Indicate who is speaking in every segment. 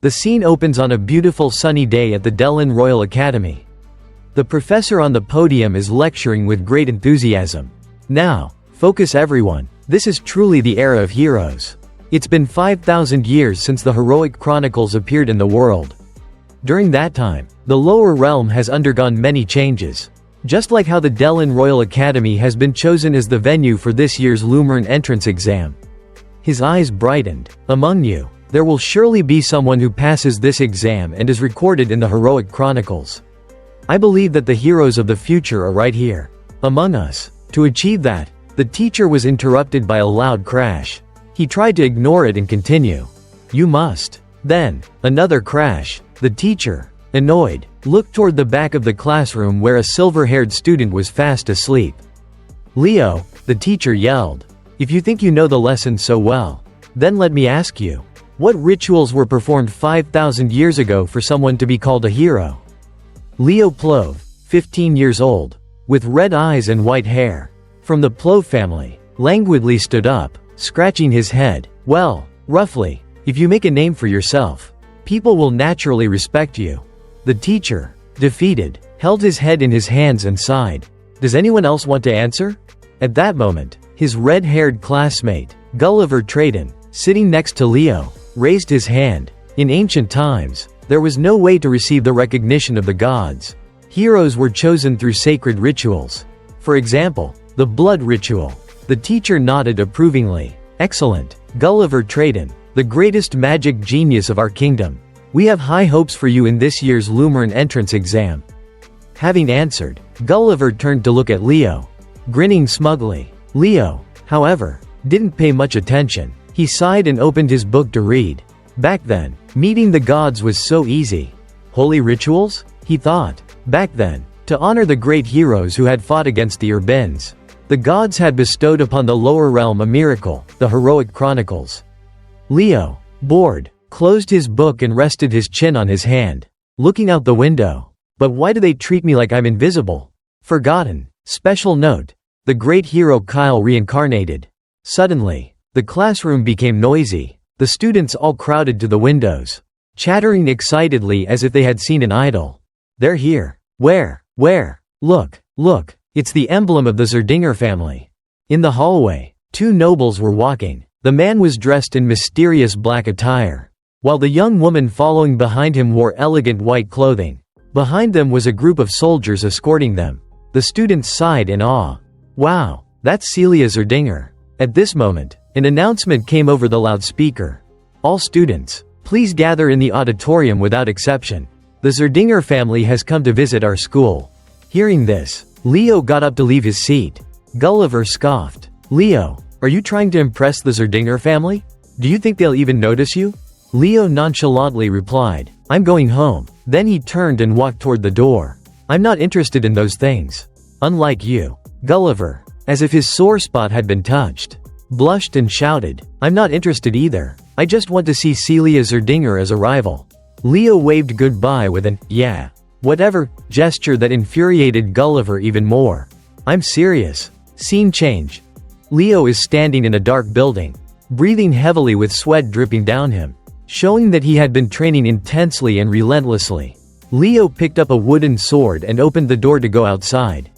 Speaker 1: The scene opens on a beautiful sunny day at the Delin Royal Academy. The professor on the podium is lecturing with great enthusiasm. Now, focus everyone. This is truly the era of heroes. It's been 5,000 years since the heroic chronicles appeared in the world. During that time, the lower realm has undergone many changes. Just like how the Delin Royal Academy has been chosen as the venue for this year's Lumer entrance exam. His eyes brightened. Among you, there will surely be someone who passes this exam and is recorded in the heroic chronicles. I believe that the heroes of the future are right here, among us. To achieve that, the teacher was interrupted by a loud crash. He tried to ignore it and continue. You must. Then, another crash. The teacher, annoyed, looked toward the back of the classroom where a silver-haired student was fast asleep. Leo, the teacher yelled. If you think you know the lesson so well, then let me ask you, what rituals were performed 5,000 years ago for someone to be called a hero? Leo Plove, 15 years old, with red eyes and white hair, from the Plove family, languidly stood up, scratching his head. Well, roughly, if you make a name for yourself, people will naturally respect you. The teacher, defeated, held his head in his hands and sighed. Does anyone else want to answer? At that moment, his red-haired classmate, Gulliver Trayton, sitting next to Leo, raised his hand. In ancient times, there was no way to receive the recognition of the gods. Heroes were chosen through sacred rituals. For example, the blood ritual. The teacher nodded approvingly. Excellent, Gulliver Trayton, the greatest magic genius of our kingdom. We have high hopes for you in this year's Lumer entrance exam. Having answered, Gulliver turned to look at Leo, grinning smugly. Leo, however, didn't pay much attention. He sighed and opened his book to read. Back then, meeting the gods was so easy. Holy rituals? He thought. Back then, to honor the great heroes who had fought against the Urbans, the gods had bestowed upon the lower realm a miracle, the heroic chronicles. Leo, bored, closed his book and rested his chin on his hand, looking out the window. But why do they treat me like I'm invisible? Forgotten. Special note. The great hero Kyle reincarnated. Suddenly, the classroom became noisy. The students all crowded to the windows, chattering excitedly as if they had seen an idol. They're here. Where? Look, it's the emblem of the Zerdinger family. In the hallway, two nobles were walking. The man was dressed in mysterious black attire, while the young woman following behind him wore elegant white clothing. Behind them was a group of soldiers escorting them. The students sighed in awe. Wow, that's Celia Zerdinger. At this moment, an announcement came over the loudspeaker. All students, please gather in the auditorium without exception. The Zerdinger family has come to visit our school. Hearing this, Leo got up to leave his seat. Gulliver scoffed. Leo, are you trying to impress the Zerdinger family? Do you think they'll even notice you? Leo nonchalantly replied, I'm going home. Then he turned and walked toward the door. I'm not interested in those things. Unlike you. Gulliver, as if his sore spot had been touched, blushed and shouted, I'm not interested either. I just want to see Celia Zerdinger as a rival. Leo waved goodbye with an, yeah, whatever, gesture that infuriated Gulliver even more. I'm serious. Scene change. Leo is standing in a dark building, breathing heavily with sweat dripping down him, showing that he had been training intensely and relentlessly. Leo picked up a wooden sword and opened the door to go outside.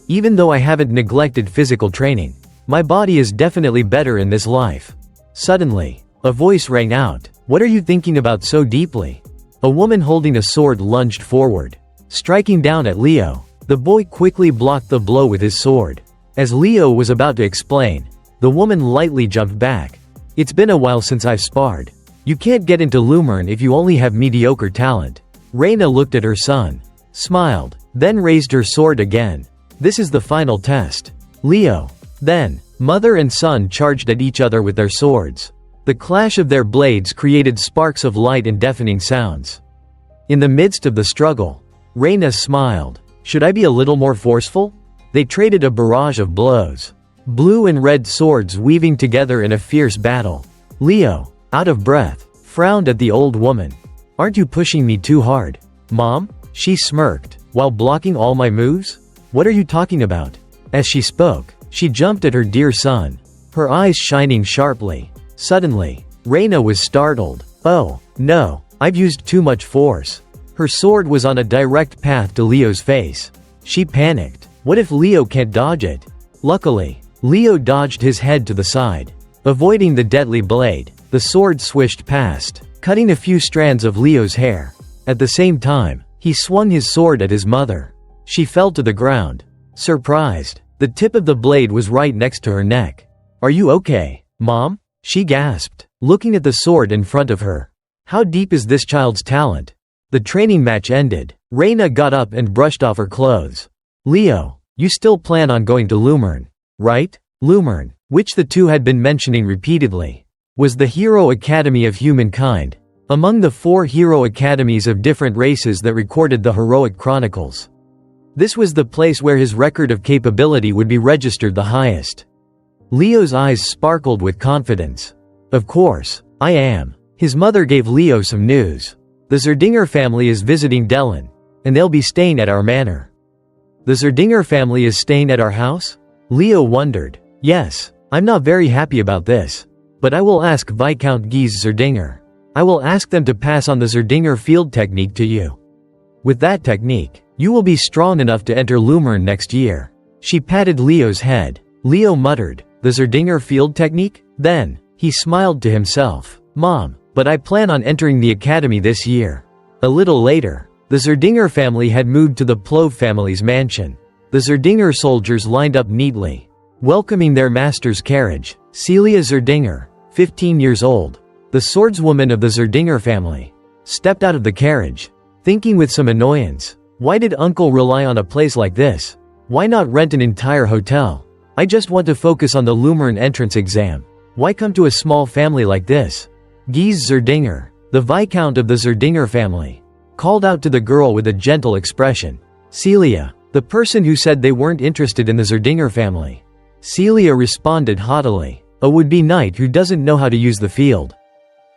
Speaker 1: Even though I haven't neglected physical training, my body is definitely better in this life. Suddenly, a voice rang out. What are you thinking about so deeply? A woman holding a sword lunged forward, striking down at Leo. The boy quickly blocked the blow with his sword. As Leo was about to explain, the woman lightly jumped back. It's been a while since I've sparred. You can't get into Lumer if you only have mediocre talent. Reina looked at her son, smiled, then raised her sword again. This is the final test. Leo. Then, mother and son charged at each other with their swords. The clash of their blades created sparks of light and deafening sounds. In the midst of the struggle, Reina smiled. Should I be a little more forceful? They traded a barrage of blows. Blue and red swords weaving together in a fierce battle. Leo, out of breath, frowned at the old woman. Aren't you pushing me too hard, Mom? She smirked. While blocking all my moves? What are you talking about? As she spoke, she jumped at her dear son, her eyes shining sharply. Suddenly, Reina was startled. Oh, no, I've used too much force." Her sword was on a direct path to Leo's face. She panicked. What if Leo can't dodge it? Luckily, Leo dodged his head to the side. Avoiding the deadly blade, the sword swished past, cutting a few strands of Leo's hair. At the same time, he swung his sword at his mother. She fell to the ground. Surprised, the tip of the blade was right next to her neck. "Are you okay, Mom?" she gasped, looking at the sword in front of her. How deep is this child's talent? The training match ended. Reina got up and brushed off her clothes. "Leo, you still plan on going to Lumer, right?" Lumer, which the two had been mentioning repeatedly, was the hero academy of humankind, among the 4 hero academies of different races that recorded the heroic chronicles. This was the place where his record of capability would be registered the highest. Leo's eyes sparkled with confidence. "Of course, I am." His mother gave Leo some news. "The Zerdinger family is visiting Dellen, and they'll be staying at our manor." "The Zerdinger family is staying at our house?" Leo wondered. "Yes, I'm not very happy about this. But I will ask Viscount Guise Zerdinger. I will ask them to pass on the Zerdinger field technique to you. With that technique, you will be strong enough to enter Lumer next year." She patted Leo's head. Leo muttered, "The Zerdinger field technique?" Then, he smiled to himself. "Mom, but I plan on entering the academy this year." A little later, the Zerdinger family had moved to the Plove family's mansion. The Zerdinger soldiers lined up neatly, welcoming their master's carriage. Celia Zerdinger, 15 years old, the swordswoman of the Zerdinger family, stepped out of the carriage, thinking with some annoyance, "Why did Uncle rely on a place like this? Why not rent an entire hotel? I just want to focus on the Lumer entrance exam. Why come to a small family like this?" Guise Zerdinger, the Viscount of the Zerdinger family, called out to the girl with a gentle expression. "Celia, the person who said they weren't interested in the Zerdinger family." Celia responded haughtily, "A would-be knight who doesn't know how to use the field.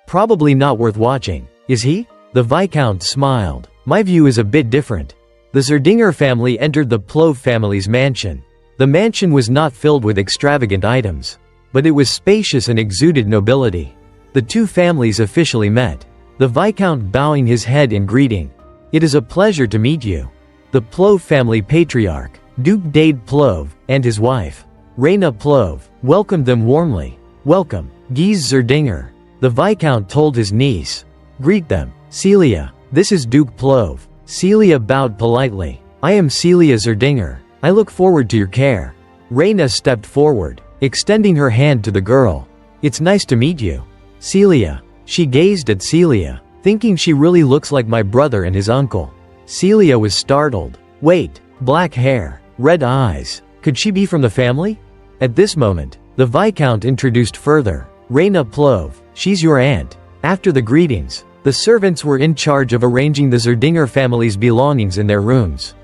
Speaker 1: Probably not worth watching, is he?" The Viscount smiled. "My view is a bit different." The Zerdinger family entered the Plove family's mansion. The mansion was not filled with extravagant items, but it was spacious and exuded nobility. The two families officially met, the Viscount bowing his head in greeting. "It is a pleasure to meet you." The Plove family patriarch, Duke Dade Plove, and his wife, Reina Plove, welcomed them warmly. "Welcome, Guise Zerdinger," the Viscount told his niece. "Greet them, Celia. This is Duke Plove." Celia bowed politely. "I am Celia Zerdinger. I look forward to your care." Reina stepped forward, extending her hand to the girl. "It's nice to meet you, Celia." She gazed at Celia, thinking she really looks like my brother and his uncle. Celia was startled. Wait, black hair, red eyes. Could she be from the family? At this moment, the Viscount introduced further. "Reina Plove, she's your aunt." After the greetings, the servants were in charge of arranging the Zerdinger family's belongings in their rooms.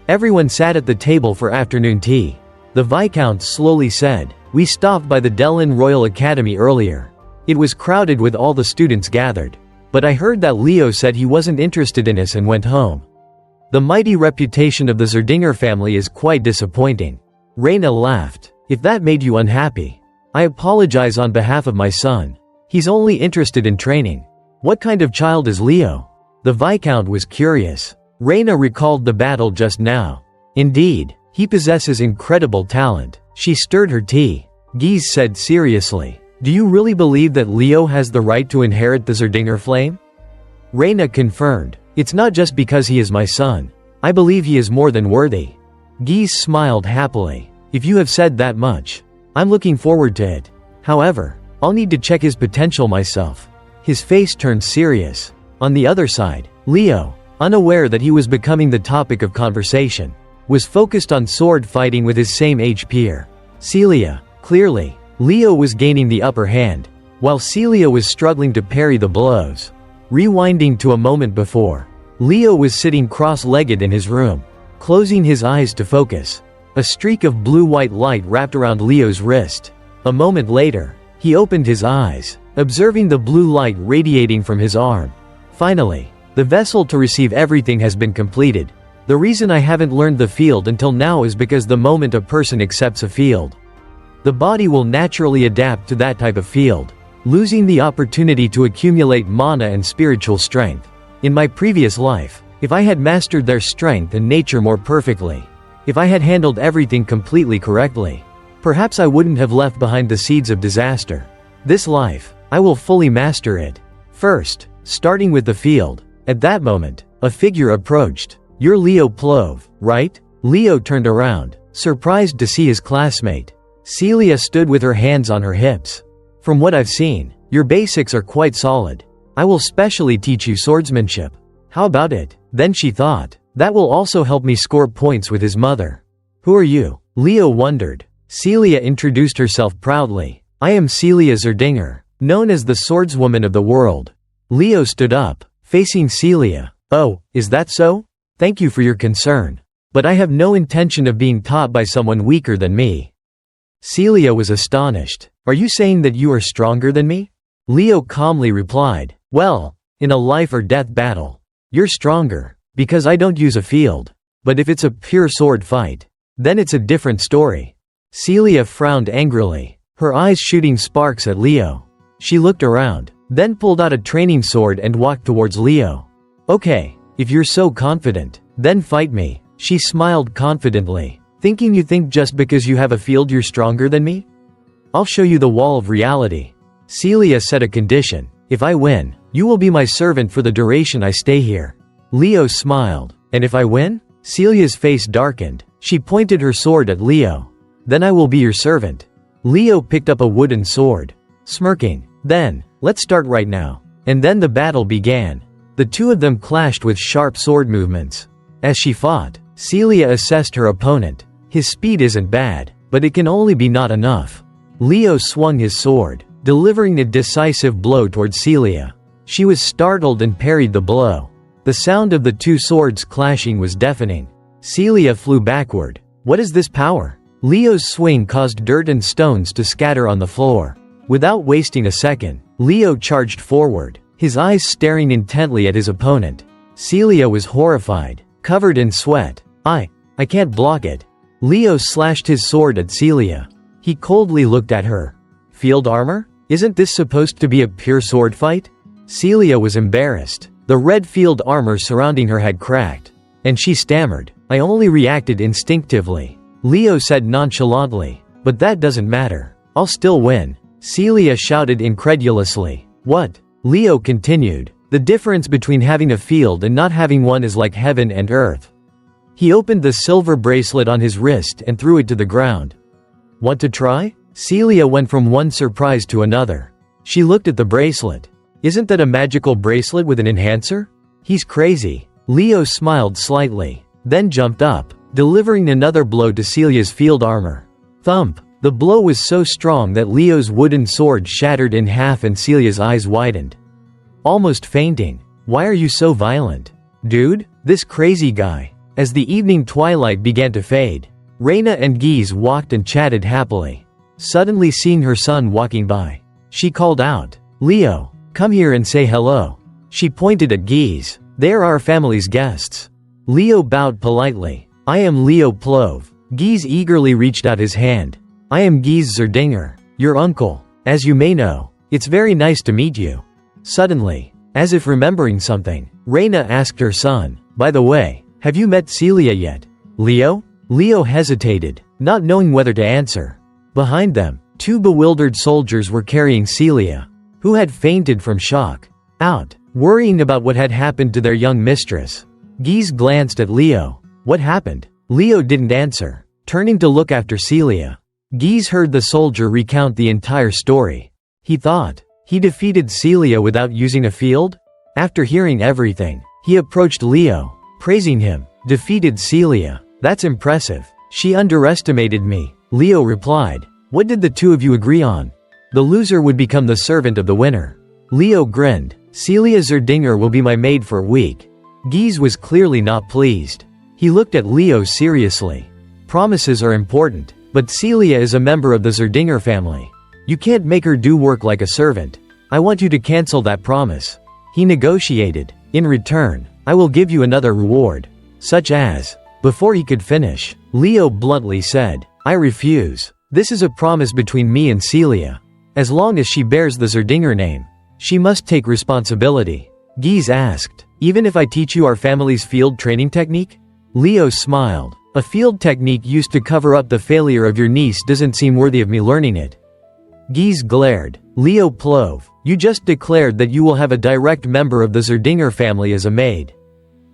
Speaker 1: Everyone sat at the table for afternoon tea. The Viscount slowly said, "We stopped by the Dellen Royal Academy earlier. It was crowded with all the students gathered. But I heard that Leo said he wasn't interested in us and went home. The mighty reputation of the Zerdinger family is quite disappointing." Reina laughed. "If that made you unhappy, I apologize on behalf of my son. He's only interested in training." "What kind of child is Leo?" The Viscount was curious. Reina recalled the battle just now. "Indeed, he possesses incredible talent." She stirred her tea. Guise said seriously, "Do you really believe that Leo has the right to inherit the Zerdinger flame?" Reina confirmed, "It's not just because he is my son. I believe he is more than worthy." Guise smiled happily. "If you have said that much, I'm looking forward to it. However, I'll need to check his potential myself." His face turned serious. On the other side, Leo, unaware that he was becoming the topic of conversation, was focused on sword fighting with his same-age peer, Celia. Clearly, Leo was gaining the upper hand, while Celia was struggling to parry the blows. Rewinding to a moment before, Leo was sitting cross-legged in his room, closing his eyes to focus. A streak of blue-white light wrapped around Leo's wrist. A moment later, he opened his eyes, observing the blue light radiating from his arm. Finally, the vessel to receive everything has been completed. The reason I haven't learned the field until now is because the moment a person accepts a field, the body will naturally adapt to that type of field. losing the opportunity to accumulate mana and spiritual strength. In my previous life, if I had mastered their strength and nature more perfectly, if I had handled everything completely correctly, perhaps I wouldn't have left behind the seeds of disaster. This life, I will fully master it. First, starting with the field. At that moment, a figure approached. "You're Leo Plove, right?" Leo turned around, surprised to see his classmate. Celia stood with her hands on her hips. "From what I've seen, your basics are quite solid. I will specially teach you swordsmanship. How about it?" Then she thought, "That will also help me score points with his mother." "Who are you?" Leo wondered. Celia introduced herself proudly. "I am Celia Zerdinger, known as the swordswoman of the world." Leo stood up, facing Celia. "Oh, is that so? Thank you for your concern. But I have no intention of being taught by someone weaker than me." Celia was astonished. "Are you saying that you are stronger than me?" Leo calmly replied, "Well, in a life or death battle, you're stronger, because I don't use a field. But if it's a pure sword fight, then it's a different story." Celia frowned angrily, her eyes shooting sparks at Leo. She looked around, then pulled out a training sword and walked towards Leo. "Okay, if you're so confident, then fight me." She smiled confidently. "Thinking you think just because you have a field you're stronger than me? I'll show you the wall of reality." Celia set a condition. "If I win, you will be my servant for the duration I stay here." Leo smiled. "And if I win?" Celia's face darkened. She pointed her sword at Leo. "Then I will be your servant." Leo picked up a wooden sword, smirking. "Then, let's start right now." And then the battle began. The two of them clashed with sharp sword movements. As she fought, Celia assessed her opponent. His speed isn't bad, but it can only be not enough. Leo swung his sword, delivering a decisive blow toward Celia. She was startled and parried the blow. The sound of the two swords clashing was deafening. Celia flew backward. "What is this power?" Leo's swing caused dirt and stones to scatter on the floor. Without wasting a second, Leo charged forward, his eyes staring intently at his opponent. Celia was horrified, covered in sweat. I can't block it." Leo slashed his sword at Celia. He coldly looked at her. "Field armor? Isn't this supposed to be a pure sword fight?" Celia was embarrassed. The red field armor surrounding her had cracked, and she stammered, "I only reacted instinctively." Leo said nonchalantly, "But that doesn't matter. I'll still win." Celia shouted incredulously. "What?" Leo continued. "The difference between having a field and not having one is like heaven and earth." He opened the silver bracelet on his wrist and threw it to the ground. "Want to try?" Celia went from one surprise to another. She looked at the bracelet. "Isn't that a magical bracelet with an enhancer?" "He's crazy." Leo smiled slightly, then jumped up, delivering another blow to Celia's field armor. Thump! The blow was so strong that Leo's wooden sword shattered in half and Celia's eyes widened. Almost fainting. "Why are you so violent, dude? This crazy guy." As the evening twilight began to fade, Reina and Guise walked and chatted happily. Suddenly seeing her son walking by, she called out, "Leo, come here and say hello." She pointed at Guise. "They are our family's guests." Leo bowed politely. "I am Leo Plove." Guise eagerly reached out his hand. "I am Guise Zerdinger, your uncle. As you may know, it's very nice to meet you." Suddenly, as if remembering something, Reina asked her son, "By the way, have you met Celia yet?" "Leo?" Leo hesitated, not knowing whether to answer. Behind them, two bewildered soldiers were carrying Celia, who had fainted from shock, out, worrying about what had happened to their young mistress. Guise glanced at Leo. "What happened?" Leo didn't answer, turning to look after Celia. Guise heard the soldier recount the entire story. He thought, he defeated Celia without using a field? After hearing everything, he approached Leo, praising him. "Defeated Celia? That's impressive. She underestimated me." Leo replied. "What did the two of you agree on?" "The loser would become the servant of the winner." Leo grinned. "Celia Zerdinger will be my maid for a week." Guise was clearly not pleased. He looked at Leo seriously. "Promises are important, but Celia is a member of the Zerdinger family. You can't make her do work like a servant. I want you to cancel that promise." He negotiated. "In return, I will give you another reward." Such as. Before he could finish, Leo bluntly said, "I refuse. This is a promise between me and Celia." As long as she bears the Zerdinger name, she must take responsibility. Geese asked, even if I teach you our family's field training technique? Leo smiled. A field technique used to cover up the failure of your niece doesn't seem worthy of me learning it. Geese glared. Leo Plove, you just declared that you will have a direct member of the Zerdinger family as a maid.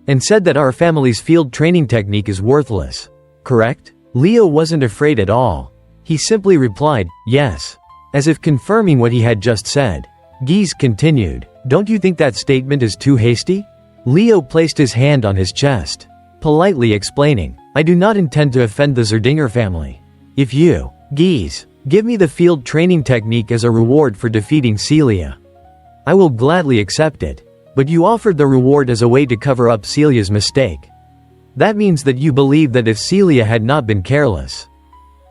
Speaker 1: And said that our family's field training technique is worthless. Correct? Leo wasn't afraid at all. He simply replied, yes. As if confirming what he had just said. Geese continued, don't you think that statement is too hasty? Leo placed his hand on his chest, politely explaining, I do not intend to offend the Zerdinger family. If you, Geese, give me the field training technique as a reward for defeating Celia, I will gladly accept it. But you offered the reward as a way to cover up Celia's mistake. That means that you believe that if Celia had not been careless,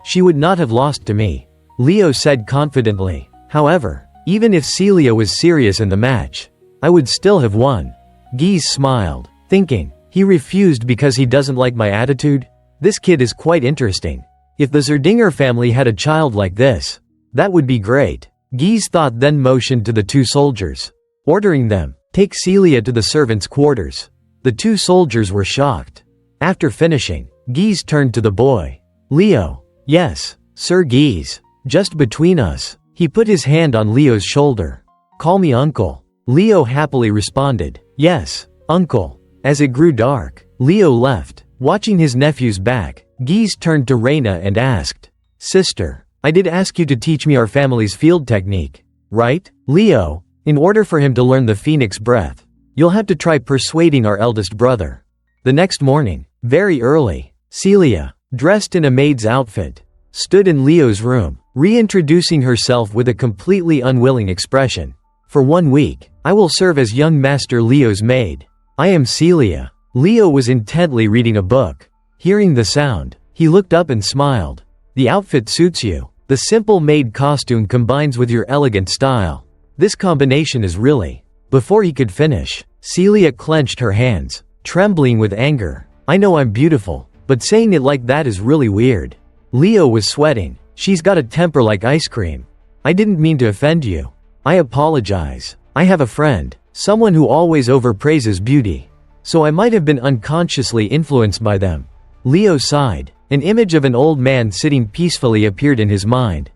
Speaker 1: she would not have lost to me, Leo said confidently. However, even if Celia was serious in the match, I would still have won. Geese smiled, thinking, he refused because he doesn't like my attitude? This kid is quite interesting. If the Zerdinger family had a child like this, that would be great. Geese thought, then motioned to the two soldiers, ordering them, take Celia to the servants' quarters. The two soldiers were shocked. After finishing, Geese turned to the boy. Leo. Yes, Sir Geese. Just between us. He put his hand on Leo's shoulder. Call me uncle. Leo happily responded, yes, uncle. As it grew dark, Leo left. Watching his nephew's back, Geese turned to Reina and asked, sister, I did ask you to teach me our family's field technique, right? Leo, in order for him to learn the phoenix breath, you'll have to try persuading our eldest brother. The next morning, very early, Celia, dressed in a maid's outfit, stood in Leo's room, reintroducing herself with a completely unwilling expression. For 1 week, I will serve as young Master Leo's maid. I am Celia. Leo was intently reading a book. Hearing the sound, he looked up and smiled. The outfit suits you. The simple maid costume combines with your elegant style. This combination is really... Before he could finish, Celia clenched her hands, trembling with anger. I know I'm beautiful, but saying it like that is really weird. Leo was sweating. She's got a temper like ice cream. I didn't mean to offend you. I apologize. I have a friend, someone who always overpraises beauty. So I might have been unconsciously influenced by them. Leo sighed. An image of an old man sitting peacefully appeared in his mind.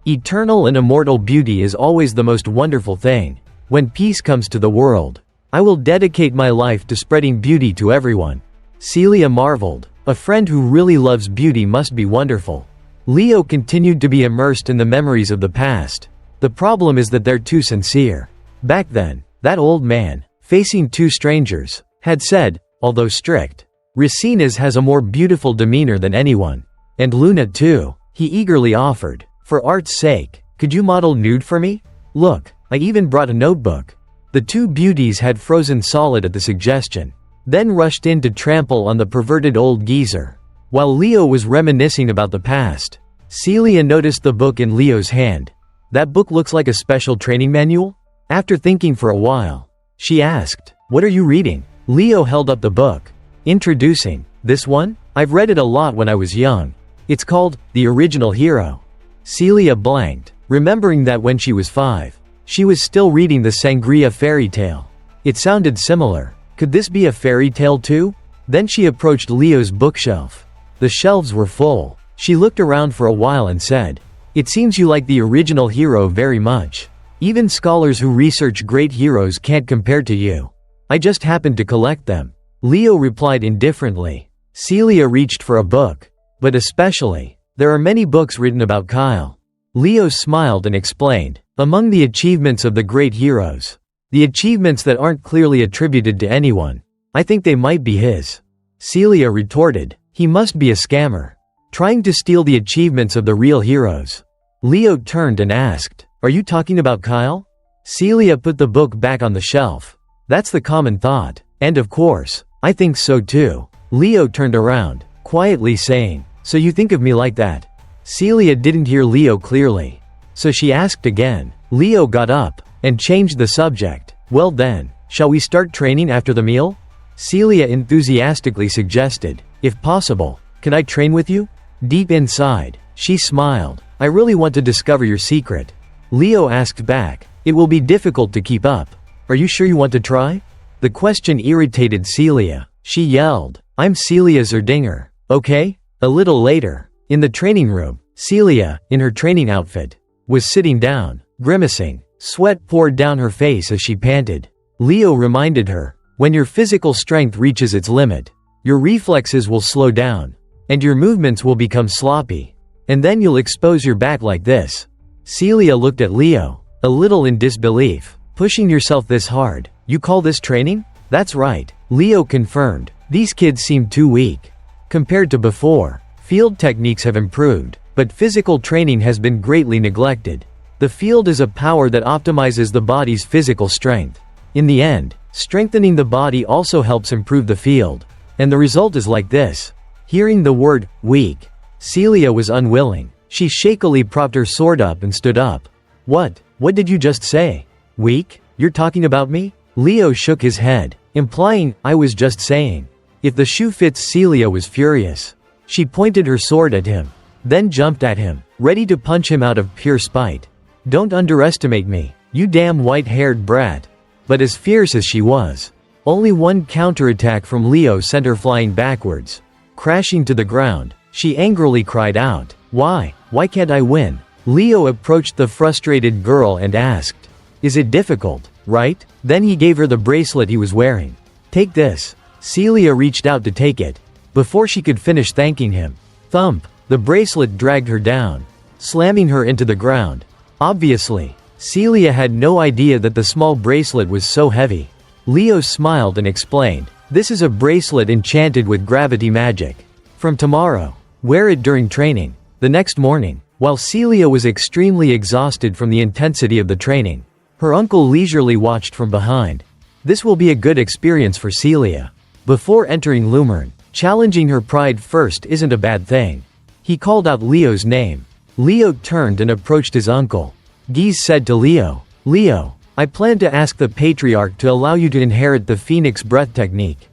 Speaker 1: Eternal and immortal beauty is always the most wonderful thing. When peace comes to the world, I will dedicate my life to spreading beauty to everyone. Celia marveled. A friend who really loves beauty must be wonderful. Leo continued to be immersed in the memories of the past. The problem is that they're too sincere. Back then, that old man, facing two strangers, had said, although strict, Racines has a more beautiful demeanor than anyone. And Luna too, he eagerly offered. For art's sake, could you model nude for me? Look, I even brought a notebook. The two beauties had frozen solid at the suggestion, then rushed in to trample on the perverted old geezer. While Leo was reminiscing about the past, Celia noticed the book in Leo's hand. That book looks like a special training manual? After thinking for a while, she asked, what are you reading? Leo held up the book. Introducing, this one? I've read it a lot when I was young. It's called, The Original Hero. Celia blanked, remembering that when she was 5, she was still reading the Sangria fairy tale. It sounded similar. Could this be a fairy tale too? Then she approached Leo's bookshelf. The shelves were full. She looked around for a while and said, it seems you like the original hero very much. Even scholars who research great heroes can't compare to you. I just happened to collect them. Leo replied indifferently. Celia reached for a book. But especially, there are many books written about Kyle. Leo smiled and explained, among the achievements of the great heroes, the achievements that aren't clearly attributed to anyone, I think they might be his. Celia retorted, he must be a scammer, trying to steal the achievements of the real heroes. Leo turned and asked, are you talking about Kyle? Celia put the book back on the shelf. That's the common thought. And of course, I think so too. Leo turned around, quietly saying, so you think of me like that? Celia didn't hear Leo clearly. So she asked again. Leo got up and changed the subject. Well then, shall we start training after the meal? Celia enthusiastically suggested. If possible, can I train with you? Deep inside, she smiled. I really want to discover your secret. Leo asked back. It will be difficult to keep up. Are you sure you want to try? The question irritated Celia. She yelled, I'm Celia Zerdinger, okay? A little later, in the training room, Celia, in her training outfit, was sitting down, grimacing. Sweat poured down her face as she panted. Leo reminded her, when your physical strength reaches its limit, your reflexes will slow down, and your movements will become sloppy. And then you'll expose your back like this. Celia looked at Leo, a little in disbelief. Pushing yourself this hard, you call this training? That's right, Leo confirmed. These kids seem too weak. Compared to before, field techniques have improved, but physical training has been greatly neglected. The field is a power that optimizes the body's physical strength. In the end, strengthening the body also helps improve the field. And the result is like this. Hearing the word, weak, Celia was unwilling. She shakily propped her sword up and stood up. What did you just say? Weak? You're talking about me? Leo shook his head, implying, I was just saying. If the shoe fits. Celia was furious. She pointed her sword at him, then jumped at him, ready to punch him out of pure spite. Don't underestimate me, you damn white-haired brat. But as fierce as she was, only one counterattack from Leo sent her flying backwards. Crashing to the ground, she angrily cried out, Why can't I win? Leo approached the frustrated girl and asked, Is it difficult, right? Then he gave her the bracelet he was wearing. Take this. Celia reached out to take it. Before she could finish thanking him, thump, the bracelet dragged her down, slamming her into the ground. Obviously, Celia had no idea that the small bracelet was so heavy. Leo smiled and explained, This is a bracelet enchanted with gravity magic. From tomorrow, wear it during training. The next morning, while Celia was extremely exhausted from the intensity of the training, her uncle leisurely watched from behind. This will be a good experience for Celia. Before entering Lumer, challenging her pride first isn't a bad thing. He called out Leo's name. Leo turned and approached his uncle. Geese said to Leo, Leo, I plan to ask the patriarch to allow you to inherit the Phoenix Breath technique.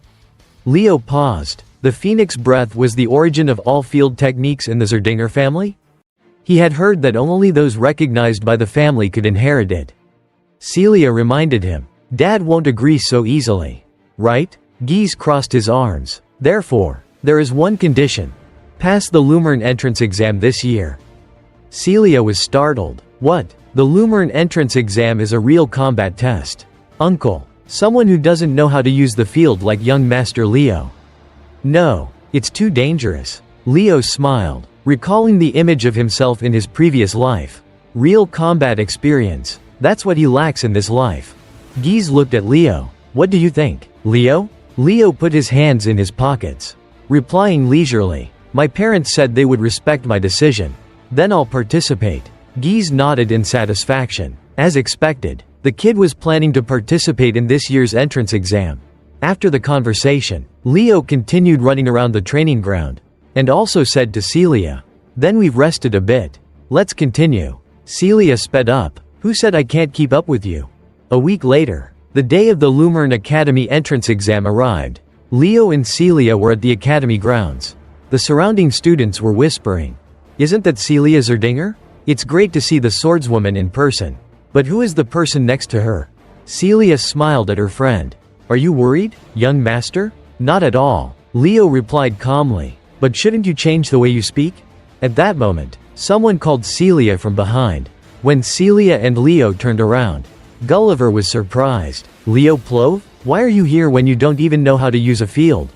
Speaker 1: Leo paused. The Phoenix Breath was the origin of all field techniques in the Zerdinger family? He had heard that only those recognized by the family could inherit it. Celia reminded him, Dad won't agree so easily. Right? Geese crossed his arms. Therefore, there is one condition. Pass the Lumer entrance exam this year. Celia was startled. What? The Lumer entrance exam is a real combat test. Uncle, someone who doesn't know how to use the field like young Master Leo. No, it's too dangerous. Leo smiled, recalling the image of himself in his previous life. Real combat experience. That's what he lacks in this life. Geese looked at Leo. What do you think, Leo? Leo put his hands in his pockets, replying leisurely, My parents said they would respect my decision. Then I'll participate. Geese nodded in satisfaction. As expected, the kid was planning to participate in this year's entrance exam. After the conversation, Leo continued running around the training ground, and also said to Celia, Then we've rested a bit. Let's continue. Celia sped up. Who said I can't keep up with you? A week later, the day of the Lumer Academy entrance exam arrived. Leo and Celia were at the academy grounds. The surrounding students were whispering, Isn't that Celia Zerdinger? It's great to see the swordswoman in person. But who is the person next to her? Celia smiled at her friend. Are you worried, young master? Not at all, Leo replied calmly. But shouldn't you change the way you speak? At that moment, someone called Celia from behind. When Celia and Leo turned around, Gulliver was surprised. Leo Plove? Why are you here when you don't even know how to use a field?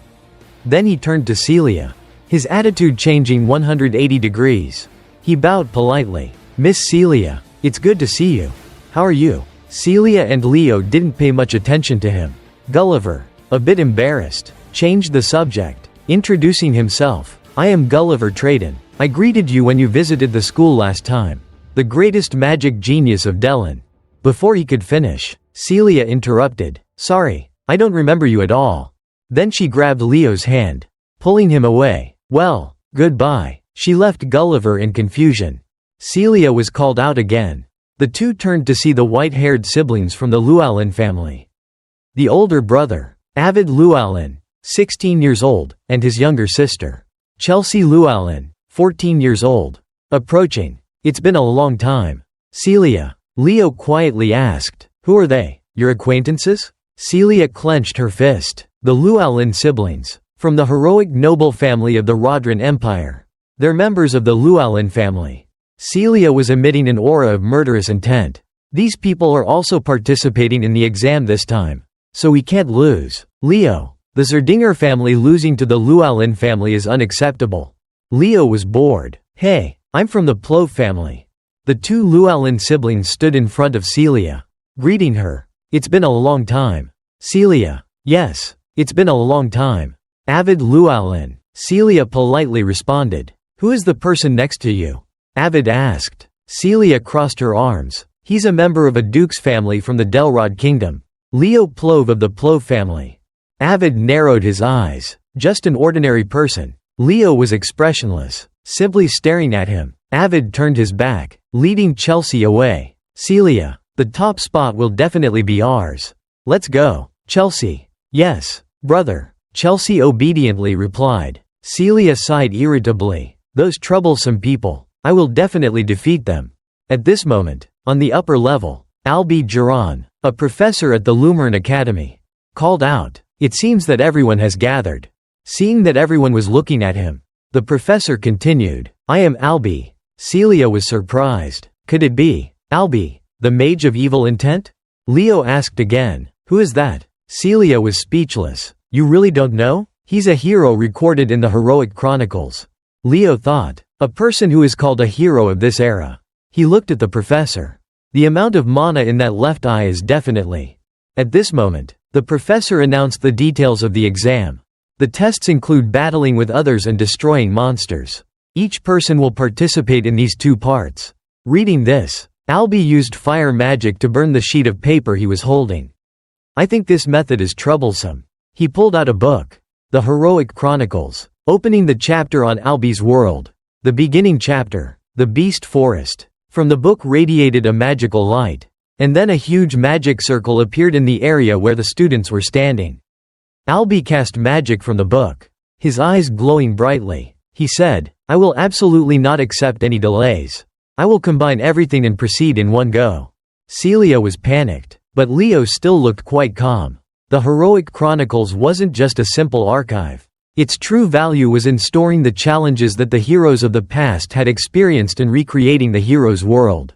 Speaker 1: Then he turned to Celia, his attitude changing 180 degrees. He bowed politely. Miss Celia, it's good to see you. How are you? Celia and Leo didn't pay much attention to him. Gulliver, a bit embarrassed, changed the subject, introducing himself. I am Gulliver Traden. I greeted you when you visited the school last time. The greatest magic genius of Delin. Before he could finish, Celia interrupted. Sorry, I don't remember you at all. Then she grabbed Leo's hand, pulling him away. Well, goodbye. She left Gulliver in confusion. Celia was called out again. The two turned to see the white-haired siblings from the Llewellyn family. The older brother, Avid Llewellyn, 16 years old, and his younger sister, Chelsea Llewellyn, 14 years old. Approaching. It's been a long time. Celia. Leo quietly asked. Who are they? Your acquaintances? Celia clenched her fist. The Lualin siblings. From the heroic noble family of the Rodran Empire. They're members of the Lualin family. Celia was emitting an aura of murderous intent. These people are also participating in the exam this time. So we can't lose. Leo. The Zerdinger family losing to the Lualin family is unacceptable. Leo was bored. Hey, I'm from the Plov family. The two Lualin siblings stood in front of Celia, greeting her. It's been a long time. Celia. Yes, it's been a long time. Avid Lualin. Celia politely responded. Who is the person next to you? Avid asked. Celia crossed her arms. He's a member of a duke's family from the Delrod kingdom. Leo Plov of the Plov family. Avid narrowed his eyes. Just an ordinary person. Leo was expressionless, simply staring at him. Avid turned his back, leading Chelsea away. Celia. The top spot will definitely be ours. Let's go. Chelsea. Yes, brother. Chelsea obediently replied. Celia sighed irritably. Those troublesome people. I will definitely defeat them. At this moment, on the upper level, Albi Jiran, a professor at the Lumer Academy, called out. It seems that everyone has gathered. Seeing that everyone was looking at him, the professor continued. I am Albi. Celia was surprised. Could it be Albi, the mage of evil intent? Leo asked again. Who is that? Celia was speechless. You really don't know? He's a hero recorded in the heroic chronicles. Leo thought. A person who is called a hero of this era. He looked at the professor. The amount of mana in that left eye is definitely. At this moment, the professor announced the details of the exam. The tests include battling with others and destroying monsters. Each person will participate in these two parts. Reading this, Albi used fire magic to burn the sheet of paper he was holding. I think this method is troublesome. He pulled out a book. The Heroic Chronicles. Opening the chapter on Albi's world. The beginning chapter. The Beast Forest. From the book radiated a magical light. And then a huge magic circle appeared in the area where the students were standing. Albi cast magic from the book. His eyes glowing brightly. He said, I will absolutely not accept any delays. I will combine everything and proceed in one go. Celia was panicked, but Leo still looked quite calm. The Heroic Chronicles wasn't just a simple archive. Its true value was in storing the challenges that the heroes of the past had experienced in recreating the hero's world.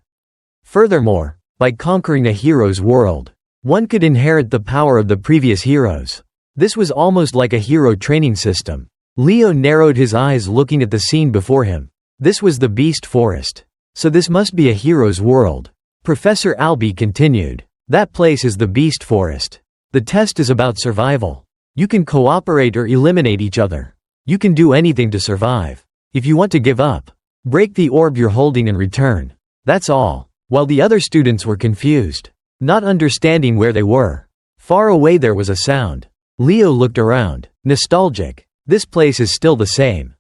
Speaker 1: Furthermore, by conquering a hero's world, one could inherit the power of the previous heroes. This was almost like a hero training system. Leo narrowed his eyes looking at the scene before him. This was the Beast Forest. So this must be a hero's world. Professor Albi continued. That place is the Beast Forest. The test is about survival. You can cooperate or eliminate each other. You can do anything to survive. If you want to give up, break the orb you're holding and return. That's all. While the other students were confused, not understanding where they were. Far away there was a sound. Leo looked around, nostalgic. This place is still the same.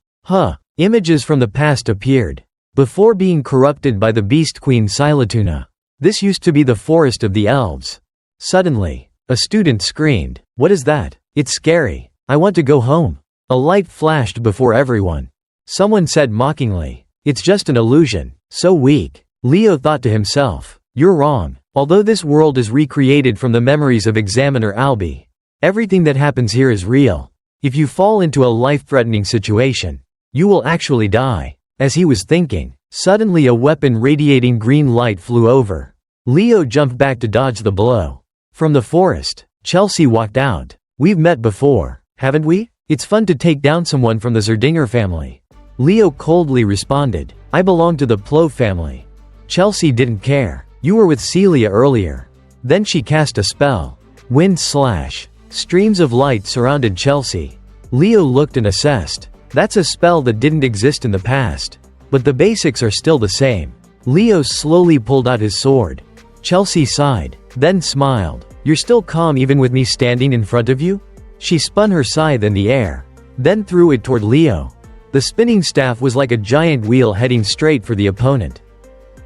Speaker 1: Images from the past appeared. Before being corrupted by the Beast Queen Silatuna. This used to be the Forest of the Elves. Suddenly, a student screamed. What is that? It's scary. I want to go home. A light flashed before everyone. Someone said mockingly. It's just an illusion. So weak. Leo thought to himself. You're wrong. Although this world is recreated from the memories of Examiner Albi, everything that happens here is real. If you fall into a life-threatening situation, you will actually die. As he was thinking, suddenly a weapon radiating green light flew over. Leo jumped back to dodge the blow. From the forest, Chelsea walked out. We've met before, haven't we? It's fun to take down someone from the Zerdinger family. Leo coldly responded. I belong to the Plov family. Chelsea didn't care. You were with Celia earlier. Then she cast a spell. Wind slash. Streams of light surrounded Chelsea. Leo looked and assessed. That's a spell that didn't exist in the past. But the basics are still the same. Leo slowly pulled out his sword. Chelsea sighed, then smiled. You're still calm even with me standing in front of you? She spun her scythe in the air, then threw it toward Leo. The spinning staff was like a giant wheel heading straight for the opponent.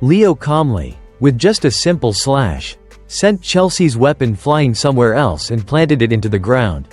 Speaker 1: Leo calmly, with just a simple slash, sent Chelsea's weapon flying somewhere else and planted it into the ground.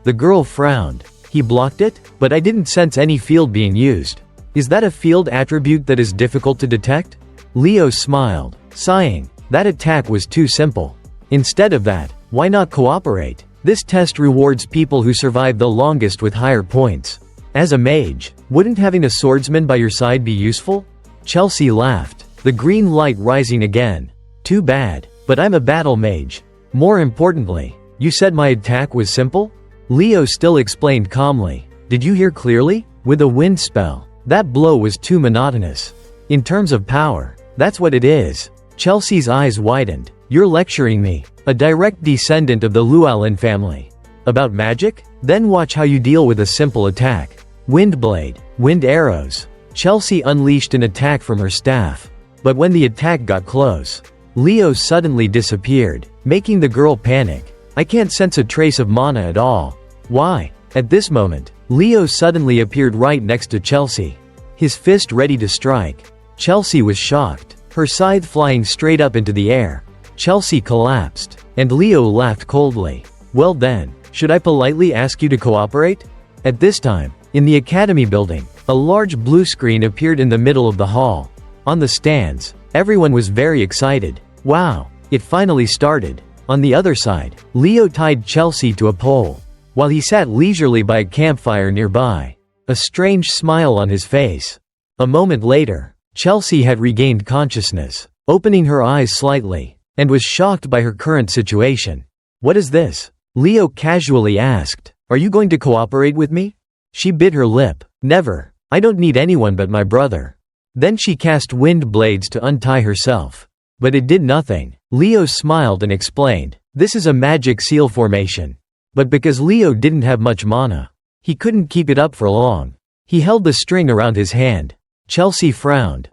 Speaker 1: The girl frowned. He blocked it? But I didn't sense any field being used. Is that a field attribute that is difficult to detect? Leo smiled, sighing. That attack was too simple. Instead of that, why not cooperate? This test rewards people who survive the longest with higher points. As a mage, wouldn't having a swordsman by your side be useful? Chelsea laughed, the green light rising again. Too bad, but I'm a battle mage. More importantly, you said my attack was simple? Leo still explained calmly. Did you hear clearly? With a wind spell. That blow was too monotonous. In terms of power, that's what it is. Chelsea's eyes widened. You're lecturing me, a direct descendant of the Llewellyn family, about magic? Then watch how you deal with a simple attack. Wind blade, wind arrows. Chelsea unleashed an attack from her staff. But when the attack got close, Leo suddenly disappeared, making the girl panic. I can't sense a trace of mana at all. Why? At this moment, Leo suddenly appeared right next to Chelsea, his fist ready to strike. Chelsea was shocked, her scythe flying straight up into the air. Chelsea collapsed, and Leo laughed coldly. Well then, should I politely ask you to cooperate? At this time, in the academy building, a large blue screen appeared in the middle of the hall. On the stands, everyone was very excited. Wow, it finally started. On the other side, Leo tied Chelsea to a pole, while he sat leisurely by a campfire nearby, a strange smile on his face. A moment later, Chelsea had regained consciousness, opening her eyes slightly, and was shocked by her current situation. What is this? Leo casually asked. Are you going to cooperate with me? She bit her lip. Never. I don't need anyone but my brother. Then she cast wind blades to untie herself. But it did nothing. Leo smiled and explained. This is a magic seal formation. But because Leo didn't have much mana, he couldn't keep it up for long. He held the string around his hand. Chelsea frowned.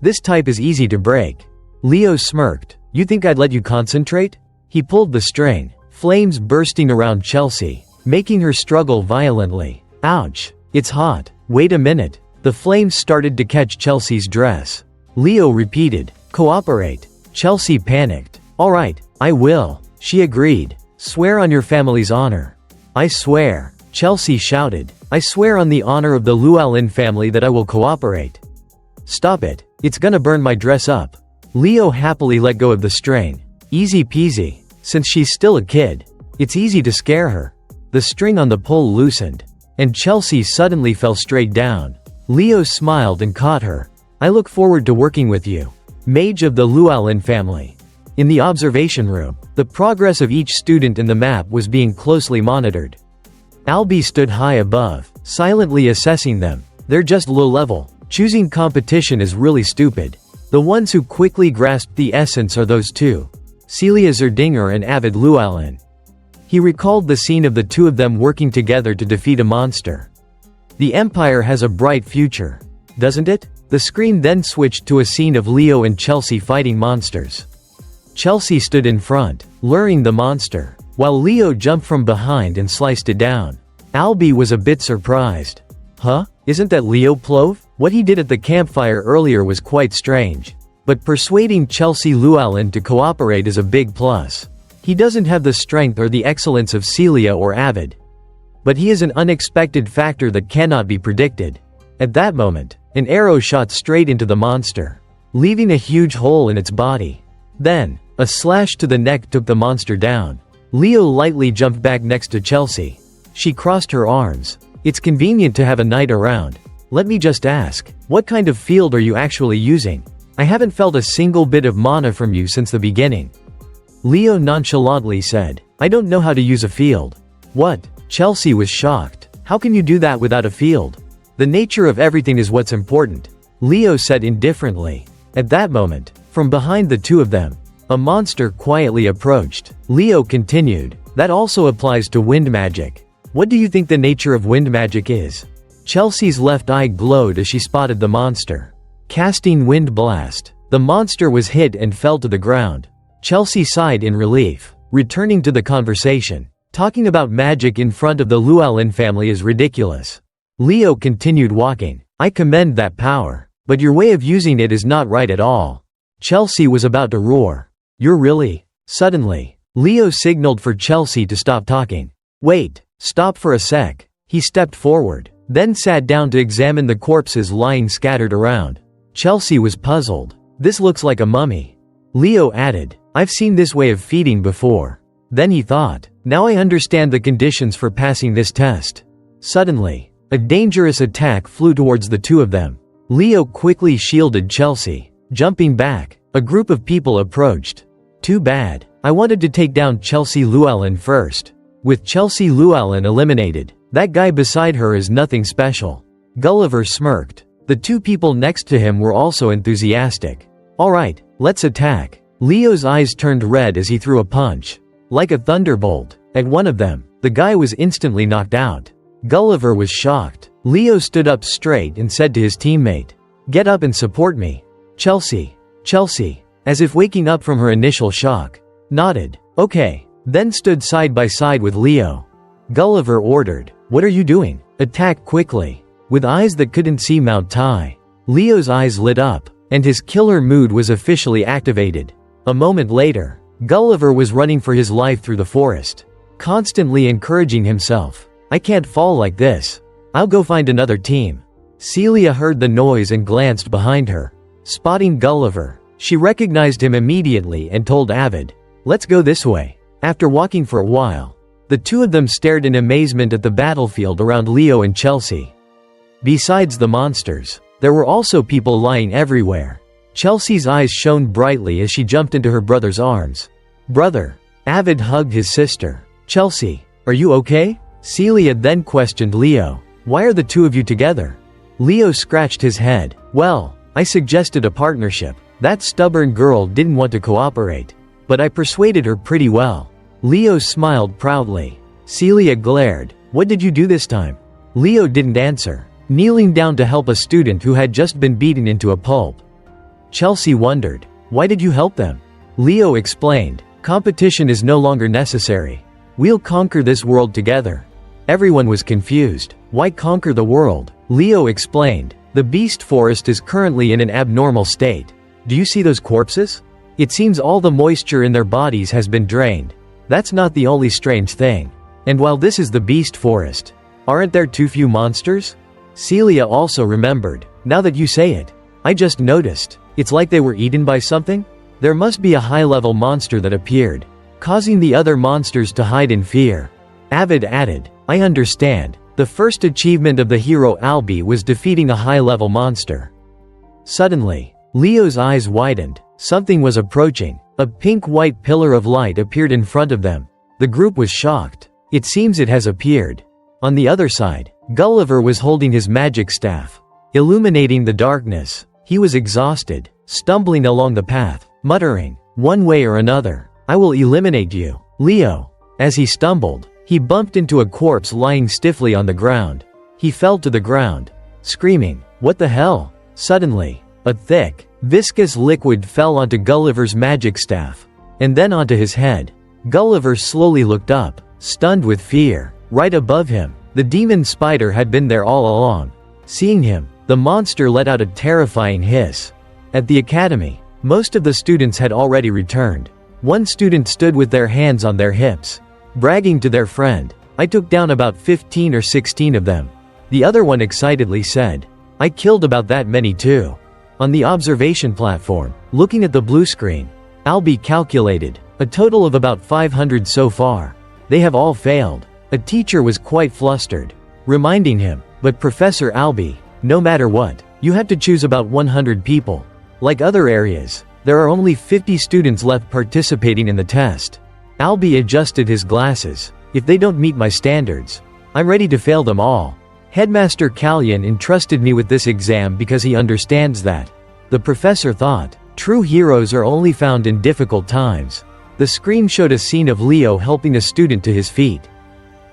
Speaker 1: This type is easy to break. Leo smirked. You think I'd let you concentrate? He pulled the string, flames bursting around Chelsea, making her struggle violently. Ouch. It's hot. Wait a minute. The flames started to catch Chelsea's dress. Leo repeated, cooperate. Chelsea panicked. All right, I will. She agreed. Swear on your family's honor. I swear. Chelsea shouted. I swear on the honor of the Llewellyn family that I will cooperate. Stop it. It's gonna burn my dress up. Leo happily let go of the string. Easy peasy. Since she's still a kid, it's easy to scare her. The string on the pole loosened, and Chelsea suddenly fell straight down. Leo smiled and caught her. I look forward to working with you, mage of the Llewellyn family. In the observation room, the progress of each student in the map was being closely monitored. Albie stood high above, silently assessing them. They're just low level. Choosing competition is really stupid. The ones who quickly grasped the essence are those two, Celia Zerdinger and Avid Llewellyn. He recalled the scene of the two of them working together to defeat a monster. The Empire has a bright future, doesn't it? The screen then switched to a scene of Leo and Chelsea fighting monsters. Chelsea stood in front, luring the monster, while Leo jumped from behind and sliced it down. Albie was a bit surprised. Huh? Isn't that Leo Plove? What he did at the campfire earlier was quite strange. But persuading Chelsea Llewellyn to cooperate is a big plus. He doesn't have the strength or the excellence of Celia or Avid. But he is an unexpected factor that cannot be predicted. At that moment, an arrow shot straight into the monster, leaving a huge hole in its body. Then, a slash to the neck took the monster down. Leo lightly jumped back next to Chelsea. She crossed her arms. It's convenient to have a knight around. Let me just ask, what kind of field are you actually using? I haven't felt a single bit of mana from you since the beginning. Leo nonchalantly said, I don't know how to use a field. What? Chelsea was shocked. How can you do that without a field? The nature of everything is what's important, Leo said indifferently. At that moment, from behind the two of them, a monster quietly approached. Leo continued, that also applies to wind magic. What do you think the nature of wind magic is? Chelsea's left eye glowed as she spotted the monster. Casting Wind Blast. The monster was hit and fell to the ground. Chelsea sighed in relief, returning to the conversation. Talking about magic in front of the Llewellyn family is ridiculous. Leo continued walking. I commend that power, but your way of using it is not right at all. Chelsea was about to roar. You're really? Suddenly, Leo signaled for Chelsea to stop talking. Wait, stop for a sec. He stepped forward, then sat down to examine the corpses lying scattered around. Chelsea was puzzled. This looks like a mummy. Leo added, I've seen this way of feeding before. Then he thought, now I understand the conditions for passing this test. Suddenly, a dangerous attack flew towards the two of them. Leo quickly shielded Chelsea. Jumping back, a group of people approached. Too bad. I wanted to take down Chelsea Llewellyn first. With Chelsea Llewellyn eliminated, that guy beside her is nothing special. Gulliver smirked. The two people next to him were also enthusiastic. Alright, let's attack. Leo's eyes turned red as he threw a punch. Like a thunderbolt. At one of them, the guy was instantly knocked out. Gulliver was shocked. Leo stood up straight and said to his teammate, get up and support me. Chelsea, as if waking up from her initial shock, nodded, okay, then stood side by side with Leo. Gulliver ordered, what are you doing? Attack quickly. With eyes that couldn't see Mount Tai, Leo's eyes lit up, and his killer mood was officially activated. A moment later, Gulliver was running for his life through the forest, constantly encouraging himself, I can't fall like this. I'll go find another team. Celia heard the noise and glanced behind her. Spotting Gulliver, she recognized him immediately and told Avid, let's go this way. After walking for a while, the two of them stared in amazement at the battlefield around Leo and Chelsea. Besides the monsters, there were also people lying everywhere. Chelsea's eyes shone brightly as she jumped into her brother's arms. Brother. Avid hugged his sister. Chelsea, are you okay? Celia then questioned Leo, why are the two of you together? Leo scratched his head. Well, I suggested a partnership. That stubborn girl didn't want to cooperate, but I persuaded her pretty well. Leo smiled proudly. Celia glared. What did you do this time? Leo didn't answer, kneeling down to help a student who had just been beaten into a pulp. Chelsea wondered, why did you help them? Leo explained, competition is no longer necessary. We'll conquer this world together. Everyone was confused. Why conquer the world? Leo explained, the beast forest is currently in an abnormal state. Do you see those corpses? It seems all the moisture in their bodies has been drained. That's not the only strange thing. And while this is the beast forest, aren't there too few monsters? Celia also remembered. Now that you say it, I just noticed. It's like they were eaten by something? There must be a high-level monster that appeared, causing the other monsters to hide in fear. Avid added, I understand. The first achievement of the hero Albi was defeating a high-level monster. Suddenly, Leo's eyes widened. Something was approaching. A pink-white pillar of light appeared in front of them. The group was shocked. It seems it has appeared. On the other side, Gulliver was holding his magic staff, illuminating the darkness. He was exhausted, stumbling along the path, muttering, one way or another, I will eliminate you, Leo. As he stumbled, he bumped into a corpse lying stiffly on the ground. He fell to the ground, screaming, what the hell? Suddenly, a thick, viscous liquid fell onto Gulliver's magic staff, and then onto his head. Gulliver slowly looked up, stunned with fear. Right above him, the demon spider had been there all along. Seeing him, the monster let out a terrifying hiss. At the academy, most of the students had already returned. One student stood with their hands on their hips, bragging to their friend, I took down about 15 or 16 of them. The other one excitedly said, I killed about that many too. On the observation platform, looking at the blue screen, Albi calculated, a total of about 500 so far. They have all failed. A teacher was quite flustered, reminding him, but Professor Albi, no matter what, you have to choose about 100 people. Like other areas, there are only 50 students left participating in the test. Albi adjusted his glasses. If they don't meet my standards, I'm ready to fail them all. Headmaster Kalyan entrusted me with this exam because he understands that. The professor thought, true heroes are only found in difficult times. The screen showed a scene of Leo helping a student to his feet.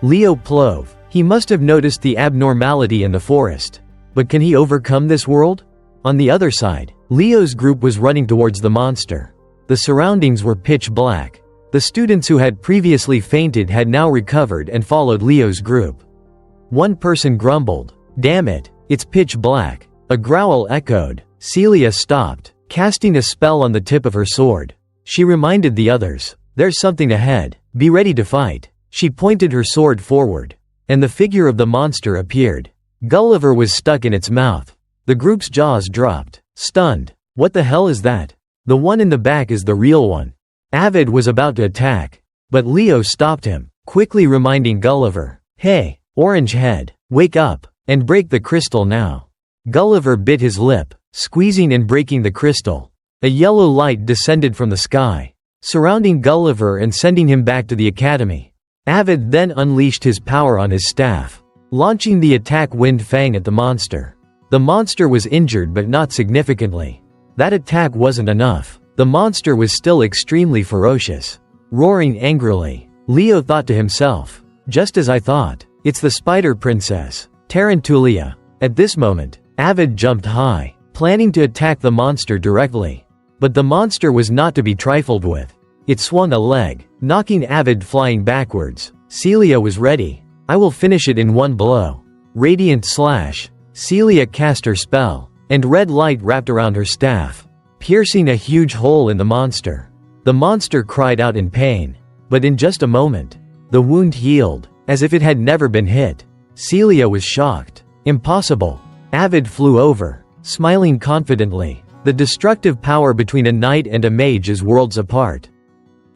Speaker 1: Leo Plove. He must have noticed the abnormality in the forest. But can he overcome this world? On the other side, Leo's group was running towards the monster. The surroundings were pitch black. The students who had previously fainted had now recovered and followed Leo's group. One person grumbled, damn it, it's pitch black. A growl echoed. Celia stopped, casting a spell on the tip of her sword. She reminded the others, there's something ahead, be ready to fight. She pointed her sword forward, and the figure of the monster appeared. Gulliver was stuck in its mouth. The group's jaws dropped, stunned. What the hell is that? The one in the back is the real one. Avid was about to attack, but Leo stopped him, quickly reminding Gulliver, "Hey, orange head, wake up, and break the crystal now." Gulliver bit his lip, squeezing and breaking the crystal. A yellow light descended from the sky, surrounding Gulliver and sending him back to the academy. Avid then unleashed his power on his staff, launching the attack Wind Fang at the monster. The monster was injured but not significantly. That attack wasn't enough. The monster was still extremely ferocious, roaring angrily. Leo thought to himself, "Just as I thought, it's the Spider Princess, Tarantulia." At this moment, Avid jumped high, planning to attack the monster directly. But the monster was not to be trifled with. It swung a leg, knocking Avid flying backwards. Celia was ready. "I will finish it in one blow." Radiant slash. Celia cast her spell, and red light wrapped around her staff, piercing a huge hole in the monster. The monster cried out in pain, but in just a moment, the wound healed, as if it had never been hit. Celia was shocked. "Impossible." Avid flew over, smiling confidently. The destructive power between a knight and a mage is worlds apart.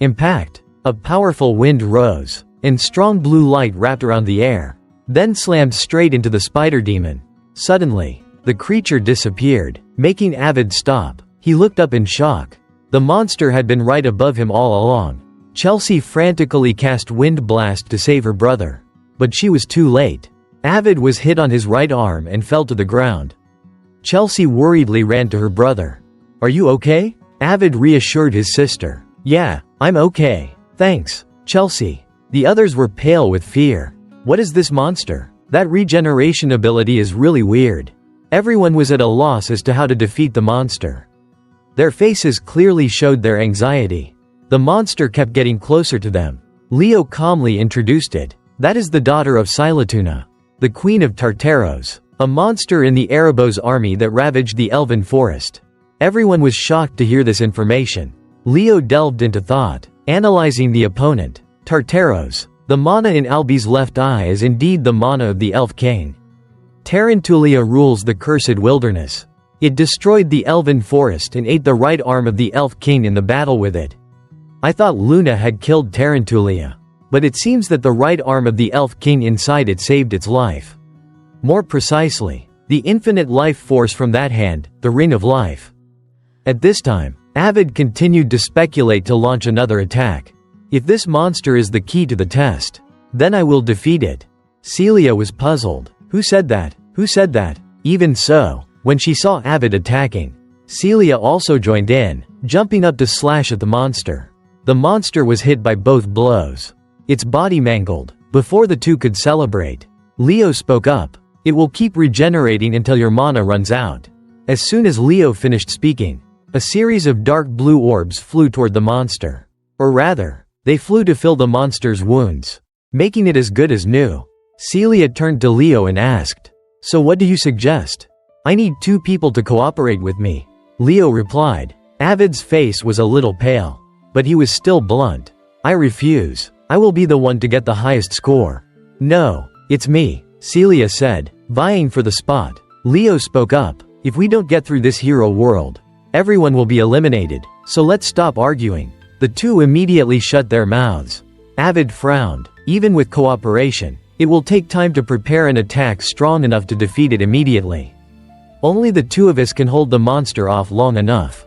Speaker 1: Impact. A powerful wind rose, and strong blue light wrapped around the air, then slammed straight into the spider demon. Suddenly, the creature disappeared, making Avid stop. He looked up in shock. The monster had been right above him all along. Chelsea frantically cast Wind Blast to save her brother, but she was too late. Avid was hit on his right arm and fell to the ground. Chelsea worriedly ran to her brother. "Are you okay?" Avid reassured his sister. "Yeah, I'm okay, thanks, Chelsea." The others were pale with fear. "What is this monster? That regeneration ability is really weird." Everyone was at a loss as to how to defeat the monster. Their faces clearly showed their anxiety. The monster kept getting closer to them. Leo calmly introduced it. "That is the daughter of Silatuna, the queen of Tartaros, a monster in the Erebos army that ravaged the elven forest." Everyone was shocked to hear this information. Leo delved into thought, analyzing the opponent. Tartaros. The mana in Albi's left eye is indeed the mana of the Elf King. Tarantulia rules the cursed wilderness. It destroyed the elven forest and ate the right arm of the Elf King in the battle with it. I thought Luna had killed Tarantulia, but it seems that the right arm of the Elf King inside it saved its life. More precisely, the infinite life force from that hand, the Ring of Life. At this time, Avid continued to speculate to launch another attack. "If this monster is the key to the test, then I will defeat it." Celia was puzzled. "Who said that? Who said that?" Even so, when she saw Avid attacking, Celia also joined in, jumping up to slash at the monster. The monster was hit by both blows. Its body mangled. Before the two could celebrate, Leo spoke up. "It will keep regenerating until your mana runs out." As soon as Leo finished speaking, a series of dark blue orbs flew toward the monster. Or rather, they flew to fill the monster's wounds, making it as good as new. Celia turned to Leo and asked, "So what do you suggest?" "I need 2 people to cooperate with me," Leo replied. Avid's face was a little pale, but he was still blunt. "I refuse. I will be the one to get the highest score." "No, it's me," Celia said, vying for the spot. Leo spoke up. "If we don't get through this hero world, everyone will be eliminated, so let's stop arguing." The two immediately shut their mouths. Avid frowned. Even with cooperation, it will take time to prepare an attack strong enough to defeat it immediately. Only the 2 of us can hold the monster off long enough.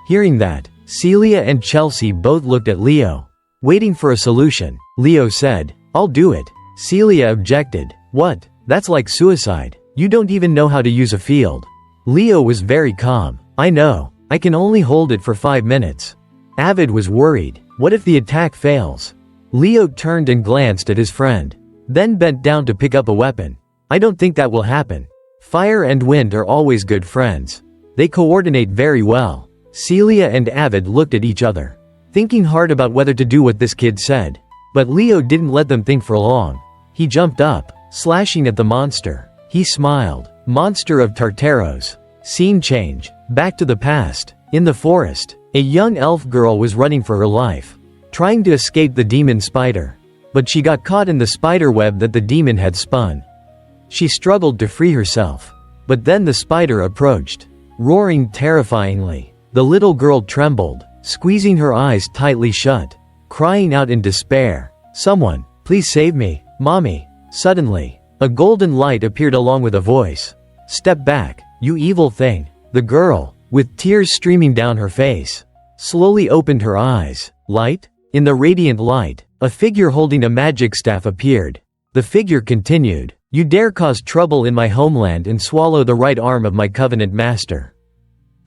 Speaker 1: Hearing that, Celia and Chelsea both looked at Leo, waiting for a solution. Leo said, "I'll do it." Celia objected. "What? That's like suicide. You don't even know how to use a field." Leo was very calm. "I know. I can only hold it for 5 minutes." Avid was worried. What if the attack fails? Leo turned and glanced at his friend, then bent down to pick up a weapon. "I don't think that will happen. Fire and wind are always good friends. They coordinate very well." Celia and Avid looked at each other, thinking hard about whether to do what this kid said. But Leo didn't let them think for long. He jumped up, slashing at the monster. He smiled. Monster of Tartaros. Scene change. Back to the past. In the forest, a young elf girl was running for her life, trying to escape the demon spider. But she got caught in the spider web that the demon had spun. She struggled to free herself. But then the spider approached. roaring terrifyingly. The little girl trembled, squeezing her eyes tightly shut, crying out in despair, "Someone, please save me, Mommy." Suddenly, a golden light appeared along with a voice. "Step back, you evil thing." The girl, with tears streaming down her face, slowly opened her eyes. Light? In the radiant light, a figure holding a magic staff appeared. The figure continued, "You dare cause trouble in my homeland and swallow the right arm of my covenant master."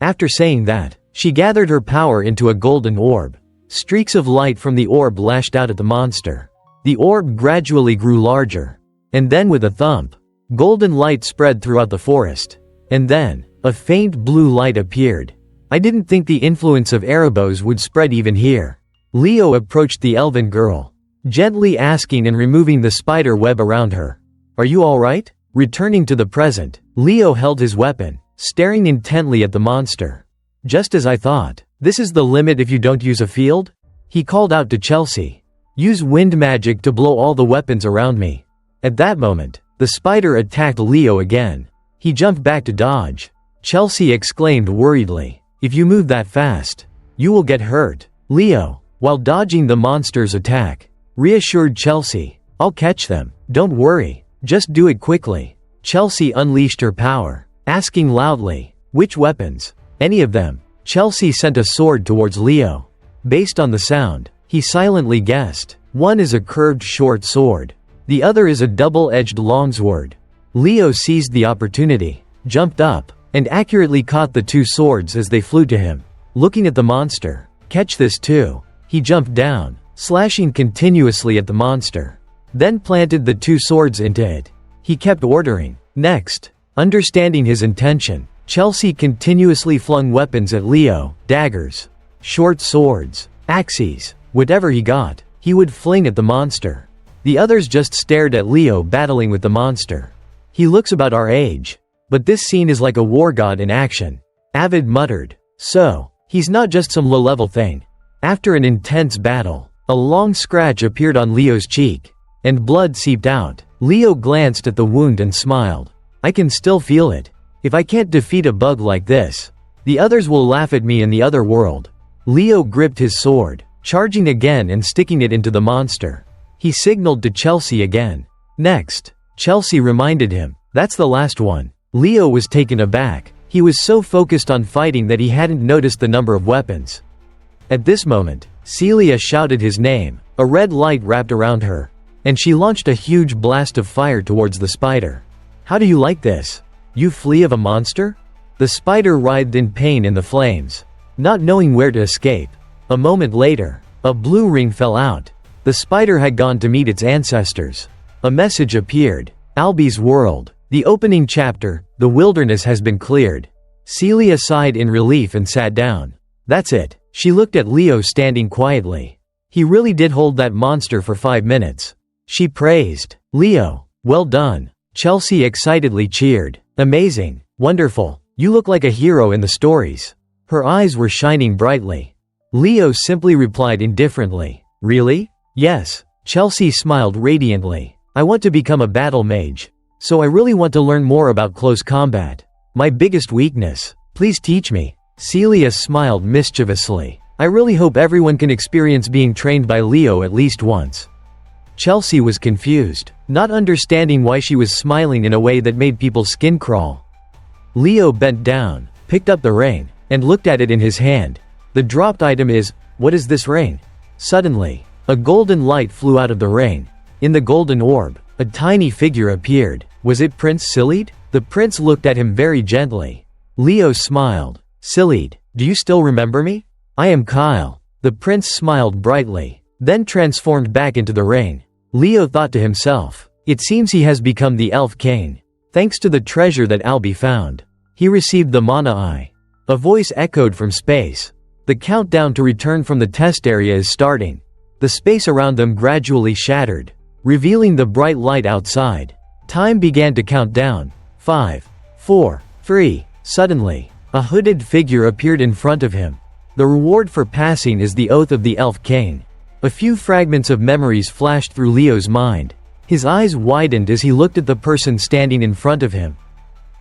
Speaker 1: After saying that, she gathered her power into a golden orb. Streaks of light from the orb lashed out at the monster. The orb gradually grew larger. And then with a thump, golden light spread throughout the forest. And then, a faint blue light appeared. I didn't think the influence of Erebos would spread even here. Leo approached the elven girl, gently asking and removing the spider web around her. "Are you alright?" Returning to the present, Leo held his weapon, staring intently at the monster. "Just as I thought. This is the limit if you don't use a field?" He called out to Chelsea. "Use wind magic to blow all the weapons around me." At that moment, the spider attacked Leo again. He jumped back to dodge. Chelsea exclaimed worriedly, "If you move that fast, you will get hurt." Leo, while dodging the monster's attack, reassured Chelsea, "I'll catch them, don't worry, just do it quickly." Chelsea unleashed her power, asking loudly, "Which weapons?" "Any of them." Chelsea sent a sword towards Leo. Based on the sound, he silently guessed. One is a curved short sword. The other is a double-edged longsword. Leo seized the opportunity, jumped up, and accurately caught the two swords as they flew to him. Looking at the monster, "Catch this too." He jumped down, slashing continuously at the monster. Then planted the two swords into it. He kept ordering. Next, understanding his intention, Chelsea continuously flung weapons at Leo, daggers, short swords, axes, whatever he got, he would fling at the monster. The others just stared at Leo battling with the monster. "He looks about our age. But this scene is like a war god in action," Avid muttered. "So, he's not just some low-level thing." After an intense battle, a long scratch appeared on Leo's cheek, and blood seeped out. Leo glanced at the wound and smiled. "I can still feel it. If I can't defeat a bug like this, the others will laugh at me in the other world." Leo gripped his sword, charging again and sticking it into the monster. He signaled to Chelsea again. Next, Chelsea reminded him, "That's the last one." Leo was taken aback. He was so focused on fighting that he hadn't noticed the number of weapons. At this moment, Celia shouted his name. A red light wrapped around her, and she launched a huge blast of fire towards the spider. "How do you like this? You flea of a monster?" The spider writhed in pain in the flames, not knowing where to escape. A moment later, a blue ring fell out. The spider had gone to meet its ancestors. A message appeared. "Albi's world. The opening chapter, the wilderness has been cleared." Celia sighed in relief and sat down. "That's it." She looked at Leo standing quietly. He really did hold that monster for 5 minutes. She praised. "Leo, well done." Chelsea excitedly cheered. "Amazing. Wonderful. You look like a hero in the stories." Her eyes were shining brightly. Leo simply replied indifferently, "Really?" "Yes." Chelsea smiled radiantly. "I want to become a battle mage. So I really want to learn more about close combat. My biggest weakness. Please teach me." Celia smiled mischievously. "I really hope everyone can experience being trained by Leo at least once." Chelsea was confused, not understanding why she was smiling in a way that made people's skin crawl. Leo bent down, picked up the ring, and looked at it in his hand. The dropped item is, "What is this ring?" Suddenly, a golden light flew out of the ring. In the golden orb, a tiny figure appeared. Was it Prince Silid? The prince looked at him very gently. Leo smiled. "Silid, do you still remember me?" "I am Kyle." The prince smiled brightly, then transformed back into the ring. Leo thought to himself, "It seems he has become the Elf King, thanks to the treasure that Albi found." He received the Mana Eye. A voice echoed from space. The countdown to return from the test area is starting. The space around them gradually shattered, revealing the bright light outside. Time began to count down. 5, 4, 3. Suddenly, a hooded figure appeared in front of him. The reward for passing is the Oath of the Elf King. A few fragments of memories flashed through Leo's mind. His eyes widened as he looked at the person standing in front of him.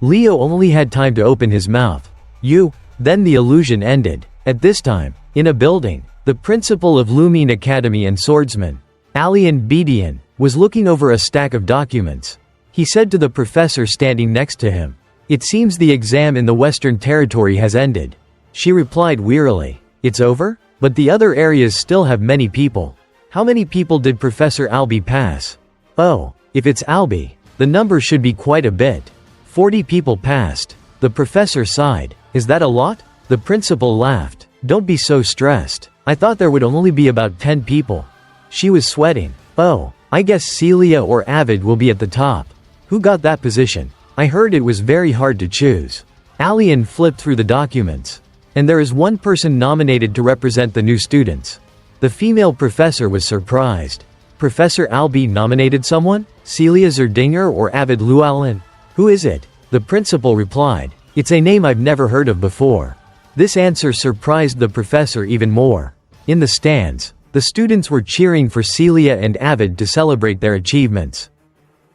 Speaker 1: Leo only had time to open his mouth. You? Then the illusion ended. At this time, in a building, the principal of Lumer Academy and swordsman, Alian Bedian, was looking over a stack of documents. He said to the professor standing next to him, "It seems the exam in the Western Territory has ended." She replied wearily, "It's over? But the other areas still have many people. How many people did Professor Albi pass?" "Oh, if it's Albi, the number should be quite a bit. 40 people passed." The professor sighed. "Is that a lot?" The principal laughed. "Don't be so stressed. I thought there would only be about 10 people." She was sweating. "Oh, I guess Celia or Avid will be at the top. Who got that position? I heard it was very hard to choose." Alian flipped through the documents. "And there is one person nominated to represent the new students." The female professor was surprised. "Professor Albi nominated someone? Celia Zerdinger or Avid Llewellyn? Who is it?" The principal replied, "It's a name I've never heard of before." This answer surprised the professor even more. In the stands, the students were cheering for Celia and Avid to celebrate their achievements.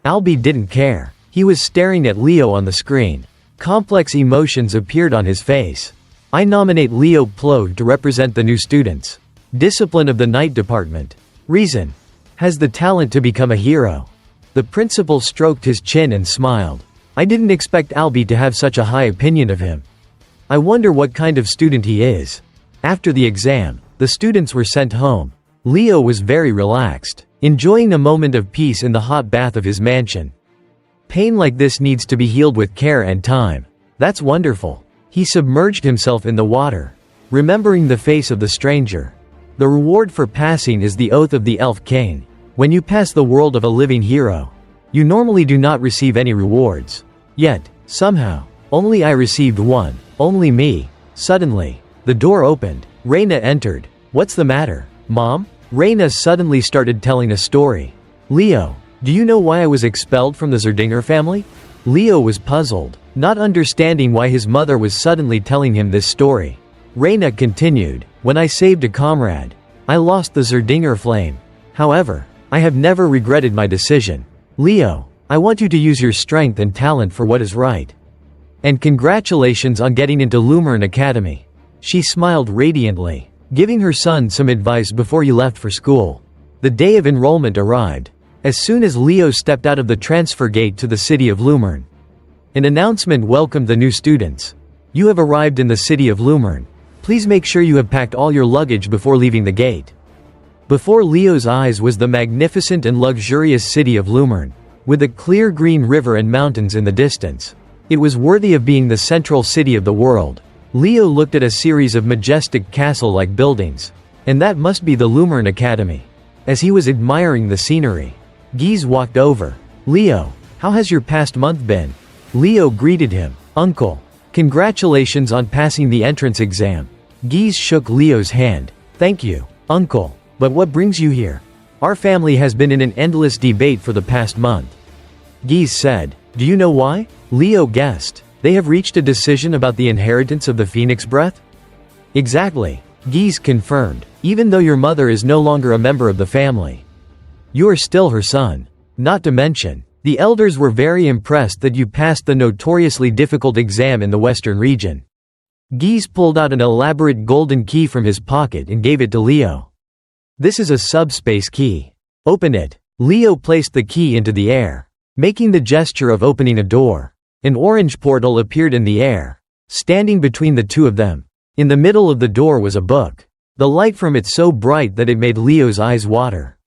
Speaker 1: Albi didn't care. He was staring at Leo on the screen. Complex emotions appeared on his face. "I nominate Leo Plog to represent the new students. Discipline of the night department. Reason: has the talent to become a hero." The principal stroked his chin and smiled. "I didn't expect Albi to have such a high opinion of him. I wonder what kind of student he is." After the exam, the students were sent home. Leo was very relaxed, enjoying a moment of peace in the hot bath of his mansion. Pain like this needs to be healed with care and time. That's wonderful. He submerged himself in the water, remembering the face of the stranger. The reward for passing is the oath of the elf king. When you pass the world of a living hero, you normally do not receive any rewards. Yet, somehow, only I received one. Only me. Suddenly, the door opened. Reina entered. "What's the matter, Mom?" Reina suddenly started telling a story. "Leo, do you know why I was expelled from the Zerdinger family?" Leo was puzzled, not understanding why his mother was suddenly telling him this story. Reina continued, "When I saved a comrade, I lost the Zerdinger flame. However, I have never regretted my decision. Leo, I want you to use your strength and talent for what is right. And congratulations on getting into Lumer Academy." She smiled radiantly, giving her son some advice before he left for school. The day of enrollment arrived. As soon as Leo stepped out of the transfer gate to the city of Lumer, an announcement welcomed the new students. "You have arrived in the city of Lumer. Please make sure you have packed all your luggage before leaving the gate." Before Leo's eyes was the magnificent and luxurious city of Lumer, with a clear green river and mountains in the distance. It was worthy of being the central city of the world. Leo looked at a series of majestic castle-like buildings. And that must be the Lumer Academy. As he was admiring the scenery, Guise walked over. "Leo, how has your past month been?" Leo greeted him. "Uncle, congratulations on passing the entrance exam." Guise shook Leo's hand. "Thank you, Uncle. But what brings you here?" "Our family has been in an endless debate for the past month." Guise said. "Do you know why?" Leo guessed. "They have reached a decision about the inheritance of the phoenix breath?" "Exactly," Guise confirmed. "Even though your mother is no longer a member of the family, you are still her son. Not to mention, the elders were very impressed that you passed the notoriously difficult exam in the Western region." Guise pulled out an elaborate golden key from his pocket and gave it to Leo. "This is a subspace key. Open it." Leo placed the key into the air, making the gesture of opening a door. An orange portal appeared in the air, standing between the two of them. In the middle of the door was a book. The light from it so bright that it made Leo's eyes water.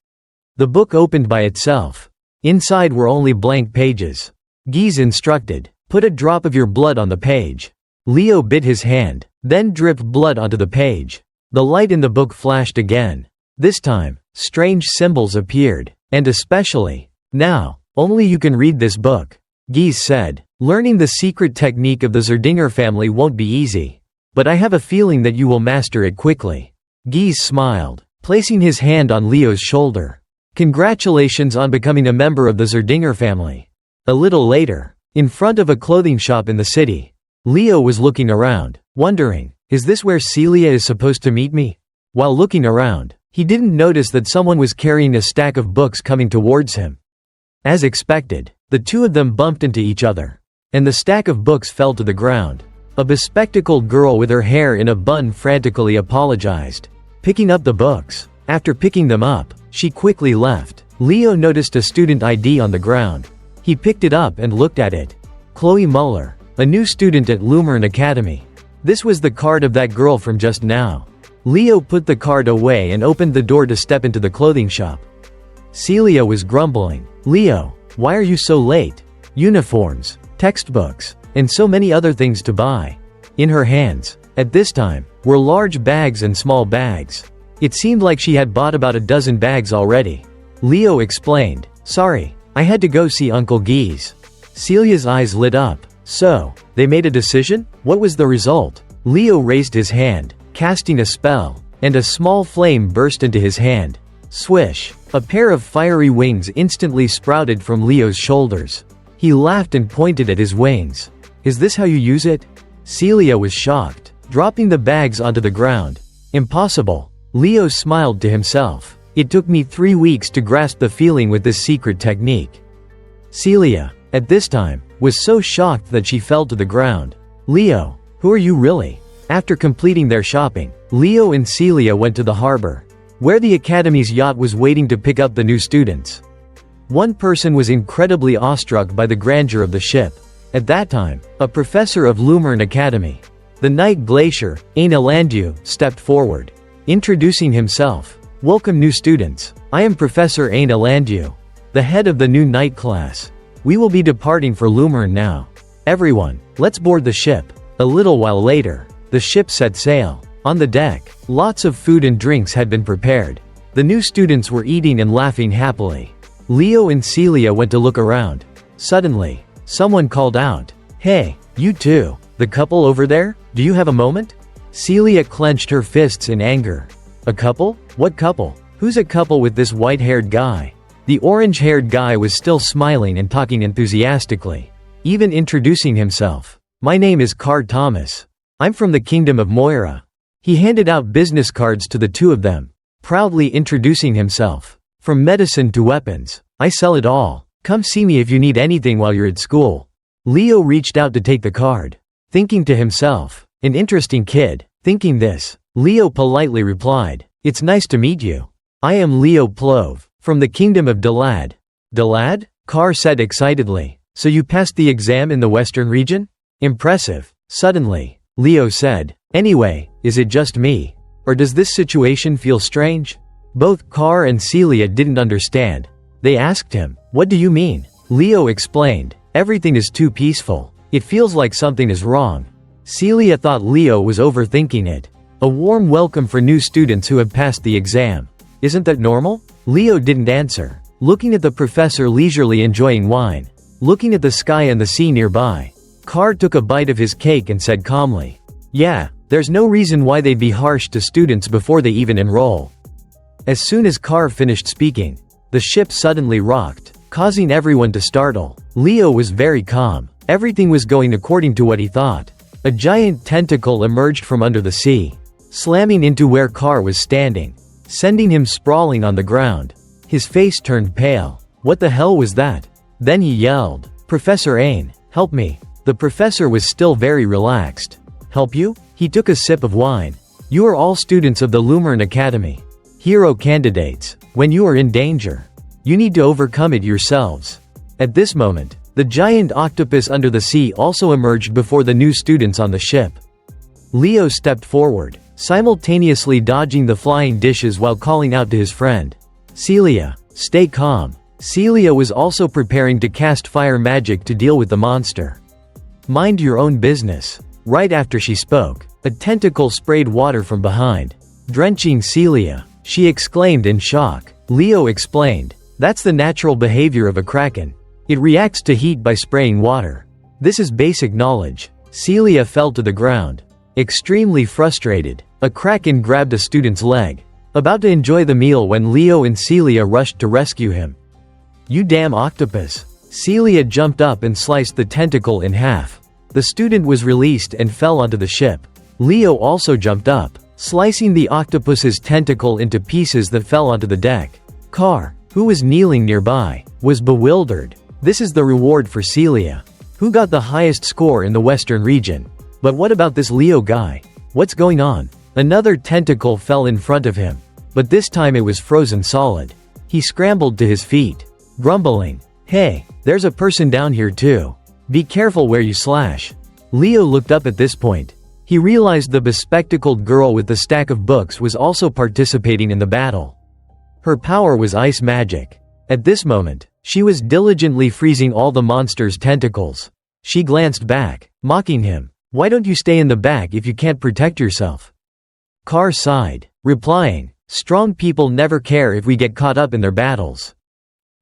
Speaker 1: The book opened by itself. Inside were only blank pages. Guise instructed, "Put a drop of your blood on the page." Leo bit his hand, then dripped blood onto the page. The light in the book flashed again. This time, strange symbols appeared, and especially, "Now, only you can read this book," Guise said. "Learning the secret technique of the Zerdinger family won't be easy. But I have a feeling that you will master it quickly." Guise smiled, placing his hand on Leo's shoulder. "Congratulations on becoming a member of the Zerdinger family." A little later, in front of a clothing shop in the city, Leo was looking around, wondering, "Is this where Celia is supposed to meet me?" While looking around, he didn't notice that someone was carrying a stack of books coming towards him. As expected, the two of them bumped into each other, and the stack of books fell to the ground. A bespectacled girl with her hair in a bun frantically apologized, picking up the books. After picking them up, she quickly left. Leo noticed a student ID on the ground. He picked it up and looked at it. Chloe Muller, a new student at Lumer Academy. This was the card of that girl from just now. Leo put the card away and opened the door to step into the clothing shop. Celia was grumbling. "Leo, why are you so late? Uniforms, textbooks, and so many other things to buy." In her hands, at this time, were large bags and small bags. It seemed like she had bought about a dozen bags already. Leo explained, "Sorry, I had to go see Uncle Geese." Celia's eyes lit up. "So, they made a decision? What was the result?" Leo raised his hand, casting a spell, and a small flame burst into his hand. Swish! A pair of fiery wings instantly sprouted from Leo's shoulders. He laughed and pointed at his wings. "Is this how you use it?" Celia was shocked, dropping the bags onto the ground. "Impossible." Leo smiled to himself. "It took me 3 weeks to grasp the feeling with this secret technique." Celia, at this time, was so shocked that she fell to the ground. "Leo, who are you really?" After completing their shopping, Leo and Celia went to the harbor, where the Academy's yacht was waiting to pick up the new students. One person was incredibly awestruck by the grandeur of the ship. At that time, a professor of Lumer Academy, the Night Glacier, Anelandu, stepped forward, introducing himself. "Welcome new students. I am Professor Anelandu, the head of the new night class. We will be departing for Lumer now. Everyone, let's board the ship." A little while later, the ship set sail. On the deck, lots of food and drinks had been prepared. The new students were eating and laughing happily. Leo and Celia went to look around. Suddenly, someone called out, "Hey, you two, the couple over there, do you have a moment?" Celia clenched her fists in anger. "A couple? What couple? Who's a couple with this white-haired guy?" The orange-haired guy was still smiling and talking enthusiastically, even introducing himself. "My name is Car Thomas. I'm from the Kingdom of Moira." He handed out business cards to the two of them, proudly introducing himself. "From medicine to weapons, I sell it all. Come see me if you need anything while you're at school." Leo reached out to take the card, thinking to himself, "An interesting kid." Thinking this, Leo politely replied, "It's nice to meet you. I am Leo Plove, from the Kingdom of Dalad." "Dalad?" Car said excitedly. "So you passed the exam in the Western region? Impressive." Suddenly, Leo said, "Anyway, is it just me? Or does this situation feel strange?" Both Car and Celia didn't understand. They asked him, "What do you mean?" Leo explained, "Everything is too peaceful. It feels like something is wrong." Celia thought Leo was overthinking it. A warm welcome for new students who have passed the exam. Isn't that normal? Leo didn't answer, looking at the professor leisurely enjoying wine, looking at the sky and the sea nearby. Car took a bite of his cake and said calmly, "Yeah, there's no reason why they'd be harsh to students before they even enroll." As soon as Car finished speaking, the ship suddenly rocked, causing everyone to startle. Leo was very calm. Everything was going according to what he thought. A giant tentacle emerged from under the sea, slamming into where Car was standing, sending him sprawling on the ground. His face turned pale. What the hell was that? Then he yelled, "Professor Ain, help me." The professor was still very relaxed. "Help you?" He took a sip of wine. "You are all students of the Lumer Academy. Hero candidates. When you are in danger, you need to overcome it yourselves." At this moment, the giant octopus under the sea also emerged before the new students on the ship. Leo stepped forward, simultaneously dodging the flying dishes while calling out to his friend, "Celia, stay calm." Celia was also preparing to cast fire magic to deal with the monster. "Mind your own business." Right after she spoke, a tentacle sprayed water from behind, drenching Celia. She exclaimed in shock. Leo explained, "That's the natural behavior of a kraken. It reacts to heat by spraying water. This is basic knowledge." Celia fell to the ground, extremely frustrated. A kraken grabbed a student's leg, about to enjoy the meal when Leo and Celia rushed to rescue him. "You damn octopus." Celia jumped up and sliced the tentacle in half. The student was released and fell onto the ship. Leo also jumped up, slicing the octopus's tentacle into pieces that fell onto the deck. Car, who was kneeling nearby, was bewildered. This is the reward for Celia, who got the highest score in the Western region. But what about this Leo guy? What's going on? Another tentacle fell in front of him. But this time it was frozen solid. He scrambled to his feet, grumbling, "Hey, there's a person down here too. Be careful where you slash." Leo looked up at this point. He realized the bespectacled girl with the stack of books was also participating in the battle. Her power was ice magic. At this moment, she was diligently freezing all the monster's tentacles. She glanced back, mocking him. "Why don't you stay in the back if you can't protect yourself?" Carr sighed, replying, "Strong people never care if we get caught up in their battles."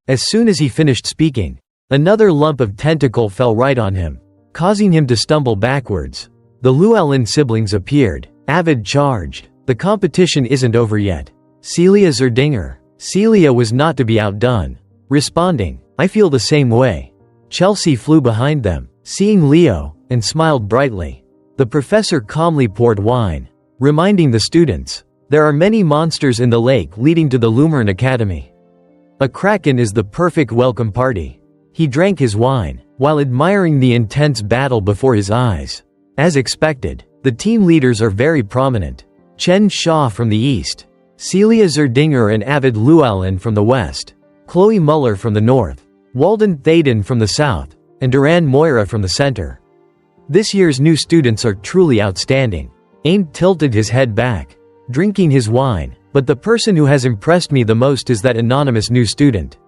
Speaker 1: As soon as he finished speaking, another lump of tentacle fell right on him, causing him to stumble backwards. The Llewellyn siblings appeared. Avid charged. The competition isn't over yet. Celia Zerdinger. Celia was not to be outdone. Responding, "I feel the same way." Chelsea flew behind them, seeing Leo, and smiled brightly. The professor calmly poured wine, reminding the students, "There are many monsters in the lake leading to the Lumer Academy. A Kraken is the perfect welcome party." He drank his wine, while admiring the intense battle before his eyes. As expected, the team leaders are very prominent. Chen Shaw from the east, Celia Zerdinger and Avid Llewellyn from the west, Chloe Muller from the north, Walden Thaden from the south, and Duran Moira from the center. This year's new students are truly outstanding. Aim tilted his head back, drinking his wine, but the person who has impressed me the most is that anonymous new student.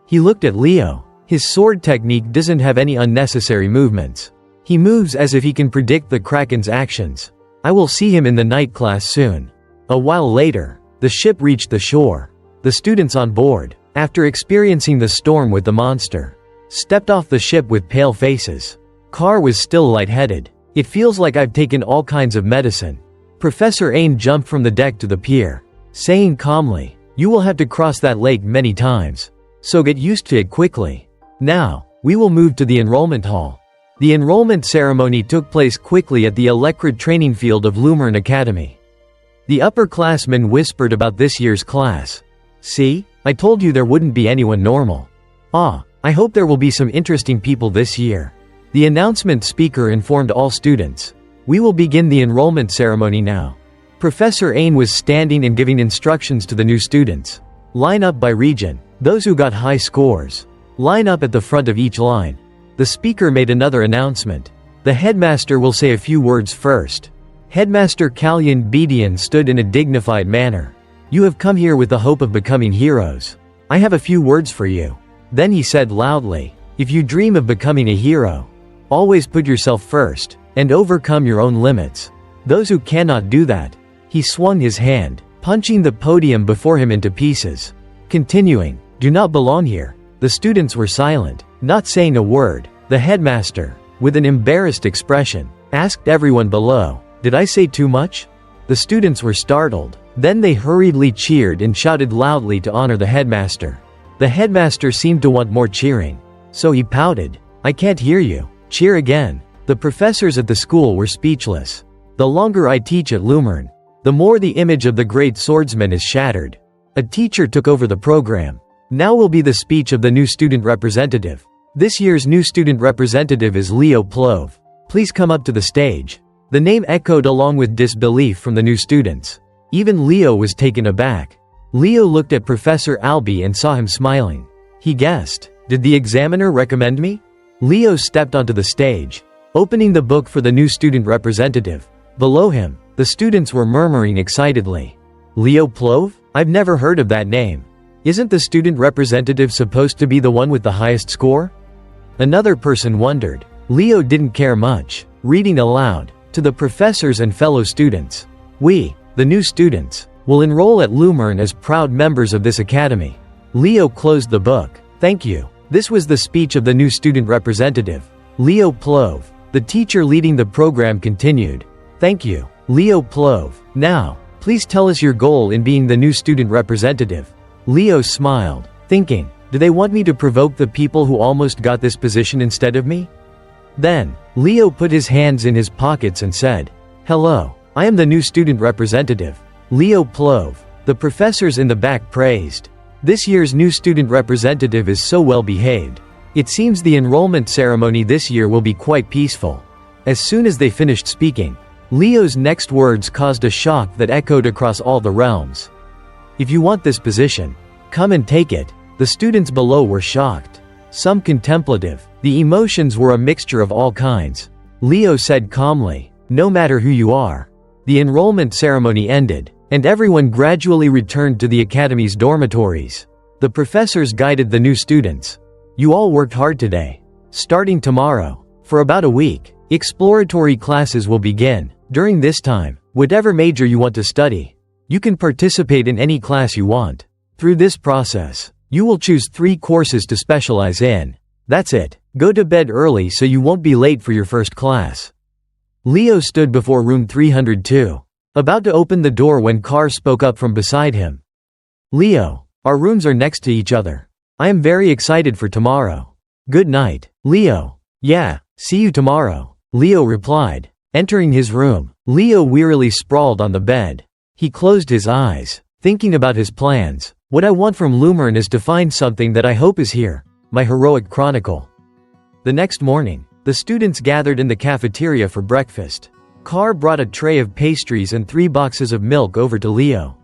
Speaker 1: He looked at Leo. His sword technique doesn't have any unnecessary movements. He moves as if he can predict the Kraken's actions. I will see him in the night class soon. A while later, the ship reached the shore. The students on board, after experiencing the storm with the monster, stepped off the ship with pale faces. Carr was still lightheaded. "It feels like I've taken all kinds of medicine." Professor Ain jumped from the deck to the pier, saying calmly, "You will have to cross that lake many times, so get used to it quickly. Now, we will move to the enrollment hall." The enrollment ceremony took place quickly at the Electrid training field of Lumer Academy. The upperclassmen whispered about this year's class. "See? I told you there wouldn't be anyone normal. I hope there will be some interesting people this year." The announcement speaker informed all students. "We will begin the enrollment ceremony now." Professor Ain was standing and giving instructions to the new students. "Line up by region. Those who got high scores, line up at the front of each line." The speaker made another announcement. "The headmaster will say a few words first." Headmaster Kalyan Bedian stood in a dignified manner. "You have come here with the hope of becoming heroes. I have a few words for you." Then he said loudly, "If you dream of becoming a hero, always put yourself first, and overcome your own limits. Those who cannot do that." He swung his hand, punching the podium before him into pieces. Continuing, "Do not belong here." The students were silent, not saying a word. The headmaster, with an embarrassed expression, asked everyone below, "Did I say too much?" The students were startled. Then they hurriedly cheered and shouted loudly to honor the headmaster. The headmaster seemed to want more cheering, so he pouted, "I can't hear you. Cheer again." The professors at the school were speechless. The longer I teach at Lumer, the more the image of the great swordsman is shattered. A teacher took over the program. Now will be the speech of the new student representative. This year's new student representative is Leo Plove. Please come up to the stage. The name echoed along with disbelief from the new students. Even Leo was taken aback. Leo looked at Professor Albie and saw him smiling. He guessed, "Did the examiner recommend me?" Leo stepped onto the stage, opening the book for the new student representative. Below him, the students were murmuring excitedly. "Leo Plove? I've never heard of that name. Isn't the student representative supposed to be the one with the highest score?" Another person wondered. Leo didn't care much, reading aloud, to the professors and fellow students. "We, the new students, will enroll at Lumer as proud members of this academy." Leo closed the book. "Thank you." This was the speech of the new student representative, Leo Plove. The teacher leading the program continued. "Thank you, Leo Plove. Now, please tell us your goal in being the new student representative." Leo smiled, thinking, "Do they want me to provoke the people who almost got this position instead of me?" Then, Leo put his hands in his pockets and said, "Hello, I am the new student representative, Leo Plove." The professors in the back praised. This year's new student representative is so well behaved. It seems the enrollment ceremony this year will be quite peaceful. As soon as they finished speaking, Leo's next words caused a shock that echoed across all the realms. "If you want this position, come and take it." The students below were shocked. Some contemplative. The emotions were a mixture of all kinds. Leo said calmly, "No matter who you are." The enrollment ceremony ended, and everyone gradually returned to the academy's dormitories. The professors guided the new students. "You all worked hard today. Starting tomorrow, for about a week, exploratory classes will begin. During this time, whatever major you want to study, you can participate in any class you want. Through this process, you will choose 3 courses to specialize in. That's it. Go to bed early so you won't be late for your first class." Leo stood before room 302, about to open the door when Carr spoke up from beside him. "Leo, our rooms are next to each other. I am very excited for tomorrow. Good night." Leo, "Yeah, see you tomorrow," Leo replied. Entering his room, Leo wearily sprawled on the bed. He closed his eyes, thinking about his plans. "What I want from Lumer is to find something that I hope is here. My heroic chronicle." The next morning, the students gathered in the cafeteria for breakfast. Carr brought a tray of pastries and 3 boxes of milk over to Leo.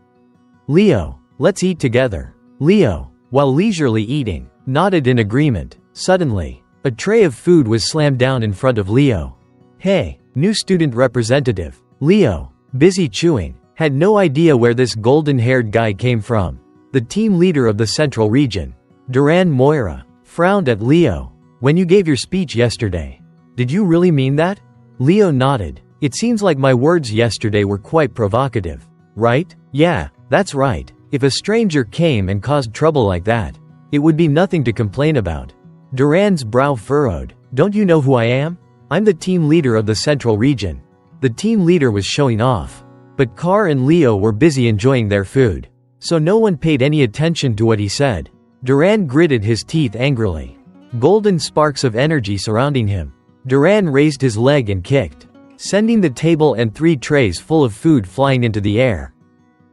Speaker 1: "Leo, let's eat together." Leo, while leisurely eating, nodded in agreement. Suddenly, a tray of food was slammed down in front of Leo. "Hey, new student representative." Leo, busy chewing, had no idea where this golden-haired guy came from. The team leader of the Central Region, Duran Moira, frowned at Leo. "When you gave your speech yesterday, did you really mean that?" Leo nodded. "It seems like my words yesterday were quite provocative, right?" "Yeah, that's right. If a stranger came and caused trouble like that, it would be nothing to complain about." Duran's brow furrowed. "Don't you know who I am? I'm the team leader of the Central Region." The team leader was showing off. But Carr and Leo were busy enjoying their food, so no one paid any attention to what he said. Duran gritted his teeth angrily. Golden sparks of energy surrounding him. Duran raised his leg and kicked, sending the table and 3 trays full of food flying into the air.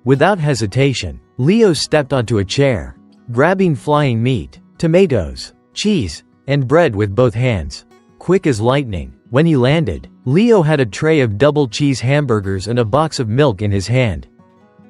Speaker 1: Without hesitation, Leo stepped onto a chair, grabbing flying meat, tomatoes, cheese, and bread with both hands. Quick as lightning, when he landed, Leo had a tray of double cheese hamburgers and a box of milk in his hand.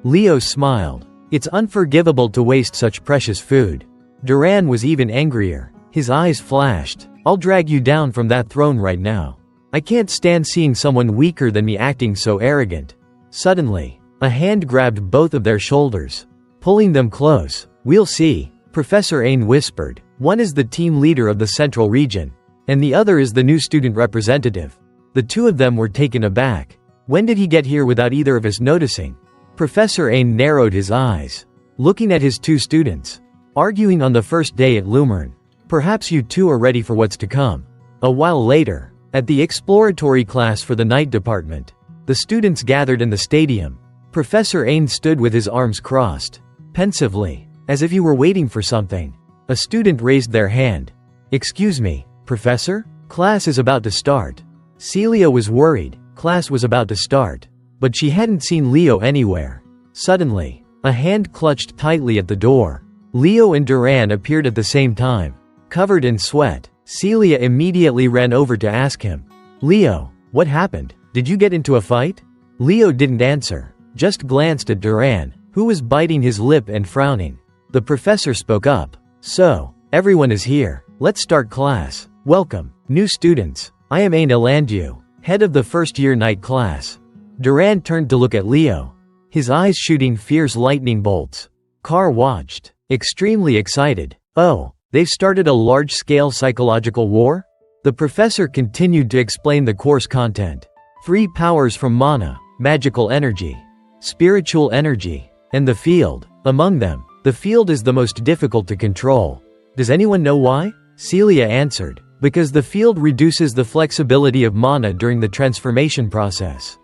Speaker 1: Leo smiled. It's unforgivable to waste such precious food. Duran was even angrier. His eyes flashed. "I'll drag you down from that throne right now. I can't stand seeing someone weaker than me acting so arrogant." Suddenly, a hand grabbed both of their shoulders, pulling them close. "We'll see," Professor Ain whispered. "One is the team leader of the Central Region, and the other is the new student representative." The 2 of them were taken aback. When did he get here without either of us noticing? Professor Ain narrowed his eyes, looking at his 2 students, arguing on the first day at Lumer. "Perhaps you 2 are ready for what's to come." A while later, at the exploratory class for the night department, the students gathered in the stadium. Professor Ain stood with his arms crossed, pensively, as if he were waiting for something. A student raised their hand. "Excuse me, Professor? Class is about to start." Celia was worried. Class was about to start, but she hadn't seen Leo anywhere. Suddenly, a hand clutched tightly at the door. Leo and Duran appeared at the same time. Covered in sweat, Celia immediately ran over to ask him, "Leo, what happened? Did you get into a fight?" Leo didn't answer, just glanced at Duran, who was biting his lip and frowning. The professor spoke up. "So, everyone is here. Let's start class. Welcome, new students. I am Ain Elandiu, head of the first-year night class." Duran turned to look at Leo, his eyes shooting fierce lightning bolts. Carr watched, extremely excited. "Oh, they've started a large-scale psychological war?" The professor continued to explain the course content. 3 powers from mana, magical energy, spiritual energy, and the field. Among them, the field is the most difficult to control. Does anyone know why? Celia answered. Because the field reduces the flexibility of mana during the transformation process.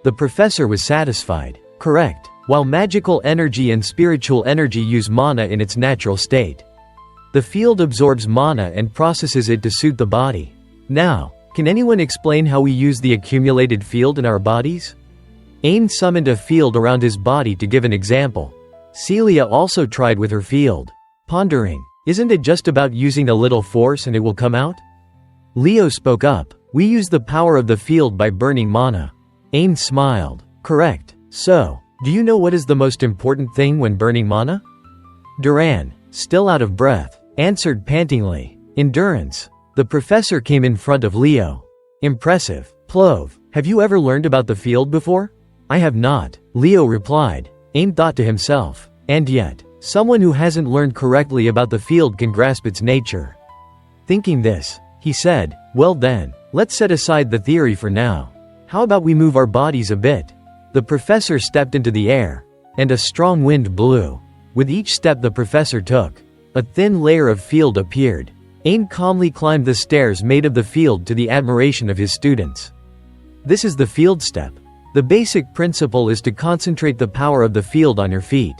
Speaker 1: The professor was satisfied. Correct. While magical energy and spiritual energy use mana in its natural state, the field absorbs mana and processes it to suit the body. Now, can anyone explain how we use the accumulated field in our bodies? Ain summoned a field around his body to give an example. Celia also tried with her field, pondering, isn't it just about using a little force and it will come out? Leo spoke up. We use the power of the field by burning mana. Ain smiled. Correct. So, do you know what is the most important thing when burning mana? Duran, still out of breath, answered pantingly. Endurance. The professor came in front of Leo. Impressive. Plove, have you ever learned about the field before? I have not, Leo replied. Ain thought to himself. And yet, someone who hasn't learned correctly about the field can grasp its nature. Thinking this, he said, well then, let's set aside the theory for now. How about we move our bodies a bit? The professor stepped into the air, and a strong wind blew. With each step the professor took, a thin layer of field appeared. Ain calmly climbed the stairs made of the field to the admiration of his students. This is the field step. The basic principle is to concentrate the power of the field on your feet.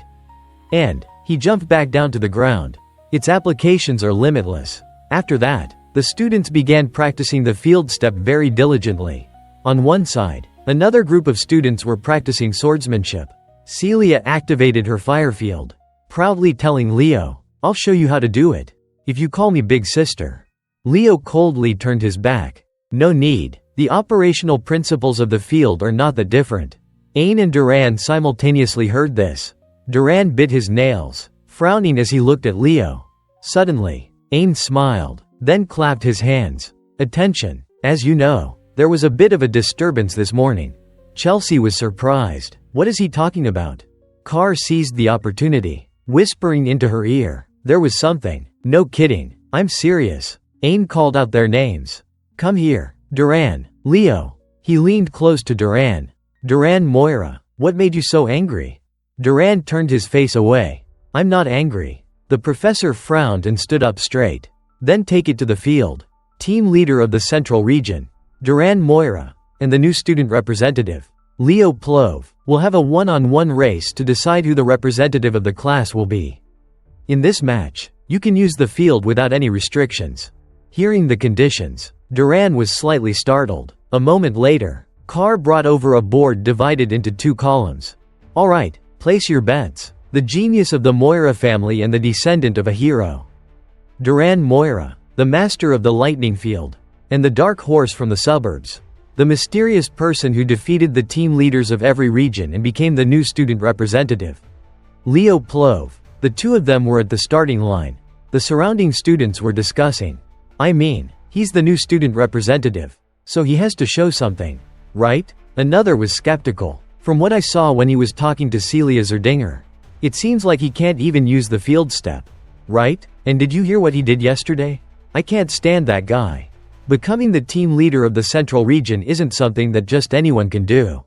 Speaker 1: And, he jumped back down to the ground. Its applications are limitless. After that, the students began practicing the field step very diligently. On one side, another group of students were practicing swordsmanship. Celia activated her fire field, proudly telling Leo, I'll show you how to do it. If you call me big sister. Leo coldly turned his back. No need. The operational principles of the field are not that different. Ain and Duran simultaneously heard this. Duran bit his nails, frowning as he looked at Leo. Suddenly, Ain smiled, then clapped his hands. Attention. As you know, there was a bit of a disturbance this morning. Chelsea was surprised. What is he talking about? Carr seized the opportunity, whispering into her ear. There was something. No kidding. I'm serious. Ain called out their names. Come here. Duran. Leo. He leaned close to Duran. Duran Moira, what made you so angry? Duran turned his face away. I'm not angry. The professor frowned and stood up straight. Then take it to the field. Team leader of the Central Region. Duran Moira. And the new student representative. Leo Plove. Will have a one-on-one race to decide who the representative of the class will be. In this match, you can use the field without any restrictions. Hearing the conditions, Duran was slightly startled. A moment later, Carr brought over a board divided into 2 columns. Alright, place your bets. The genius of the Moira family and the descendant of a hero. Duran Moira, the master of the lightning field, and the dark horse from the suburbs. The mysterious person who defeated the team leaders of every region and became the new student representative. Leo Plove. The 2 of them were at the starting line. The surrounding students were discussing. I mean, he's the new student representative, so he has to show something, right? Another was skeptical. From what I saw when he was talking to Celia Zerdinger, it seems like he can't even use the field step, right? And did you hear what he did yesterday? I can't stand that guy. Becoming the team leader of the Central Region isn't something that just anyone can do.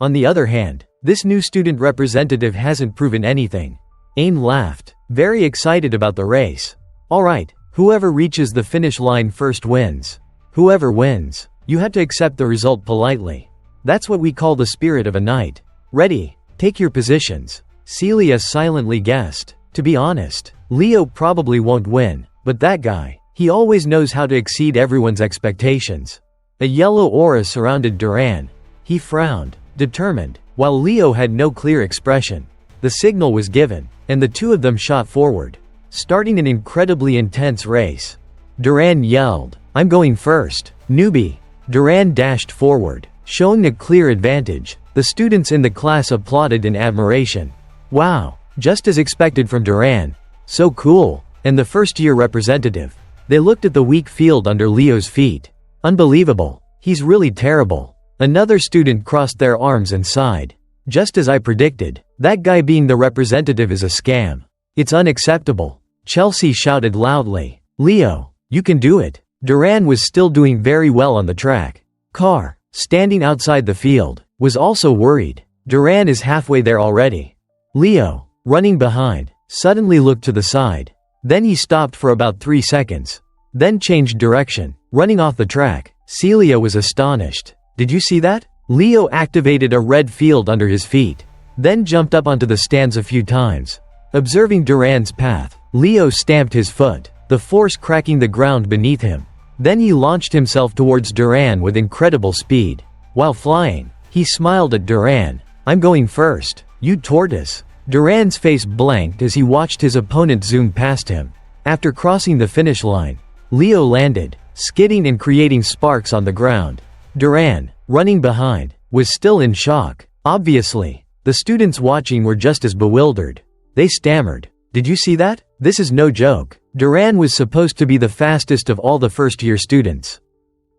Speaker 1: On the other hand, this new student representative hasn't proven anything. Ain laughed, very excited about the race. Alright, whoever reaches the finish line first wins. Whoever wins, you have to accept the result politely. That's what we call the spirit of a knight. Ready, take your positions. Celia silently guessed. To be honest, Leo probably won't win, but that guy, he always knows how to exceed everyone's expectations. A yellow aura surrounded Duran. He frowned, determined, while Leo had no clear expression. The signal was given, and the 2 of them shot forward, starting an incredibly intense race. Duran yelled, I'm going first, newbie. Duran dashed forward, showing a clear advantage. The students in the class applauded in admiration. Wow, just as expected from Duran. So cool. And the first-year representative. They looked at the weak field under Leo's feet. Unbelievable. He's really terrible. Another student crossed their arms and sighed. Just as I predicted, that guy being the representative is a scam. It's unacceptable. Chelsea shouted loudly. Leo, you can do it. Duran was still doing very well on the track. Carr, standing outside the field, was also worried. Duran is halfway there already. Leo, running behind, suddenly looked to the side. Then he stopped for about 3 seconds. Then changed direction, running off the track. Celia was astonished. Did you see that? Leo activated a red field under his feet, then jumped up onto the stands a few times. Observing Duran's path, Leo stamped his foot, the force cracking the ground beneath him. Then he launched himself towards Duran with incredible speed. While flying, he smiled at Duran. I'm going first, you tortoise. Duran's face blanked as he watched his opponent zoom past him. After crossing the finish line, Leo landed, skidding and creating sparks on the ground. Duran, running behind, was still in shock. Obviously, the students watching were just as bewildered. They stammered, "Did you see that? This is no joke." Duran was supposed to be the fastest of all the first-year students.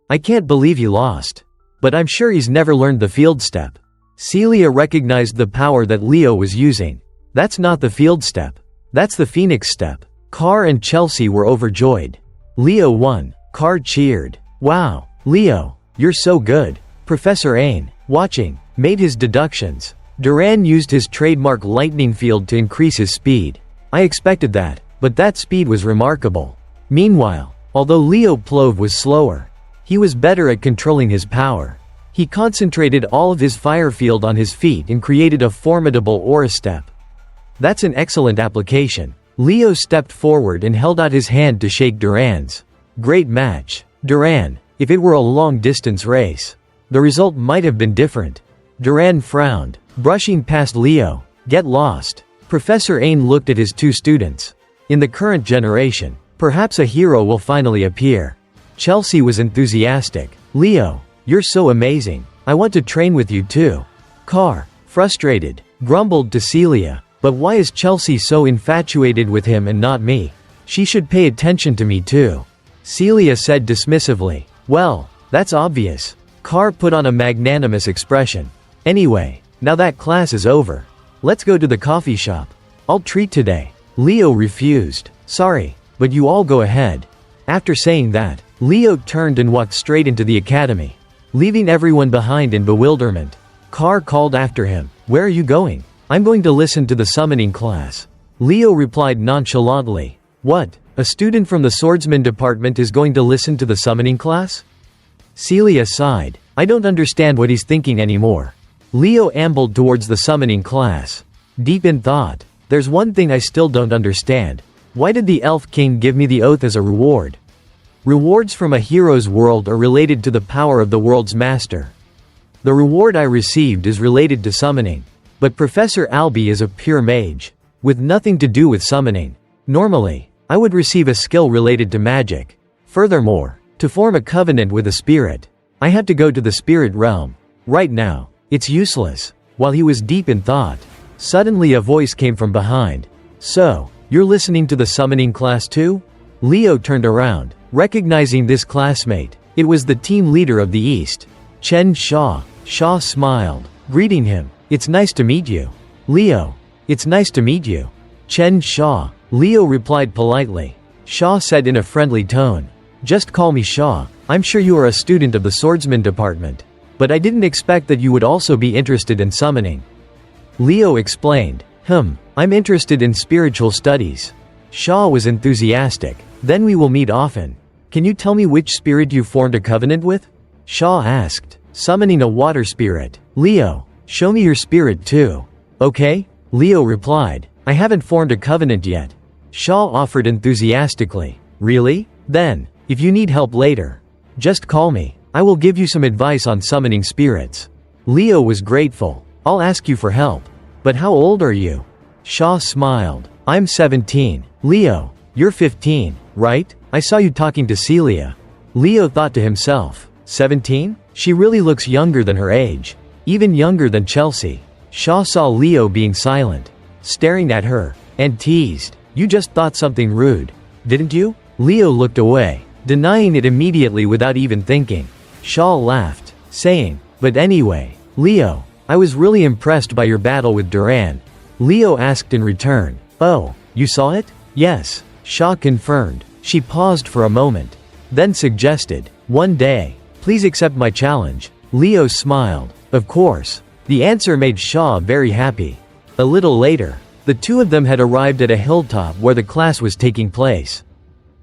Speaker 1: "I can't believe he lost. But I'm sure he's never learned the field step." Celia recognized the power that Leo was using. "That's not the field step. That's the Phoenix step." Carr and Chelsea were overjoyed. Leo won. Carr cheered. "Wow, Leo, you're so good." Professor Ain, watching, made his deductions. Duran used his trademark lightning field to increase his speed. "I expected that, but that speed was remarkable." Meanwhile, although Leo Plove was slower, he was better at controlling his power. He concentrated all of his fire field on his feet and created a formidable aura step. "That's an excellent application." Leo stepped forward and held out his hand to shake Duran's. "Great match, Duran. If it were a long-distance race, the result might have been different." Duran frowned, brushing past Leo. "Get lost." Professor Ain looked at his two students. "In the current generation, perhaps a hero will finally appear." Chelsea was enthusiastic. "Leo, you're so amazing. I want to train with you too." Carr, frustrated, grumbled to Celia, "But why is Chelsea so infatuated with him and not me? She should pay attention to me too." Celia said dismissively, "Well, that's obvious." Carr put on a magnanimous expression. "Anyway, now that class is over, let's go to the coffee shop. I'll treat today." Leo refused. "Sorry, but you all go ahead." After saying that, Leo turned and walked straight into the academy, leaving everyone behind in bewilderment. Carr called after him, "Where are you going?" "I'm going to listen to the summoning class." Leo replied nonchalantly, "What? A student from the swordsman department is going to listen to the summoning class?" Celia sighed. "I don't understand what he's thinking anymore." Leo ambled towards the summoning class, deep in thought. "There's one thing I still don't understand. Why did the Elf King give me the oath as a reward?" Rewards from a hero's world are related to the power of the world's master. The reward I received is related to summoning. But Professor Albie is a pure mage, with nothing to do with summoning. Normally, I would receive a skill related to magic. Furthermore, to form a covenant with a spirit, I had to go to the spirit realm. Right now, it's useless. While he was deep in thought, suddenly a voice came from behind. "So, you're listening to the summoning class too?" Leo turned around, recognizing this classmate. It was the team leader of the East, Chen Shaw. Shaw smiled, greeting him. "It's nice to meet you." "Leo, it's nice to meet you." "Chen Shaw," Leo replied politely. Shaw said in a friendly tone, "Just call me Shaw. I'm sure you are a student of the swordsman department. But I didn't expect that you would also be interested in summoning." Leo explained, I'm interested in spiritual studies." Shaw was enthusiastic. "Then we will meet often. Can you tell me which spirit you formed a covenant with?" Shaw asked. "Summoning a water spirit." "Leo, show me your spirit too." "Okay," Leo replied. "I haven't formed a covenant yet." Shaw offered enthusiastically. "Really? Then, if you need help later, just call me. I will give you some advice on summoning spirits." Leo was grateful. "I'll ask you for help. But how old are you?" Shaw smiled. "I'm 17. "Leo, you're 15, right? I saw you talking to Celia." Leo thought to himself, 17? She really looks younger than her age. Even younger than Chelsea. Shaw saw Leo being silent, staring at her, and teased, "You just thought something rude, didn't you?" Leo looked away, denying it immediately without even thinking. Shaw laughed, saying, "But anyway, Leo, I was really impressed by your battle with Duran." Leo asked in return, "Oh, you saw it?" "Yes," Shaw confirmed. She paused for a moment, then suggested, "One day, please accept my challenge." Leo smiled. Of course. The answer made Shaw very happy. A little later, the two of them had arrived at a hilltop where the class was taking place.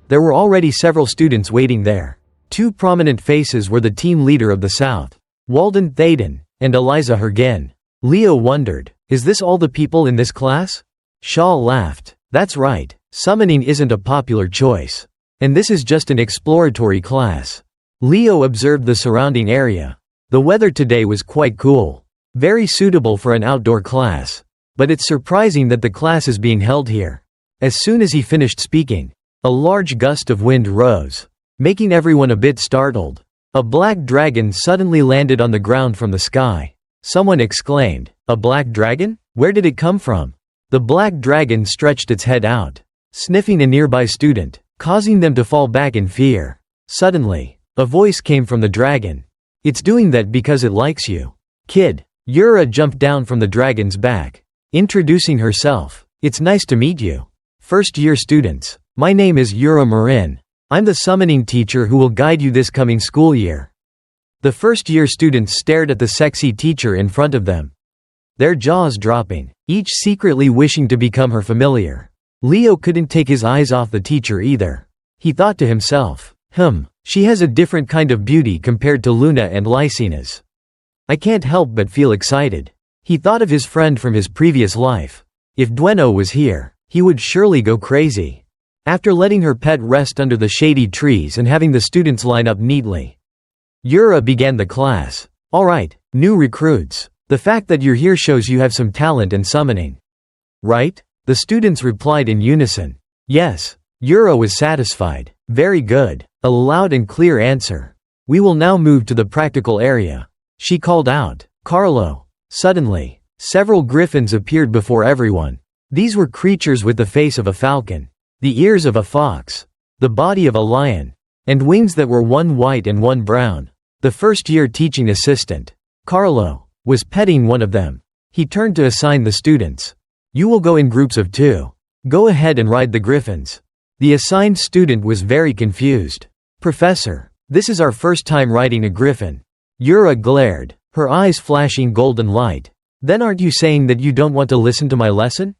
Speaker 1: There were already several students waiting there. Two prominent faces were the team leader of the South, Walden Thaden, and Eliza Hergen. Leo wondered, is this all the people in this class? Shaw laughed. That's right, summoning isn't a popular choice. And this is just an exploratory class. Leo observed the surrounding area. The weather today was quite cool. Very suitable for an outdoor class. But it's surprising that the class is being held here. As soon as he finished speaking, a large gust of wind rose. making everyone a bit startled. A black dragon suddenly landed on the ground from the sky. Someone exclaimed, "A black dragon? Where did it come from?" The black dragon stretched its head out, sniffing a nearby student, causing them to fall back in fear. Suddenly, a voice came from the dragon. "It's doing that because it likes you, kid." Yura jumped down from the dragon's back, introducing herself. "It's nice to meet you. First-year students, my name is Yura Marin. I'm the summoning teacher who will guide you this coming school year." The first-year students stared at the sexy teacher in front of them, their jaws dropping, each secretly wishing to become her familiar. Leo couldn't take his eyes off the teacher either. He thought to himself, she has a different kind of beauty compared to Luna and Lycena's. I can't help but feel excited. He thought of his friend from his previous life. If Dueno was here, he would surely go crazy. After letting her pet rest under the shady trees and having the students line up neatly, Yura began the class. "Alright, new recruits. The fact that you're here shows you have some talent in summoning, right?" The students replied in unison. Yes. Yura was satisfied. "Very good. A loud and clear answer. We will now move to the practical area," she called out. "Carlo." Suddenly, several griffins appeared before everyone. These were creatures with the face of a falcon, the ears of a fox, the body of a lion, and wings that were one white and one brown. The first-year teaching assistant, Carlo, was petting one of them. He turned to assign the students. "You will go in groups of 2. Go ahead and ride the griffins." The assigned student was very confused. "Professor, this is our first time riding a griffin." Yura glared, her eyes flashing golden light. "Then aren't you saying that you don't want to listen to my lesson?"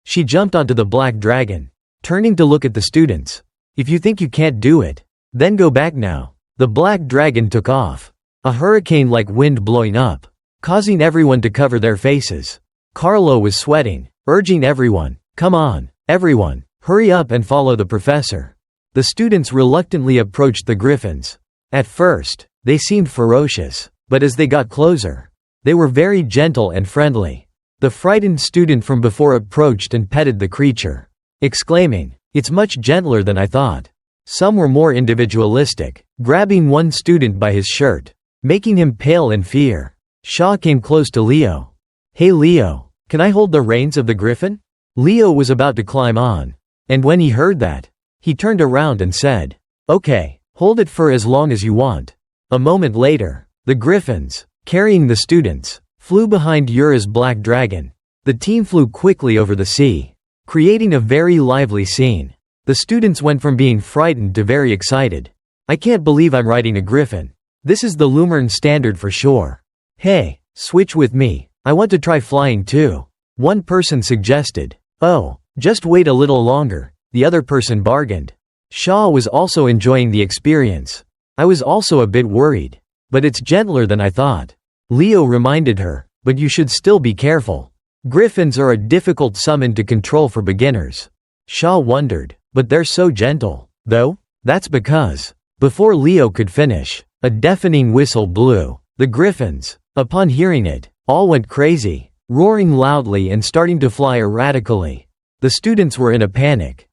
Speaker 1: She jumped onto the black dragon, turning to look at the students. "If you think you can't do it, then go back now." The black dragon took off, a hurricane-like wind blowing up, causing everyone to cover their faces. Carlo was sweating, urging everyone, "Come on, everyone, hurry up and follow the professor." The students reluctantly approached the griffins. At first, they seemed ferocious, but as they got closer, they were very gentle and friendly. The frightened student from before approached and petted the creature, exclaiming, "It's much gentler than I thought." Some were more individualistic, grabbing one student by his shirt, making him pale in fear. Shaw came close to Leo. "Hey Leo, can I hold the reins of the griffin?" Leo was about to climb on, and when he heard that, he turned around and said, "Okay, hold it for as long as you want." A moment later, the griffins, carrying the students, flew behind Yura's black dragon. The team flew quickly over the sea, creating a very lively scene. The students went from being frightened to very excited. "I can't believe I'm riding a griffin. This is the Lumer standard for sure. Hey, switch with me. I want to try flying too," one person suggested. "Oh, just wait a little longer," the other person bargained. Shaw was also enjoying the experience. "I was also a bit worried, but it's gentler than I thought." Leo reminded her, "But you should still be careful. Griffins are a difficult summon to control for beginners." Shaw wondered, "But they're so gentle, though?" "That's because." Before Leo could finish, a deafening whistle blew. The griffins, upon hearing it, all went crazy, roaring loudly and starting to fly erratically. The students were in a panic.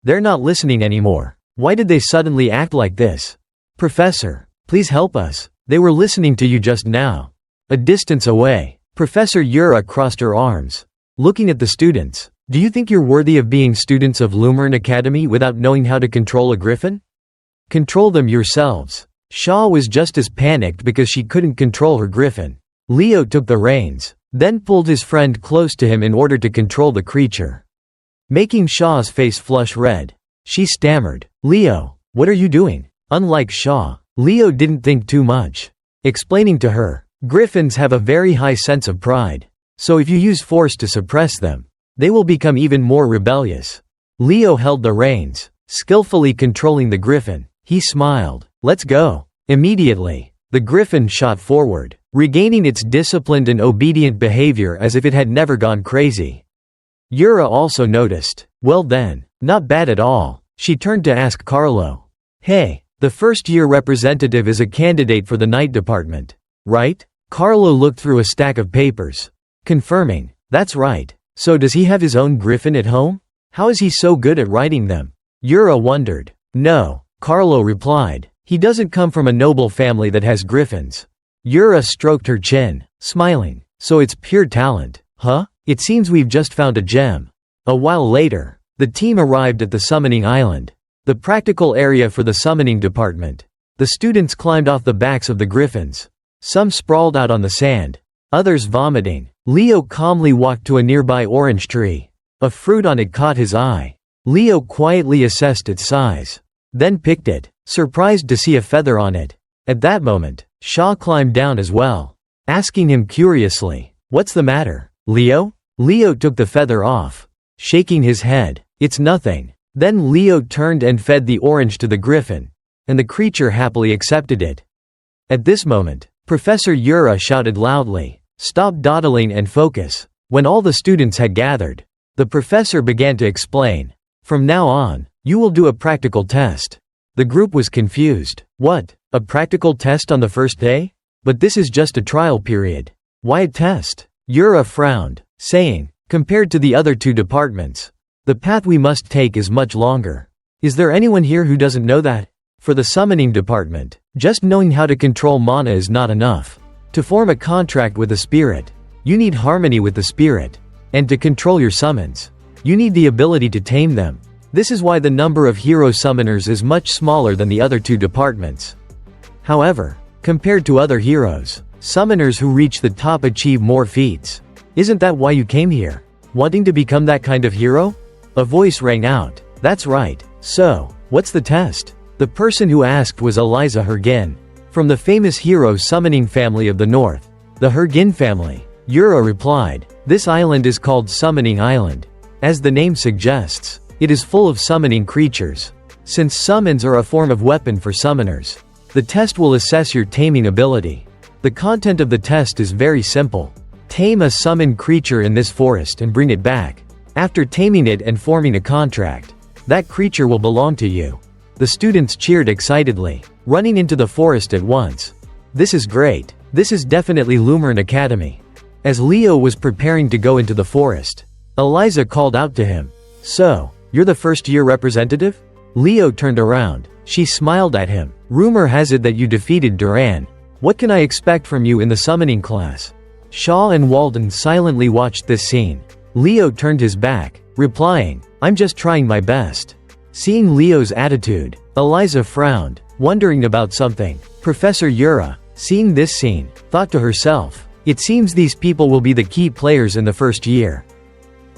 Speaker 1: They're not listening anymore. Why did they suddenly act like this? "Professor, please help us. They were listening to you just now." A distance away, Professor Yura crossed her arms, looking at the students. "Do you think you're worthy of being students of Lumer Academy without knowing how to control a griffin? Control them yourselves." Shaw was just as panicked because she couldn't control her griffin. Leo took the reins, then pulled his friend close to him in order to control the creature, making Shaw's face flush red. She stammered, "Leo, what are you doing?" Unlike Shaw, Leo didn't think too much, explaining to her, "Griffins have a very high sense of pride, so if you use force to suppress them, they will become even more rebellious." Leo held the reins, skillfully controlling the griffin. He smiled. "Let's go." Immediately, the griffin shot forward, regaining its disciplined and obedient behavior as if it had never gone crazy. Yura also noticed. "Well then, not bad at all." She turned to ask Carlo, "Hey, the first-year representative is a candidate for the night department, right?" Carlo looked through a stack of papers, confirming, "That's right. So does he have his own griffin at home? How is he so good at riding them?" Yura wondered. "No, Carlo replied. "He doesn't come from a noble family that has griffins." Yura stroked her chin, smiling. "So it's pure talent, huh? It seems we've just found a gem." A while later, the team arrived at the summoning island, the practical area for the summoning department. The students climbed off the backs of the griffins. Some sprawled out on the sand, others vomiting. Leo calmly walked to a nearby orange tree. A fruit on it caught his eye. Leo quietly assessed its size, then picked it, surprised to see a feather on it. At that moment, Shaw climbed down as well, asking him curiously, "What's the matter, Leo?" Leo took the feather off, shaking his head. "It's nothing." Then Leo turned and fed the orange to the griffin, and the creature happily accepted it. At this moment, Professor Yura shouted loudly, "Stop dawdling and focus." When all the students had gathered, the professor began to explain. "From now on, you will do a practical test." The group was confused. "What? A practical test on the first day? But this is just a trial period. Why a test?" Yura frowned, saying, "Compared to the other two departments, the path we must take is much longer. Is there anyone here who doesn't know that? For the summoning department, just knowing how to control mana is not enough. To form a contract with a spirit, you need harmony with the spirit. And to control your summons, you need the ability to tame them. This is why the number of hero summoners is much smaller than the other two departments. However, compared to other heroes, summoners who reach the top achieve more feats. Isn't that why you came here? Wanting to become that kind of hero?" A voice rang out. "That's right. So, what's the test?" The person who asked was Eliza Hergin, from the famous hero summoning family of the north, the Hergin family. Yura replied, "This island is called Summoning Island. As the name suggests, it is full of summoning creatures. Since summons are a form of weapon for summoners, the test will assess your taming ability. The content of the test is very simple. Tame a summoned creature in this forest and bring it back. After taming it and forming a contract, that creature will belong to you." The students cheered excitedly, running into the forest at once. "This is great. This is definitely Lumer Academy." As Leo was preparing to go into the forest, Eliza called out to him, "So, you're the first-year representative?" Leo turned around. She smiled at him. "Rumor has it that you defeated Duran. What can I expect from you in the summoning class?" Shaw and Walden silently watched this scene. Leo turned his back, replying, "I'm just trying my best." Seeing Leo's attitude, Eliza frowned, wondering about something. Professor Yura, seeing this scene, thought to herself, "It seems these people will be the key players in the first year."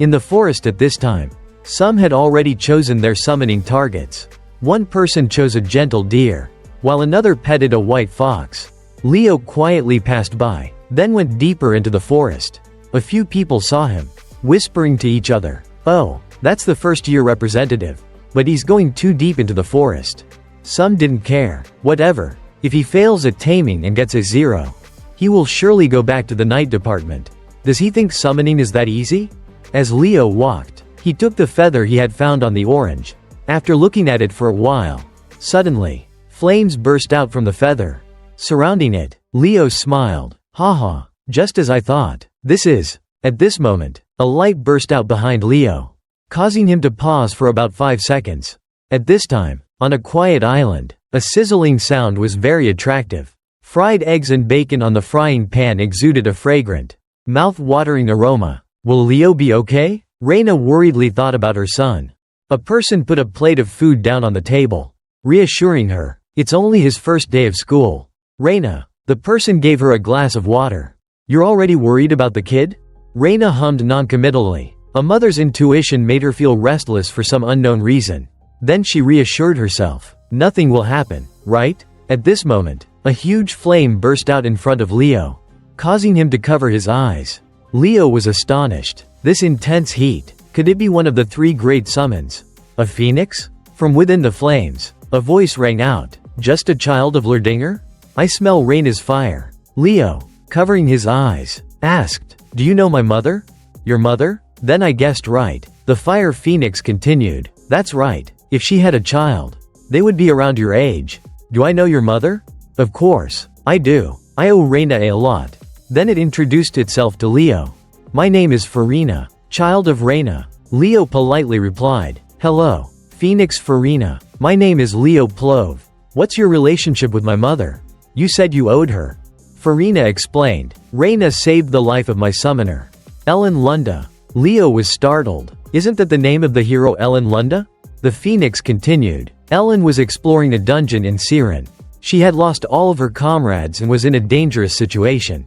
Speaker 1: In the forest at this time, some had already chosen their summoning targets. One person chose a gentle deer, while another petted a white fox. Leo quietly passed by, then went deeper into the forest. A few people saw him, whispering to each other, "Oh, that's the first-year representative. But he's going too deep into the forest." Some didn't care. Whatever. If he fails at taming and gets a 0, he will surely go back to the night department. Does he think summoning is that easy? As Leo walked, he took the feather he had found on the orange. After looking at it for a while, suddenly, flames burst out from the feather, surrounding it. Leo smiled. "Haha, just as I thought. This is..." At this moment, a light burst out behind Leo, causing him to pause for about 5 seconds. At this time, on a quiet island, a sizzling sound was very attractive. Fried eggs and bacon on the frying pan exuded a fragrant, mouth-watering aroma. Will Leo be okay? Reina worriedly thought about her son. A person put a plate of food down on the table, reassuring her, "It's only his first day of school." "Reina." The person gave her a glass of water. "You're already worried about the kid?" Reina hummed noncommittally. A mother's intuition made her feel restless for some unknown reason. Then she reassured herself, "Nothing will happen, right?" At this moment, a huge flame burst out in front of Leo, causing him to cover his eyes. Leo was astonished. This intense heat, could it be one of the 3 great summons? A phoenix? From within the flames, a voice rang out, "Just a child of Lerdinger? I smell Reina's fire." Leo, covering his eyes, asked, "Do you know my mother?" "Your mother? Then I guessed right." The fire phoenix continued, "That's right. If she had a child, they would be around your age. Do I know your mother?" "Of course, I do. I owe Reina a lot." Then it introduced itself to Leo. "My name is Farina, child of Reina." Leo politely replied, "Hello, Phoenix Farina. My name is Leo Plove. What's your relationship with my mother? You said you owed her. Farina explained. Reyna saved the life of my summoner. Ellen Lunda. Leo was startled. Isn't that the name of the hero Ellen Lunda? The Phoenix continued. Ellen was exploring a dungeon in Siren. She had lost all of her comrades and was in a dangerous situation.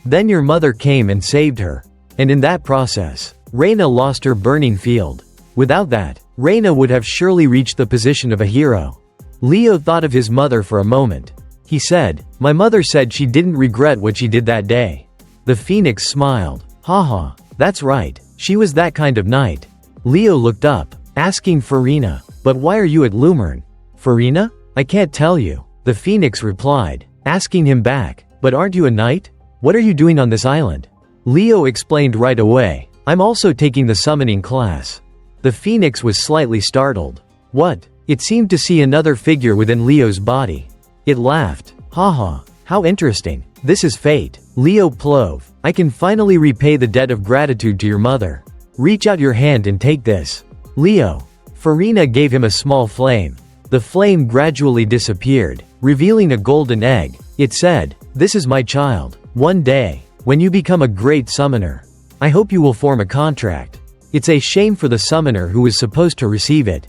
Speaker 1: Then your mother came and saved her. And in that process, Reyna lost her burning field. Without that, Reyna would have surely reached the position of a hero. Leo thought of his mother for a moment. He said, my mother said she didn't regret what she did that day. The Phoenix smiled. Haha, that's right, she was that kind of knight. Leo looked up, asking Farina, but why are you at Lumer? Farina? I can't tell you. The Phoenix replied, asking him back, but aren't you a knight? What are you doing on this island? Leo explained right away, I'm also taking the summoning class. The Phoenix was slightly startled. What? It seemed to see another figure within Leo's body. It laughed. Haha, how interesting. This is fate. Leo Plove, I can finally repay the debt of gratitude to your mother. Reach out your hand and take this. Leo. Farina gave him a small flame. The flame gradually disappeared, revealing a golden egg. It said, this is my child. One day, when you become a great summoner, I hope you will form a contract. It's a shame for the summoner who is supposed to receive it.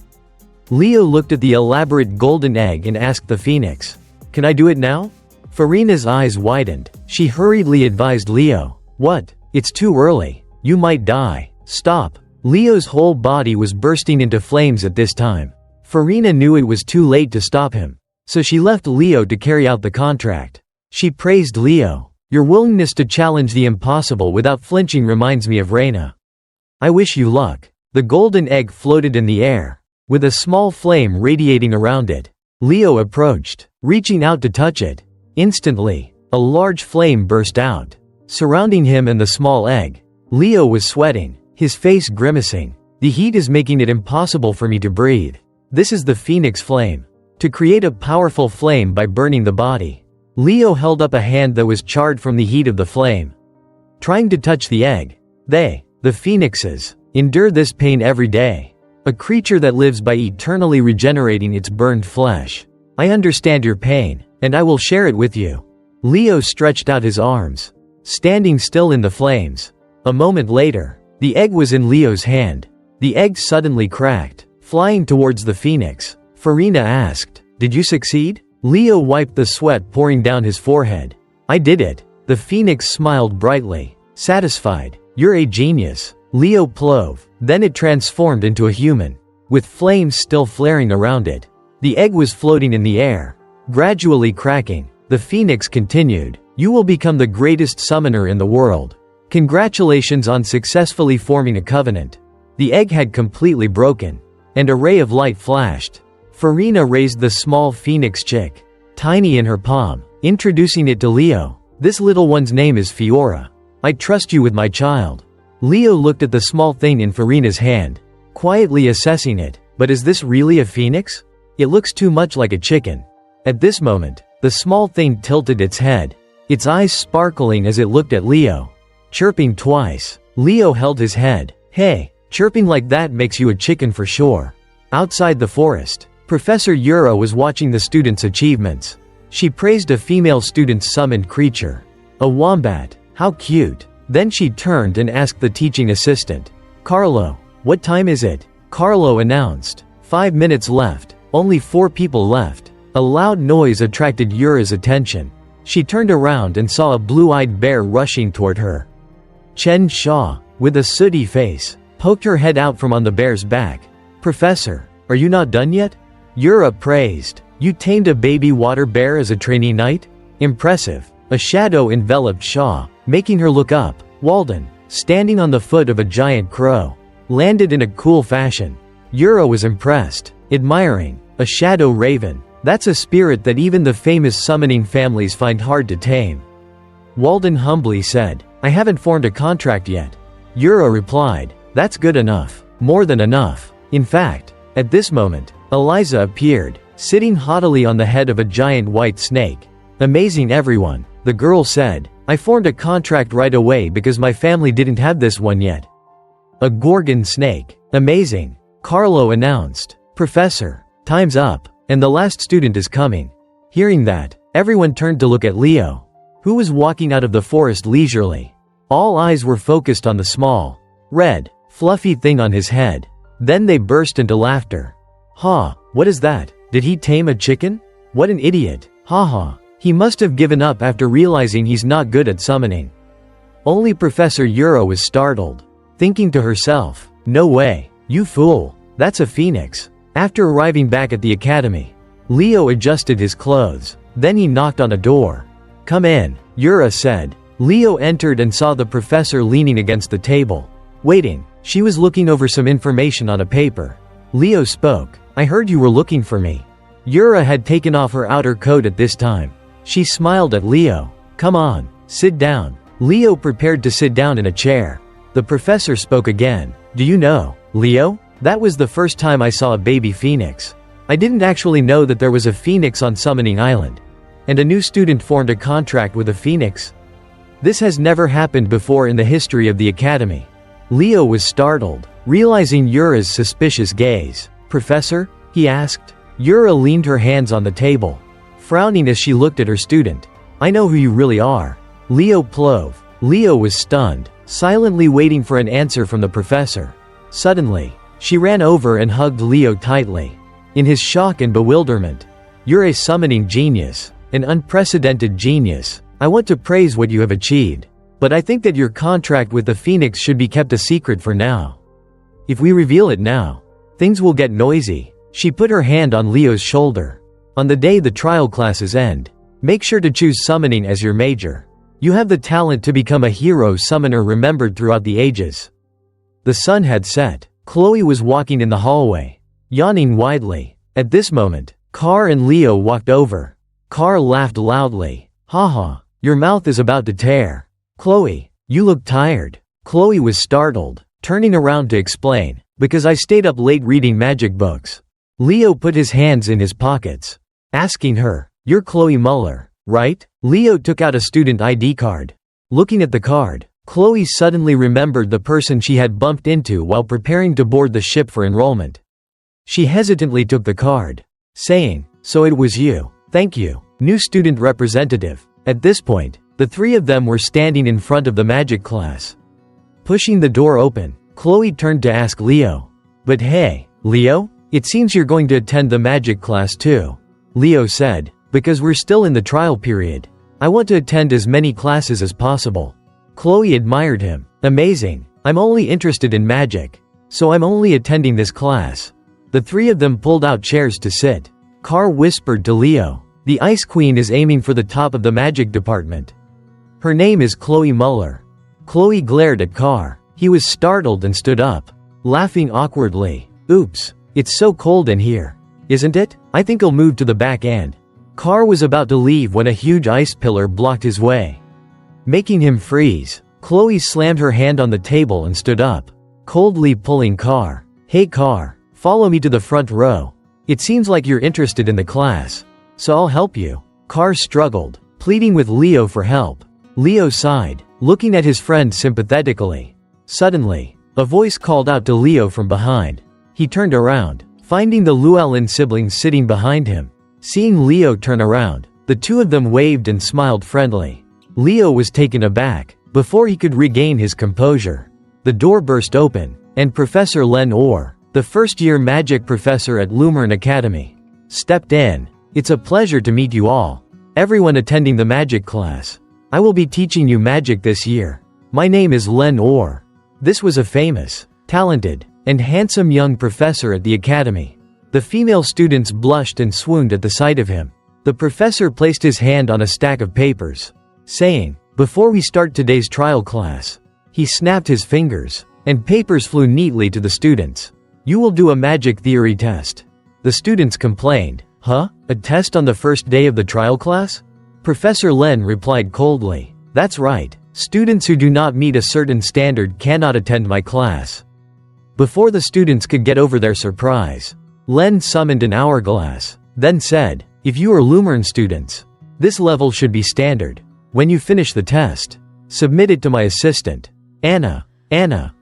Speaker 1: Leo looked at the elaborate golden egg and asked the Phoenix, can I do it now? Farina's eyes widened. She hurriedly advised Leo, what? It's too early. You might die. Stop. Leo's whole body was bursting into flames at this time. Farina knew it was too late to stop him, so she left Leo to carry out the contract. She praised Leo. Your willingness to challenge the impossible without flinching reminds me of Reyna. I wish you luck. The golden egg floated in the air, with a small flame radiating around it. Leo approached, reaching out to touch it. Instantly, a large flame burst out, surrounding him and the small egg. Leo was sweating, his face grimacing. The heat is making it impossible for me to breathe. This is the Phoenix flame. To create a powerful flame by burning the body. Leo held up a hand that was charred from the heat of the flame, trying to touch the egg. The Phoenixes, endure this pain every day. A creature that lives by eternally regenerating its burned flesh. I understand your pain, and I will share it with you. Leo stretched out his arms, standing still in the flames. A moment later, the egg was in Leo's hand. The egg suddenly cracked, flying towards the Phoenix. Farina asked, did you succeed? Leo wiped the sweat pouring down his forehead. I did it. The Phoenix smiled brightly, satisfied. You're a genius. Leo Plove. Then it transformed into a human, with flames still flaring around it. The egg was floating in the air, gradually cracking. The Phoenix continued, you will become the greatest summoner in the world. Congratulations on successfully forming a covenant. The egg had completely broken, and a ray of light flashed. Farina raised the small Phoenix chick, tiny in her palm, introducing it to Leo. This little one's name is Fiora. I trust you with my child. Leo looked at the small thing in Farina's hand, quietly assessing it. But is this really a phoenix? It looks too much like a chicken. At this moment, the small thing tilted its head, its eyes sparkling as it looked at Leo. Chirping twice, Leo held his head. Hey, chirping like that makes you a chicken for sure. Outside the forest, Professor Yura was watching the students' achievements. She praised a female student's summoned creature. A wombat. How cute. Then she turned and asked the teaching assistant. Carlo, what time is it? Carlo announced. 5 minutes left. Only 4 people left. A loud noise attracted Yura's attention. She turned around and saw a blue-eyed bear rushing toward her. Chen Xia, with a sooty face, poked her head out from on the bear's back. Professor, are you not done yet? Yura praised. You tamed a baby water bear as a trainee knight? Impressive. A shadow enveloped Xia, making her look up. Walden, standing on the foot of a giant crow, landed in a cool fashion. Yura was impressed, admiring. A shadow raven. That's a spirit that even the famous summoning families find hard to tame. Walden humbly said, I haven't formed a contract yet. Yura replied, that's good enough. More than enough. In fact, at this moment, Eliza appeared, sitting haughtily on the head of a giant white snake. Amazing everyone, the girl said. I formed a contract right away because my family didn't have this one yet. A Gorgon snake. Amazing. Carlo announced. Professor, Time's up, and the last student is coming." Hearing that, everyone turned to look at Leo, who was walking out of the forest leisurely. All eyes were focused on the small, red, fluffy thing on his head. Then they burst into laughter. "Ha, what is that? Did he tame a chicken? What an idiot. Ha ha. He must have given up after realizing he's not good at summoning." Only Professor Yura was startled, thinking to herself, "No way, you fool. That's a phoenix." After arriving back at the academy, Leo adjusted his clothes. Then he knocked on a door. "Come in," Yura said. Leo entered and saw the professor leaning against the table, waiting. She was looking over some information on a paper. Leo spoke. "I heard you were looking for me." Yura had taken off her outer coat at this time. She smiled at Leo. "Come on, sit down." Leo prepared to sit down in a chair. The professor spoke again. "Do you know, Leo? That was the first time I saw a baby phoenix. I didn't actually know that there was a phoenix on Summoning Island. And a new student formed a contract with a phoenix. This has never happened before in the history of the academy." Leo was startled, realizing Yura's suspicious gaze. "Professor?" he asked. Yura leaned her hands on the table, frowning as she looked at her student. "I know who you really are. Leo Plove." Leo was stunned, silently waiting for an answer from the professor. Suddenly, she ran over and hugged Leo tightly. In his shock and bewilderment, "You're a summoning genius, an unprecedented genius. I want to praise what you have achieved. But I think that your contract with the Phoenix should be kept a secret for now. If we reveal it now, things will get noisy." She put her hand on Leo's shoulder. "On the day the trial classes end, make sure to choose summoning as your major. You have the talent to become a hero summoner remembered throughout the ages." The sun had set. Chloe was walking in the hallway, yawning widely. At this moment, Car and Leo walked over. Car laughed loudly. "Haha, your mouth is about to tear. Chloe, you look tired." Chloe was startled, turning around to explain, "Because I stayed up late reading magic books." Leo put his hands in his pockets, asking her, "You're Chloe Muller, right?" Leo took out a student ID card. Looking at the card, Chloe suddenly remembered the person she had bumped into while preparing to board the ship for enrollment. She hesitantly took the card, saying, "So it was you. Thank you, new student representative." At this point, the three of them were standing in front of the magic class. Pushing the door open, Chloe turned to ask Leo, "But hey, Leo? It seems you're going to attend the magic class too." Leo said, "Because we're still in the trial period. I want to attend as many classes as possible." Chloe admired him. "Amazing. I'm only interested in magic. So I'm only attending this class." The three of them pulled out chairs to sit. Car whispered to Leo, "The Ice Queen is aiming for the top of the magic department. Her name is Chloe Muller." Chloe glared at Car. He was startled and stood up, laughing awkwardly. "Oops. It's so cold in here. Isn't it? I think I'll move to the back end." Car was about to leave when a huge ice pillar blocked his way, making him freeze. Chloe slammed her hand on the table and stood up, coldly pulling Car. "Hey Car, follow me to the front row. It seems like you're interested in the class, so I'll help you." Car struggled, pleading with Leo for help. Leo sighed, looking at his friend sympathetically. Suddenly, a voice called out to Leo from behind. He turned around, finding the Llewellyn siblings sitting behind him. Seeing Leo turn around, the two of them waved and smiled friendly. Leo was taken aback. Before he could regain his composure, the door burst open, and Professor Len Orr, the first-year magic professor at Lumer Academy, stepped in. "It's a pleasure to meet you all. Everyone attending the magic class. I will be teaching you magic this year. My name is Len Orr." This was a famous, talented, and handsome young professor at the academy. The female students blushed and swooned at the sight of him. The professor placed his hand on a stack of papers, saying, "Before we start today's trial class," he snapped his fingers, and papers flew neatly to the students. "You will do a magic theory test." The students complained, "Huh? A test on the first day of the trial class?" Professor Len replied coldly, "That's right. Students who do not meet a certain standard cannot attend my class." Before the students could get over their surprise, Len summoned an hourglass, then said, "If you are Lumern students, this level should be standard. When you finish the test, submit it to my assistant." Anna,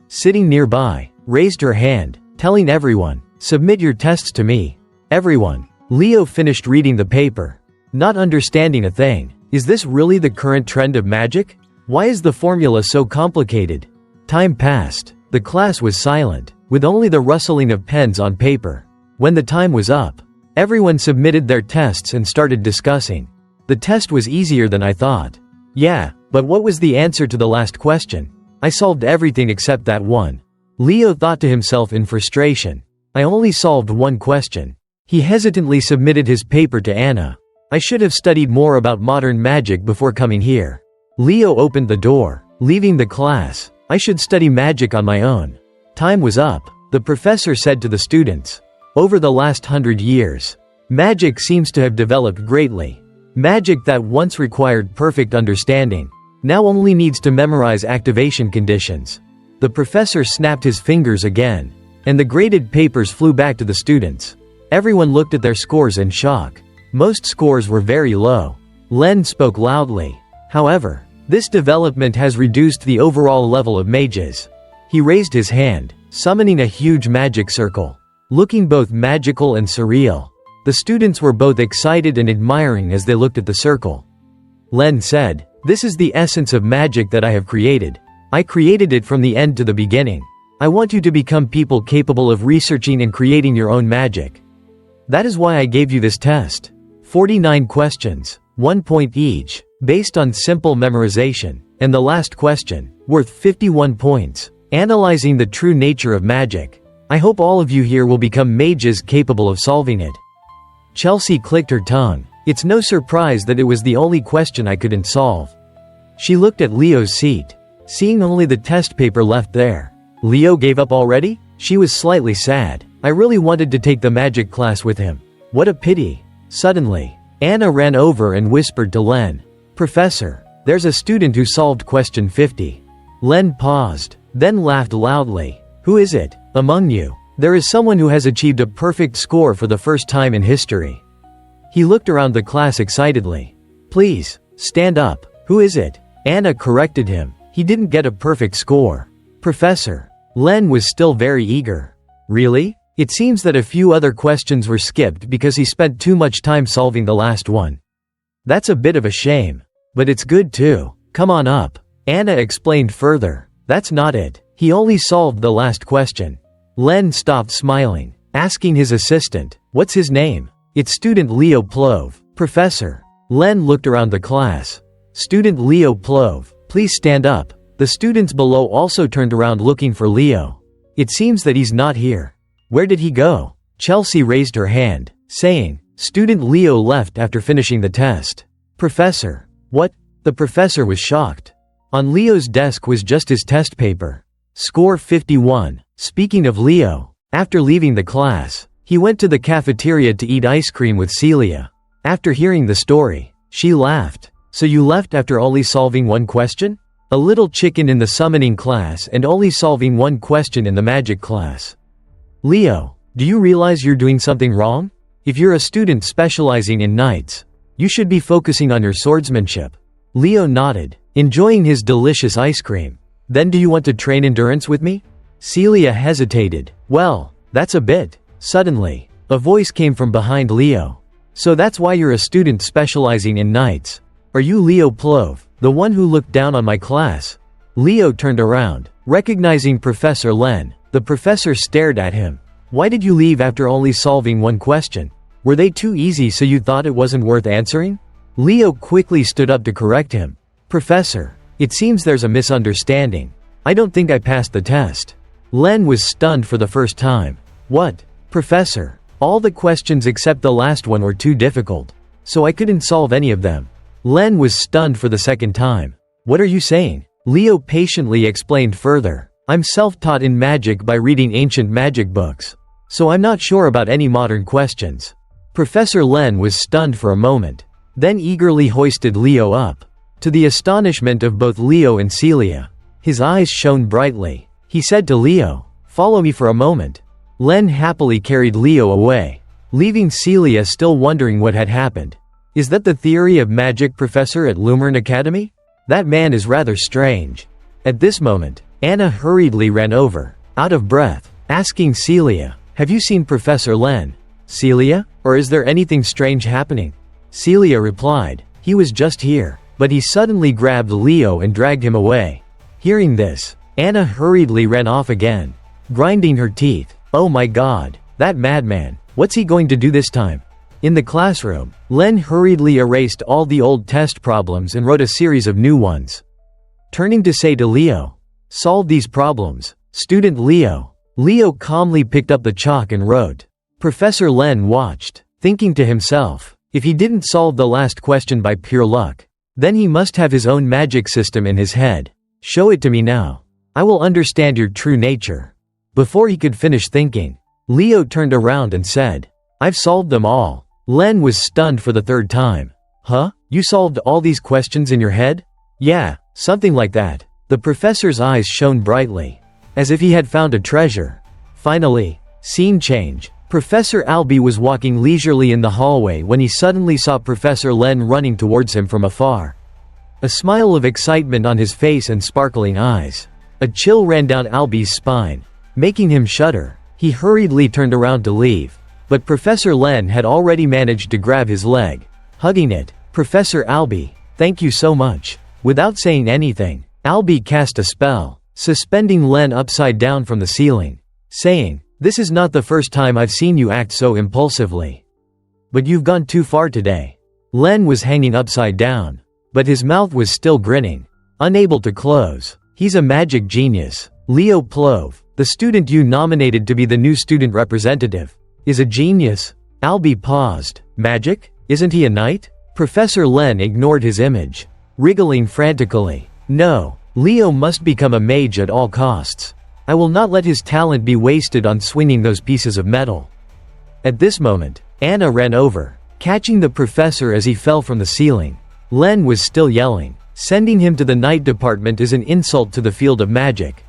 Speaker 1: sitting nearby, raised her hand, telling everyone, "Submit your tests to me." Everyone. Leo finished reading the paper. Not understanding a thing. Is this really the current trend of magic? Why is the formula so complicated? Time passed. The class was silent, with only the rustling of pens on paper. When the time was up, everyone submitted their tests and started discussing. The test was easier than I thought. Yeah, but what was the answer to the last question? I solved everything except that one. Leo thought to himself in frustration. I only solved one question. He hesitantly submitted his paper to Anna. I should have studied more about modern magic before coming here. Leo opened the door, leaving the class. I should study magic on my own. Time was up, the professor said to the students. Over the last 100 years, magic seems to have developed greatly. Magic that once required perfect understanding, now only needs to memorize activation conditions. The professor snapped his fingers again, and the graded papers flew back to the students. Everyone looked at their scores in shock. Most scores were very low. Len spoke loudly. However, this development has reduced the overall level of mages. He raised his hand, summoning a huge magic circle, looking both magical and surreal. The students were both excited and admiring as they looked at the circle. Len said, "This is the essence of magic that I have created. I created it from the end to the beginning. I want you to become people capable of researching and creating your own magic. That is why I gave you this test. 49 questions, 1 point each, based on simple memorization, and the last question, worth 51 points, analyzing the true nature of magic. I hope all of you here will become mages capable of solving it." Chelsea clicked her tongue. It's no surprise that it was the only question I couldn't solve. She looked at Leo's seat, seeing only the test paper left there. Leo gave up already? She was slightly sad. I really wanted to take the magic class with him. What a pity. Suddenly, Anna ran over and whispered to Len, "Professor, there's a student who solved question 50. Len paused, then laughed loudly. "Who is it? Among you, there is someone who has achieved a perfect score for the first time in history." He looked around the class excitedly. "Please, stand up. Who is it?" Anna corrected him. "He didn't get a perfect score, Professor." Len was still very eager. "Really? It seems that a few other questions were skipped because he spent too much time solving the last one. That's a bit of a shame. But it's good too. Come on up." Anna explained further. "That's not it. He only solved the last question." Len stopped smiling, asking his assistant, "What's his name?" "It's student Leo Plove, Professor." Len looked around the class. "Student Leo Plove, please stand up." The students below also turned around looking for Leo. "It seems that he's not here. Where did he go?" Chelsea raised her hand, saying, "Student Leo left after finishing the test." "Professor." "What?" The professor was shocked. On Leo's desk was just his test paper. Score 51. Speaking of Leo, after leaving the class, he went to the cafeteria to eat ice cream with Celia. After hearing the story, she laughed. "So you left after only solving one question? A little chicken in the summoning class and only solving one question in the magic class. Leo, do you realize you're doing something wrong? If you're a student specializing in knights, you should be focusing on your swordsmanship." Leo nodded, enjoying his delicious ice cream. "Then do you want to train endurance with me?" Celia hesitated. "Well, that's a bit." Suddenly, a voice came from behind Leo. "So that's why you're a student specializing in knights. Are you Leo Plove, the one who looked down on my class?" Leo turned around, recognizing Professor Len. The professor stared at him. "Why did you leave after only solving one question? Were they too easy so you thought it wasn't worth answering?" Leo quickly stood up to correct him. "Professor, it seems there's a misunderstanding. I don't think I passed the test." Len was stunned for the first time. "What? Professor, all the questions except the last one were too difficult, so I couldn't solve any of them." Len was stunned for the second time. "What are you saying?" Leo patiently explained further. "I'm self-taught in magic by reading ancient magic books, so I'm not sure about any modern questions." Professor Len was stunned for a moment, then eagerly hoisted Leo up. To the astonishment of both Leo and Celia, his eyes shone brightly. He said to Leo, "Follow me for a moment." Len happily carried Leo away, leaving Celia still wondering what had happened. "Is that the theory of magic professor at Lumer Academy? That man is rather strange." At this moment, Anna hurriedly ran over, out of breath, asking Celia, "Have you seen Professor Len?" Celia? Or is there anything strange happening? Celia replied, he was just here, but he suddenly grabbed Leo and dragged him away. Hearing this, Anna hurriedly ran off again, grinding her teeth. Oh my god, that madman, what's he going to do this time? In the classroom, Len hurriedly erased all the old test problems and wrote a series of new ones. Turning to say to Leo, solve these problems, student Leo. Leo calmly picked up the chalk and wrote. Professor Len watched, thinking to himself, if he didn't solve the last question by pure luck, then he must have his own magic system in his head. Show it to me now. I will understand your true nature. Before he could finish thinking, Leo turned around and said, I've solved them all. Len was stunned for the third time. Huh? You solved all these questions in your head? Yeah, something like that. The professor's eyes shone brightly, as if he had found a treasure. Finally, scene change. Professor Albie was walking leisurely in the hallway when he suddenly saw Professor Len running towards him from afar. A smile of excitement on his face and sparkling eyes. A chill ran down Albie's spine, making him shudder. He hurriedly turned around to leave, but Professor Len had already managed to grab his leg, hugging it. Professor Albie, thank you so much. Without saying anything, Albie cast a spell, suspending Len upside down from the ceiling, saying, this is not the first time I've seen you act so impulsively. But you've gone too far today. Len was hanging upside down, but his mouth was still grinning, unable to close. He's a magic genius. Leo Plove, the student you nominated to be the new student representative, is a genius. Albie paused. Magic? Isn't he a knight? Professor Len ignored his image, wriggling frantically. No, Leo must become a mage at all costs. I will not let his talent be wasted on swinging those pieces of metal. At this moment, Anna ran over, catching the professor as he fell from the ceiling. Len was still yelling. Sending him to the night department is an insult to the field of magic.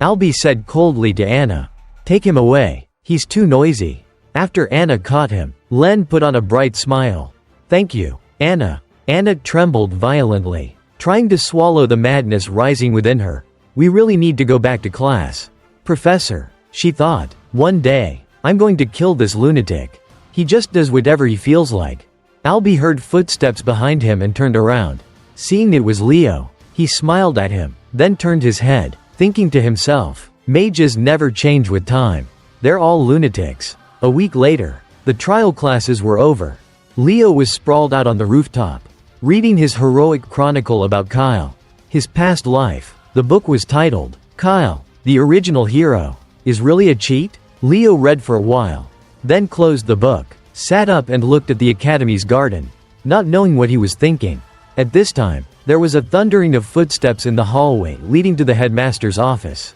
Speaker 1: Albie said coldly to Anna, take him away. He's too noisy. After Anna caught him, Len put on a bright smile. Thank you, Anna. Anna trembled violently, trying to swallow the madness rising within her. We really need to go back to class. Professor, she thought, one day, I'm going to kill this lunatic. He just does whatever he feels like. Albie heard footsteps behind him and turned around. Seeing it was Leo, he smiled at him, then turned his head, thinking to himself, mages never change with time. They're all lunatics. A week later, the trial classes were over. Leo was sprawled out on the rooftop, reading his heroic chronicle about Kyle, his past life. The book was titled, Kyle, the Original Hero, Is Really a Cheat? Leo read for a while, then closed the book, sat up and looked at the academy's garden, not knowing what he was thinking. At this time, there was a thundering of footsteps in the hallway leading to the headmaster's office.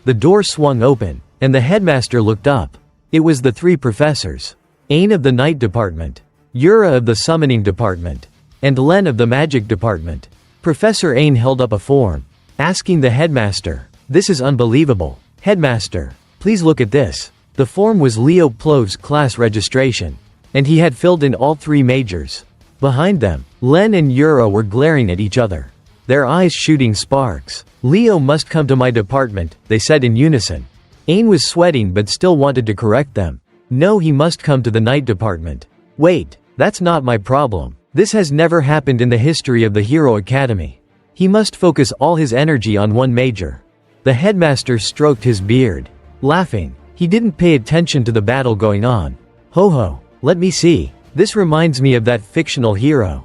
Speaker 1: The door swung open, and the headmaster looked up. It was the three professors. Ain of the Night Department, Yura of the Summoning Department, and Len of the Magic Department. Professor Ain held up a form, asking the headmaster, this is unbelievable. Headmaster, please look at this. The form was Leo Plove's class registration, and he had filled in all three majors. Behind them, Len and Yura were glaring at each other, their eyes shooting sparks. Leo must come to my department, they said in unison. Ain was sweating but still wanted to correct them. No, he must come to the night department. Wait, that's not my problem. This has never happened in the history of the Hero Academy. He must focus all his energy on one major. The headmaster stroked his beard, laughing. He didn't pay attention to the battle going on. Ho ho, let me see. This reminds me of that fictional hero.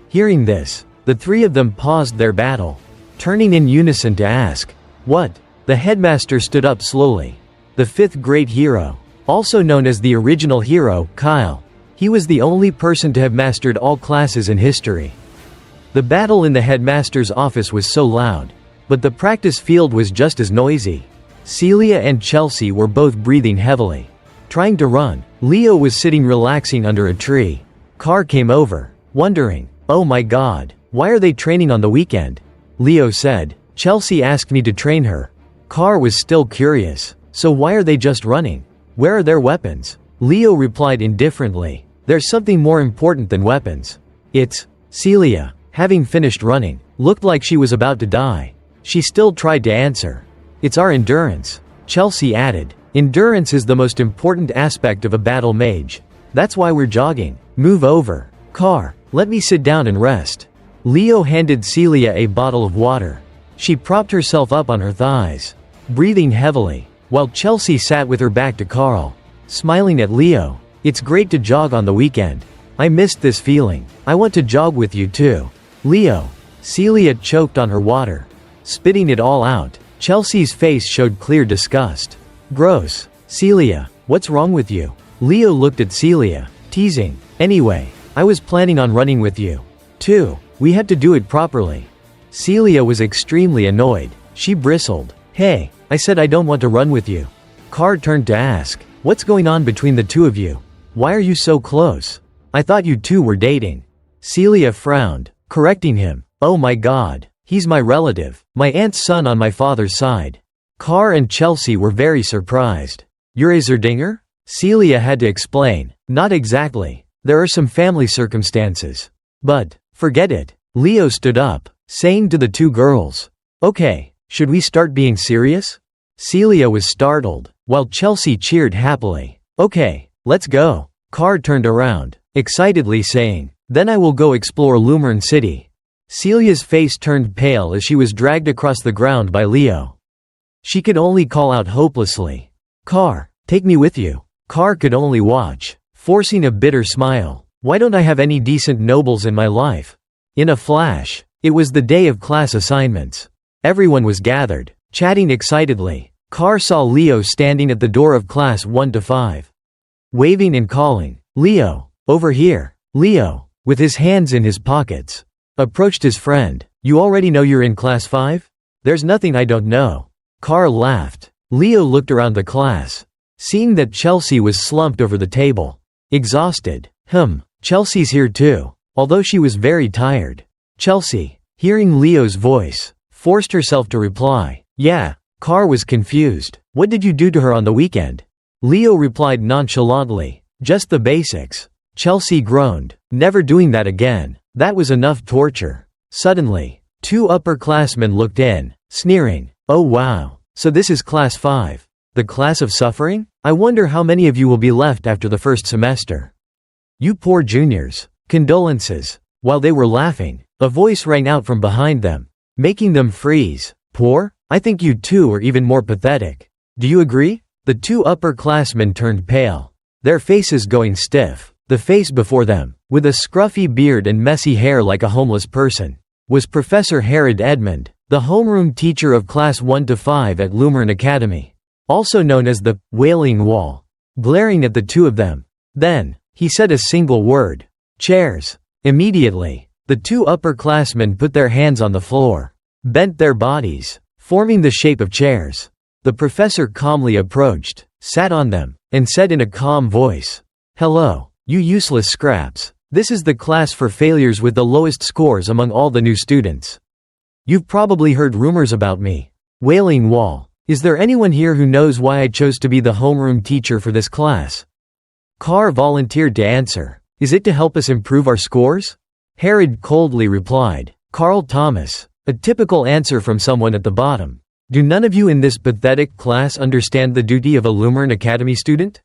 Speaker 1: Hearing this, the three of them paused their battle, turning in unison to ask, what? The headmaster stood up slowly. The fifth great hero, also known as the original hero, Kyle. He was the only person to have mastered all classes in history. The battle in the headmaster's office was so loud, but the practice field was just as noisy. Celia and Chelsea were both breathing heavily, trying to run. Leo was sitting relaxing under a tree. Car came over, wondering, oh my god, why are they training on the weekend? Leo said, Chelsea asked me to train her. Car was still curious, so why are they just running? Where are their weapons? Leo replied indifferently, there's something more important than weapons. It's Celia, having finished running, looked like she was about to die. She still tried to answer. It's our endurance, Chelsea added. Endurance is the most important aspect of a battle mage. That's why we're jogging. Move over. Car, let me sit down and rest. Leo handed Celia a bottle of water. She propped herself up on her thighs, breathing heavily, while Chelsea sat with her back to Carl, smiling at Leo. It's great to jog on the weekend. I missed this feeling. I want to jog with you too. Leo. Celia choked on her water, spitting it all out. Chelsea's face showed clear disgust. Gross. Celia, what's wrong with you? Leo looked at Celia, teasing. Anyway, I was planning on running with you, too. We had to do it properly. Celia was extremely annoyed. She bristled. Hey, I said I don't want to run with you. Car turned to ask, what's going on between the two of you? Why are you so close? I thought you two were dating. Celia frowned, correcting him. Oh my god, he's my relative, my aunt's son on my father's side. Car and Chelsea were very surprised. You're a Zerdinger? Celia had to explain. Not exactly. There are some family circumstances. But, forget it. Leo stood up, saying to the two girls. Okay, should we start being serious? Celia was startled, while Chelsea cheered happily. Okay, let's go. Car turned around, excitedly saying, then I will go explore Lumer City. Celia's face turned pale as she was dragged across the ground by Leo. She could only call out hopelessly. Car, take me with you. Car could only watch, forcing a bitter smile. Why don't I have any decent nobles in my life? In a flash, it was the day of class assignments. Everyone was gathered, chatting excitedly. Car saw Leo standing at the door of class 1 to 5. Waving and calling, Leo, over here. Leo, with his hands in his pockets, approached his friend. You already know you're in class 5? There's nothing I don't know. Car laughed. Leo looked around the class, seeing that Chelsea was slumped over the table, exhausted. Chelsea's here too, although she was very tired. Chelsea, hearing Leo's voice, forced herself to reply. Yeah. Car was confused. What did you do to her on the weekend? Leo replied nonchalantly. Just the basics. Chelsea groaned. Never doing that again. That was enough torture. Suddenly, two upperclassmen looked in, sneering. Oh wow. So this is class 5. The class of suffering? I wonder how many of you will be left after the first semester. You poor juniors. Condolences. While they were laughing, a voice rang out from behind them, making them freeze. Poor? I think you two are even more pathetic. Do you agree? The two upperclassmen turned pale, their faces going stiff. The face before them, with a scruffy beard and messy hair like a homeless person, was Professor Herod Edmund, the homeroom teacher of class 1 to 5 at Lumer Academy, also known as the Wailing Wall, glaring at the two of them. Then, he said a single word. Chairs. Immediately, the two upperclassmen put their hands on the floor, bent their bodies, forming the shape of chairs. The professor calmly approached, sat on them, and said in a calm voice, Hello, you useless scraps. This is the class for failures with the lowest scores among all the new students. You've probably heard rumors about me. Wailing Wall. Is there anyone here who knows why I chose to be the homeroom teacher for this class? Carr volunteered to answer. Is it to help us improve our scores? Herod coldly replied. Carl Thomas. A typical answer from someone at the bottom. Do none of you in this pathetic class understand the duty of a Lumer Academy student?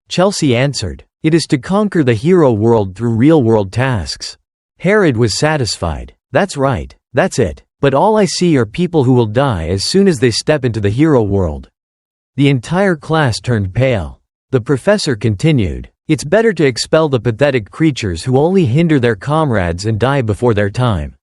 Speaker 1: Chelsea answered. It is to conquer the hero world through real-world tasks. Herod was satisfied. That's right. That's it. But all I see are people who will die as soon as they step into the hero world. The entire class turned pale. The professor continued. It's better to expel the pathetic creatures who only hinder their comrades and die before their time.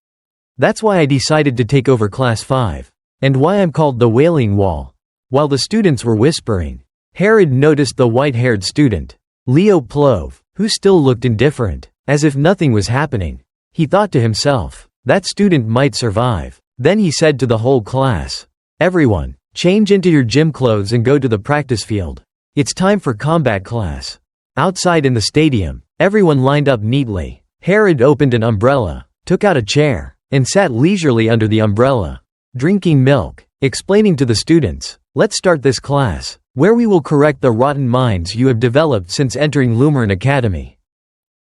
Speaker 1: That's why I decided to take over class 5. And why I'm called the Wailing Wall. While the students were whispering, Herod noticed the white-haired student, Leo Plove, who still looked indifferent, as if nothing was happening. He thought to himself, that student might survive. Then he said to the whole class, everyone, change into your gym clothes and go to the practice field. It's time for combat class. Outside in the stadium, everyone lined up neatly. Herod opened an umbrella, took out a chair, and sat leisurely under the umbrella, drinking milk, explaining to the students, let's start this class, where we will correct the rotten minds you have developed since entering Lumer Academy.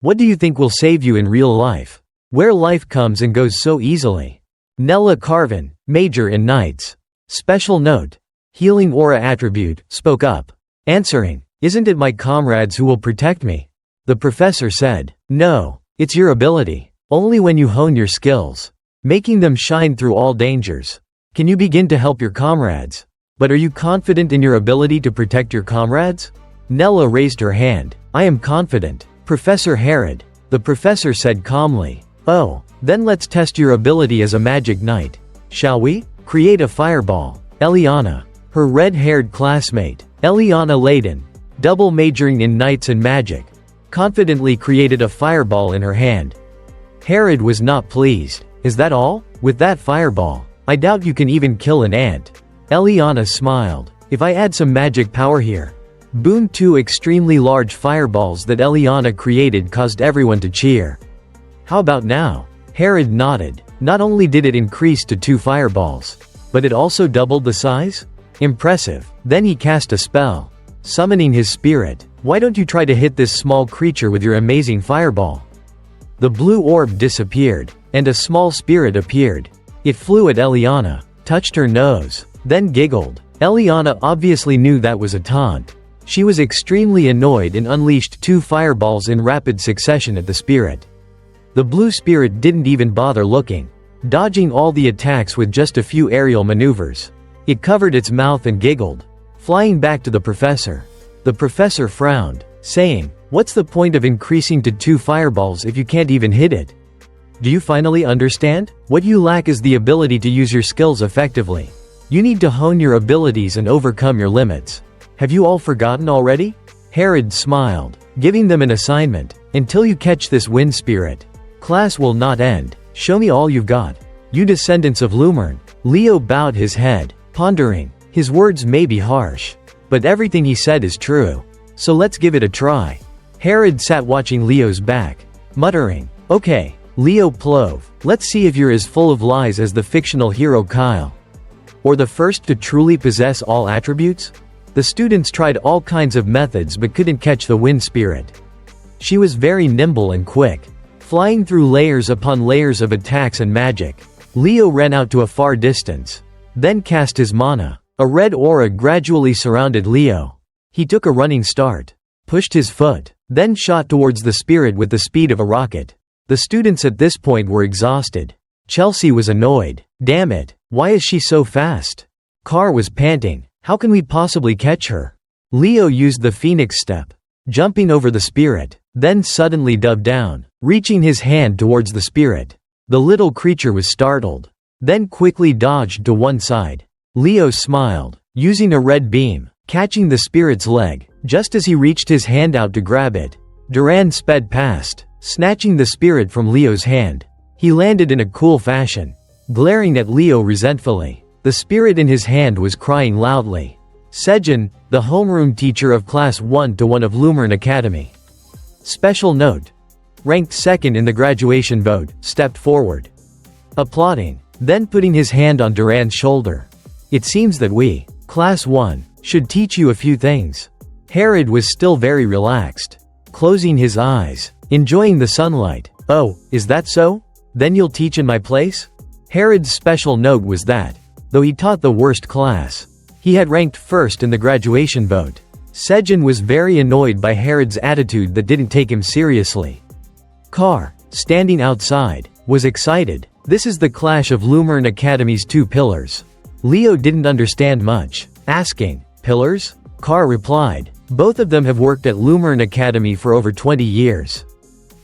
Speaker 1: What do you think will save you in real life? Where life comes and goes so easily. Nella Carvin, Major in Knights. Special note. healing aura attribute, spoke up, answering, "Isn't it my comrades who will protect me?" The professor said, "No, it's your ability. Only when you hone your skills, making them shine through all dangers, can you begin to help your comrades. But are you confident in your ability to protect your comrades?" Nella raised her hand. "I am confident, Professor Herod," the professor said calmly. "Oh, then let's test your ability as a magic knight. Shall we? Create a fireball." Eliana, her red-haired classmate, Eliana Layden, double majoring in knights and magic, confidently created a fireball in her hand. Herod was not pleased. "Is that all? With that fireball, I doubt you can even kill an ant." Eliana smiled. "If I add some magic power here." Boom! Two extremely large fireballs that Eliana created caused everyone to cheer. "How about now?" Herod nodded. Not only did it increase to 2 fireballs, but it also doubled the size? Impressive. Then he cast a spell, summoning his spirit. "Why don't you try to hit this small creature with your amazing fireball?" The blue orb disappeared, and a small spirit appeared. It flew at Eliana, touched her nose, then giggled. Eliana obviously knew that was a taunt. She was extremely annoyed and unleashed 2 fireballs in rapid succession at the spirit. The blue spirit didn't even bother looking, dodging all the attacks with just a few aerial maneuvers. It covered its mouth and giggled, flying back to the professor. The professor frowned, saying, "What's the point of increasing to 2 fireballs if you can't even hit it? Do you finally understand? What you lack is the ability to use your skills effectively. You need to hone your abilities and overcome your limits. Have you all forgotten already?" Herod smiled, giving them an assignment. "Until you catch this wind spirit, class will not end. Show me all you've got, you descendants of Lumer." Leo bowed his head, pondering. His words may be harsh, but everything he said is true. So let's give it a try. Herod sat watching Leo's back, muttering, "Okay, Leo Plove, let's see if you're as full of lies as the fictional hero Kyle. Or the first to truly possess all attributes?" The students tried all kinds of methods but couldn't catch the wind spirit. She was very nimble and quick, flying through layers upon layers of attacks and magic. Leo ran out to a far distance, then cast his mana. A red aura gradually surrounded Leo. He took a running start, pushed his foot, then shot towards the spirit with the speed of a rocket. The students at this point were exhausted. Chelsea was annoyed. "Damn it, why is she so fast?" Carr was panting. "How can we possibly catch her?" Leo used the phoenix step, jumping over the spirit, then suddenly dove down, reaching his hand towards the spirit. The little creature was startled, then quickly dodged to one side. Leo smiled, using a red beam, catching the spirit's leg. Just as he reached his hand out to grab it, Duran sped past, snatching the spirit from Leo's hand. He landed in a cool fashion, glaring at Leo resentfully. The spirit in his hand was crying loudly. Sejin, the homeroom teacher of Class 1-1 of Lumer Academy. Special note: ranked second in the graduation vote, stepped forward, applauding, then putting his hand on Duran's shoulder. "It seems that we, Class 1, should teach you a few things." Herod was still very relaxed, closing his eyes, enjoying the sunlight. "Oh, is that so? Then you'll teach in my place?" Herod's special note was that, though he taught the worst class, he had ranked first in the graduation vote. Sejin was very annoyed by Herod's attitude that didn't take him seriously. Carr, standing outside, was excited. This is the clash of Lumer Academy's 2 pillars. Leo didn't understand much, asking, "Pillars?" Carr replied, "Both of them have worked at Lumer Academy for over 20 years.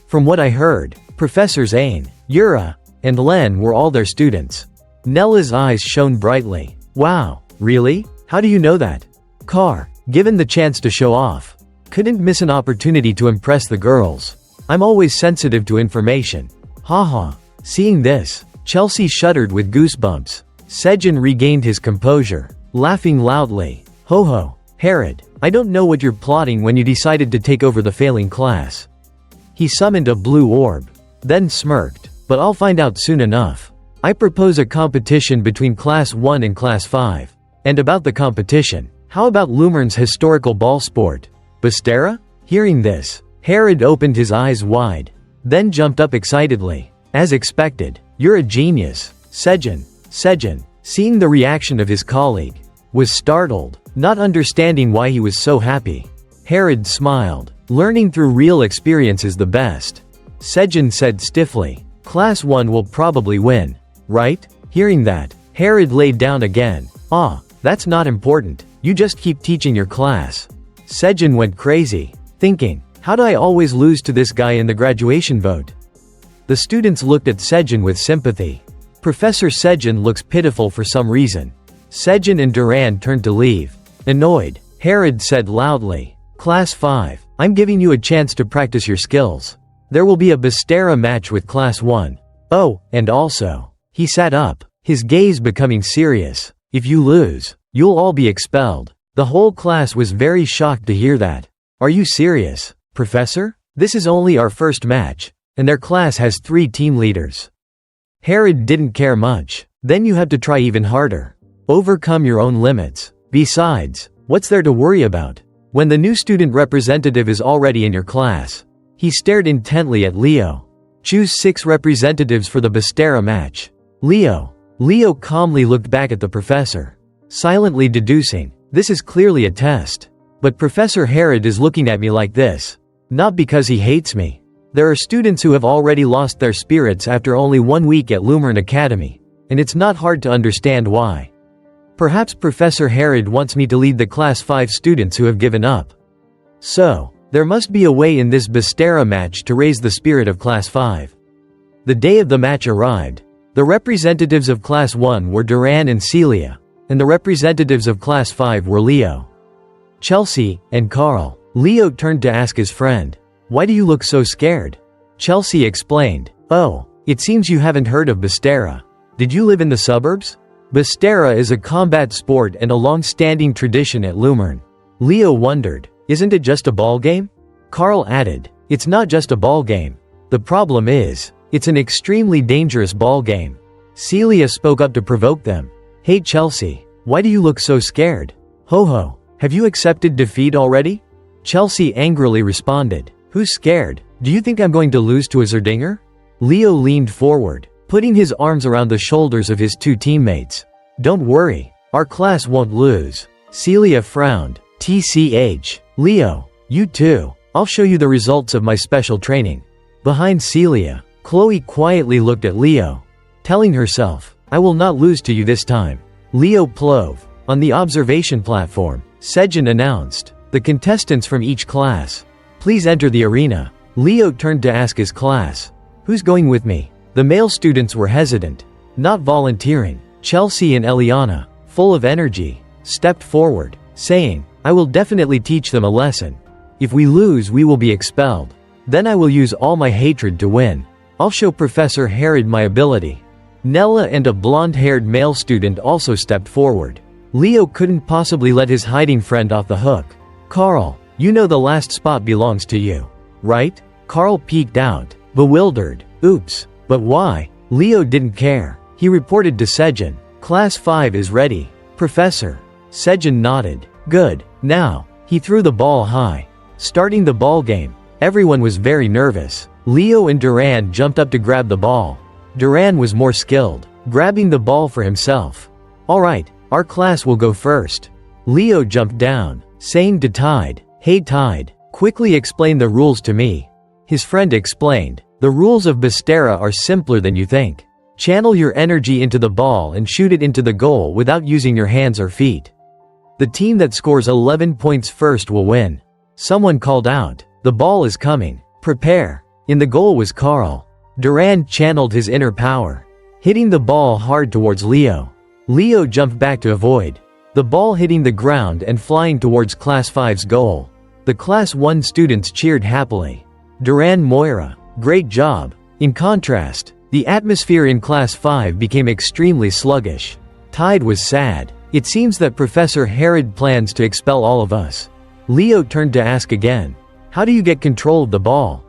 Speaker 1: From what I heard, Professors Ain, Yura, and Len were all their students." Nella's eyes shone brightly. "Wow, really? How do you know that?" Carr, given the chance to show off, couldn't miss an opportunity to impress the girls. "I'm always sensitive to information." Haha. Seeing this, Chelsea shuddered with goosebumps. Sejin regained his composure, laughing loudly. "Ho ho, Herod, I don't know what you're plotting when you decided to take over the failing class." He summoned a blue orb, then smirked, "But I'll find out soon enough. I propose a competition between Class 1 and Class 5. And about the competition, how about Lumer's historical ball sport, Bastera?" Hearing this, Herod opened his eyes wide, then jumped up excitedly. "As expected, you're a genius, Sejin." Seeing the reaction of his colleague, was startled, not understanding why he was so happy. Herod smiled. Learning through real experience is the best. Sejin said stiffly. Class 1 will probably win. Right? Hearing that, Herod laid down again. Ah, that's not important. You just keep teaching your class. Sejin went crazy, thinking, how do I always lose to this guy in the graduation vote? The students looked at Sejin with sympathy. Professor Sejin looks pitiful for some reason. Sejin and Duran turned to leave. Annoyed, Herod said loudly, Class 5, I'm giving you a chance to practice your skills. There will be a Bastera match with Class 1. Oh, and also. He sat up, his gaze becoming serious. If you lose, you'll all be expelled. The whole class was very shocked to hear that. Are you serious, Professor? This is only our first match, and their class has 3 team leaders. Herod didn't care much. Then you have to try even harder. Overcome your own limits. Besides, what's there to worry about? When the new student representative is already in your class. He stared intently at Leo. Choose 6 representatives for the Bastera match. Leo calmly looked back at the professor, silently deducing, this is clearly a test. But Professor Herod is looking at me like this. Not because he hates me. There are students who have already lost their spirits after only 1 week at Lumer Academy, and it's not hard to understand why. Perhaps Professor Herod wants me to lead the Class 5 students who have given up. So, there must be a way in this Bastera match to raise the spirit of Class 5. The day of the match arrived. The representatives of Class 1 were Duran and Celia, and the representatives of Class 5 were Leo, Chelsea, and Carl. Leo turned to ask his friend, why do you look so scared? Chelsea explained, oh, it seems you haven't heard of Bastera. Did you live in the suburbs? Bastera is a combat sport and a long-standing tradition at Lumer. Leo wondered, isn't it just a ball game? Carl added, it's not just a ball game. The problem is, it's an extremely dangerous ball game. Celia spoke up to provoke them. Hey Chelsea, why do you look so scared? Ho, have you accepted defeat already? Chelsea angrily responded, who's scared? Do you think I'm going to lose to a Zerdinger? Leo leaned forward, putting his arms around the shoulders of his 2 teammates. Don't worry, our class won't lose. Celia frowned. TCH. Leo, you too. I'll show you the results of my special training. Behind Celia, Chloe quietly looked at Leo, telling herself, I will not lose to you this time. Leo Plove. On the observation platform, Sejin announced, the contestants from each class, please enter the arena. Leo turned to ask his class, who's going with me? The male students were hesitant, not volunteering. Chelsea and Eliana, full of energy, stepped forward, saying, I will definitely teach them a lesson. If we lose, we will be expelled. Then I will use all my hatred to win. I'll show Professor Herod my ability. Nella and a blonde-haired male student also stepped forward. Leo couldn't possibly let his hiding friend off the hook. Carl, you know the last spot belongs to you, right? Carl peeked out, bewildered. Oops, but why? Leo didn't care. He reported to Sejin. Class 5 is ready, Professor. Sejin nodded. Good. Now, he threw the ball high. Starting the ball game, everyone was very nervous. Leo and Duran jumped up to grab the ball. Duran was more skilled, grabbing the ball for himself. Alright, our class will go first. Leo jumped down, saying to Tide, hey Tide, quickly explain the rules to me. His friend explained, the rules of Bastera are simpler than you think. Channel your energy into the ball and shoot it into the goal without using your hands or feet. The team that scores 11 points first will win. Someone called out, the ball is coming. Prepare. In the goal was Carl. Duran channeled his inner power, hitting the ball hard towards Leo. Leo jumped back to avoid the ball hitting the ground and flying towards Class 5's goal. The Class 1 students cheered happily. Duran Moira, great job. In contrast, the atmosphere in Class 5 became extremely sluggish. Tide was sad. It seems that Professor Herod plans to expel all of us. Leo turned to ask again, how do you get control of the ball?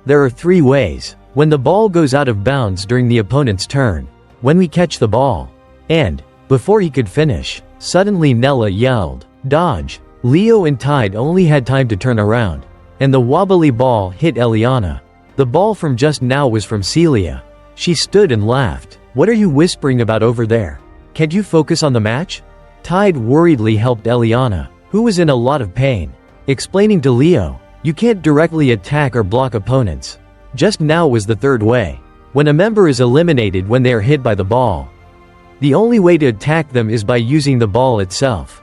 Speaker 1: There are 3 ways. When the ball goes out of bounds during the opponent's turn, when we catch the ball, and, before he could finish, suddenly Nella yelled, dodge. Leo and Tide only had time to turn around, and the wobbly ball hit Eliana. The ball from just now was from Celia. She stood and laughed. What are you whispering about over there? Can't you focus on the match? Tide worriedly helped Eliana, who was in a lot of pain, explaining to Leo, "You can't directly attack or block opponents. Just now was the third way. When a member is eliminated when they are hit by the ball. The only way to attack them is by using the ball itself."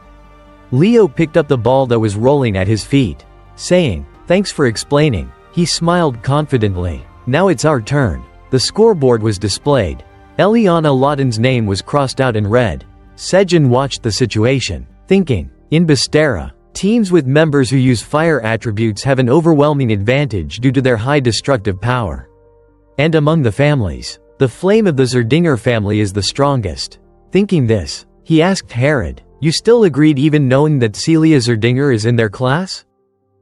Speaker 1: Leo picked up the ball that was rolling at his feet, saying, "Thanks for explaining." He smiled confidently. Now it's our turn. The scoreboard was displayed. Eliana Lawton's name was crossed out in red. Sejin watched the situation, thinking, in Bastera, teams with members who use fire attributes have an overwhelming advantage due to their high destructive power. And among the families, the flame of the Zerdinger family is the strongest. Thinking this, he asked Herod, "You still agreed even knowing that Celia Zerdinger is in their class?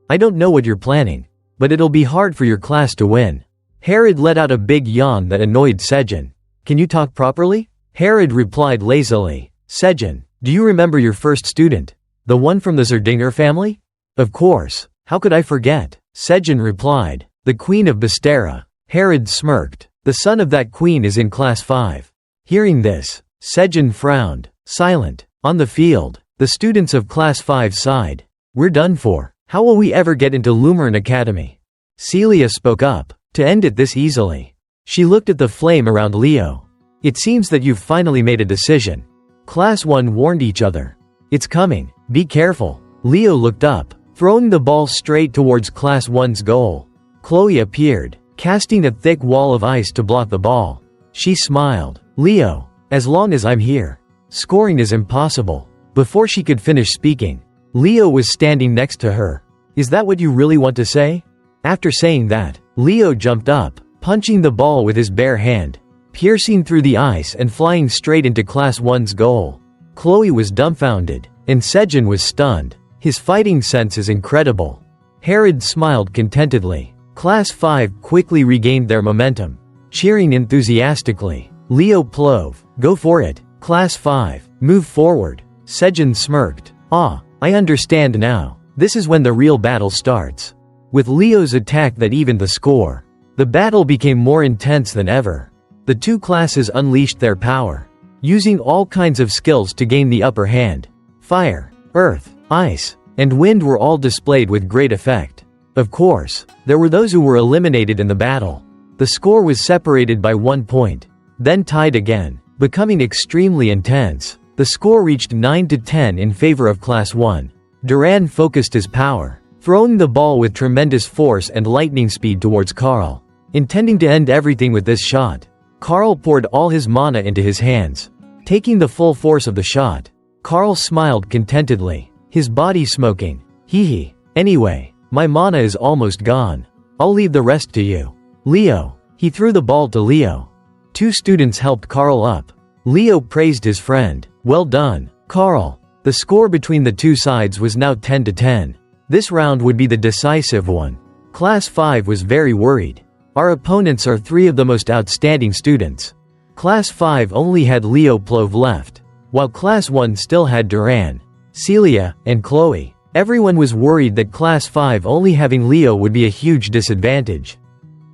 Speaker 1: I don't know what you're planning, but it'll be hard for your class to win." Herod let out a big yawn that annoyed Sejin. "Can you talk properly?" Herod replied lazily. "Sejin, do you remember your first student? The one from the Zerdinger family?" "Of course, how could I forget?" Sejin replied. "The Queen of Bastera." Herod smirked. "The son of that queen is in class 5. Hearing this, Sejin frowned. Silent. On the field, the students of class 5 sighed. "We're done for. How will we ever get into Lumer Academy?" Celia spoke up. "To end it this easily." She looked at the flame around Leo. "It seems that you've finally made a decision." Class 1 warned each other. "It's coming. Be careful." Leo looked up, throwing the ball straight towards Class 1's goal. Chloe appeared, casting a thick wall of ice to block the ball. She smiled. "Leo, as long as I'm here, scoring is impossible." Before she could finish speaking, Leo was standing next to her. "Is that what you really want to say?" After saying that, Leo jumped up, punching the ball with his bare hand, piercing through the ice and flying straight into Class 1's goal. Chloe was dumbfounded, and Sejin was stunned. His fighting sense is incredible. Herod smiled contentedly. Class 5 quickly regained their momentum, cheering enthusiastically. "Leo Plove, go for it. Class 5, move forward." Sejin smirked. "Ah, I understand now. This is when the real battle starts." With Leo's attack that evened the score, the battle became more intense than ever. The two classes unleashed their power, using all kinds of skills to gain the upper hand. Fire, earth, ice, and wind were all displayed with great effect. Of course, there were those who were eliminated in the battle. The score was separated by 1 point, then tied again, becoming extremely intense. The score reached 9-10 in favor of Class 1. Duran focused his power, throwing the ball with tremendous force and lightning speed towards Carl, intending to end everything with this shot. Carl poured all his mana into his hands, taking the full force of the shot. Carl smiled contentedly, his body smoking. Hee. Anyway, my mana is almost gone. I'll leave the rest to you. Leo. He threw the ball to Leo. 2 students helped Carl up. Leo praised his friend. "Well done, Carl." The score between the two sides was now 10-10. This round would be the decisive one. Class 5 was very worried. Our opponents are 3 of the most outstanding students. Class 5 only had Leo Plove left, while Class 1 still had Duran, Celia, and Chloe. Everyone was worried that Class 5 only having Leo would be a huge disadvantage.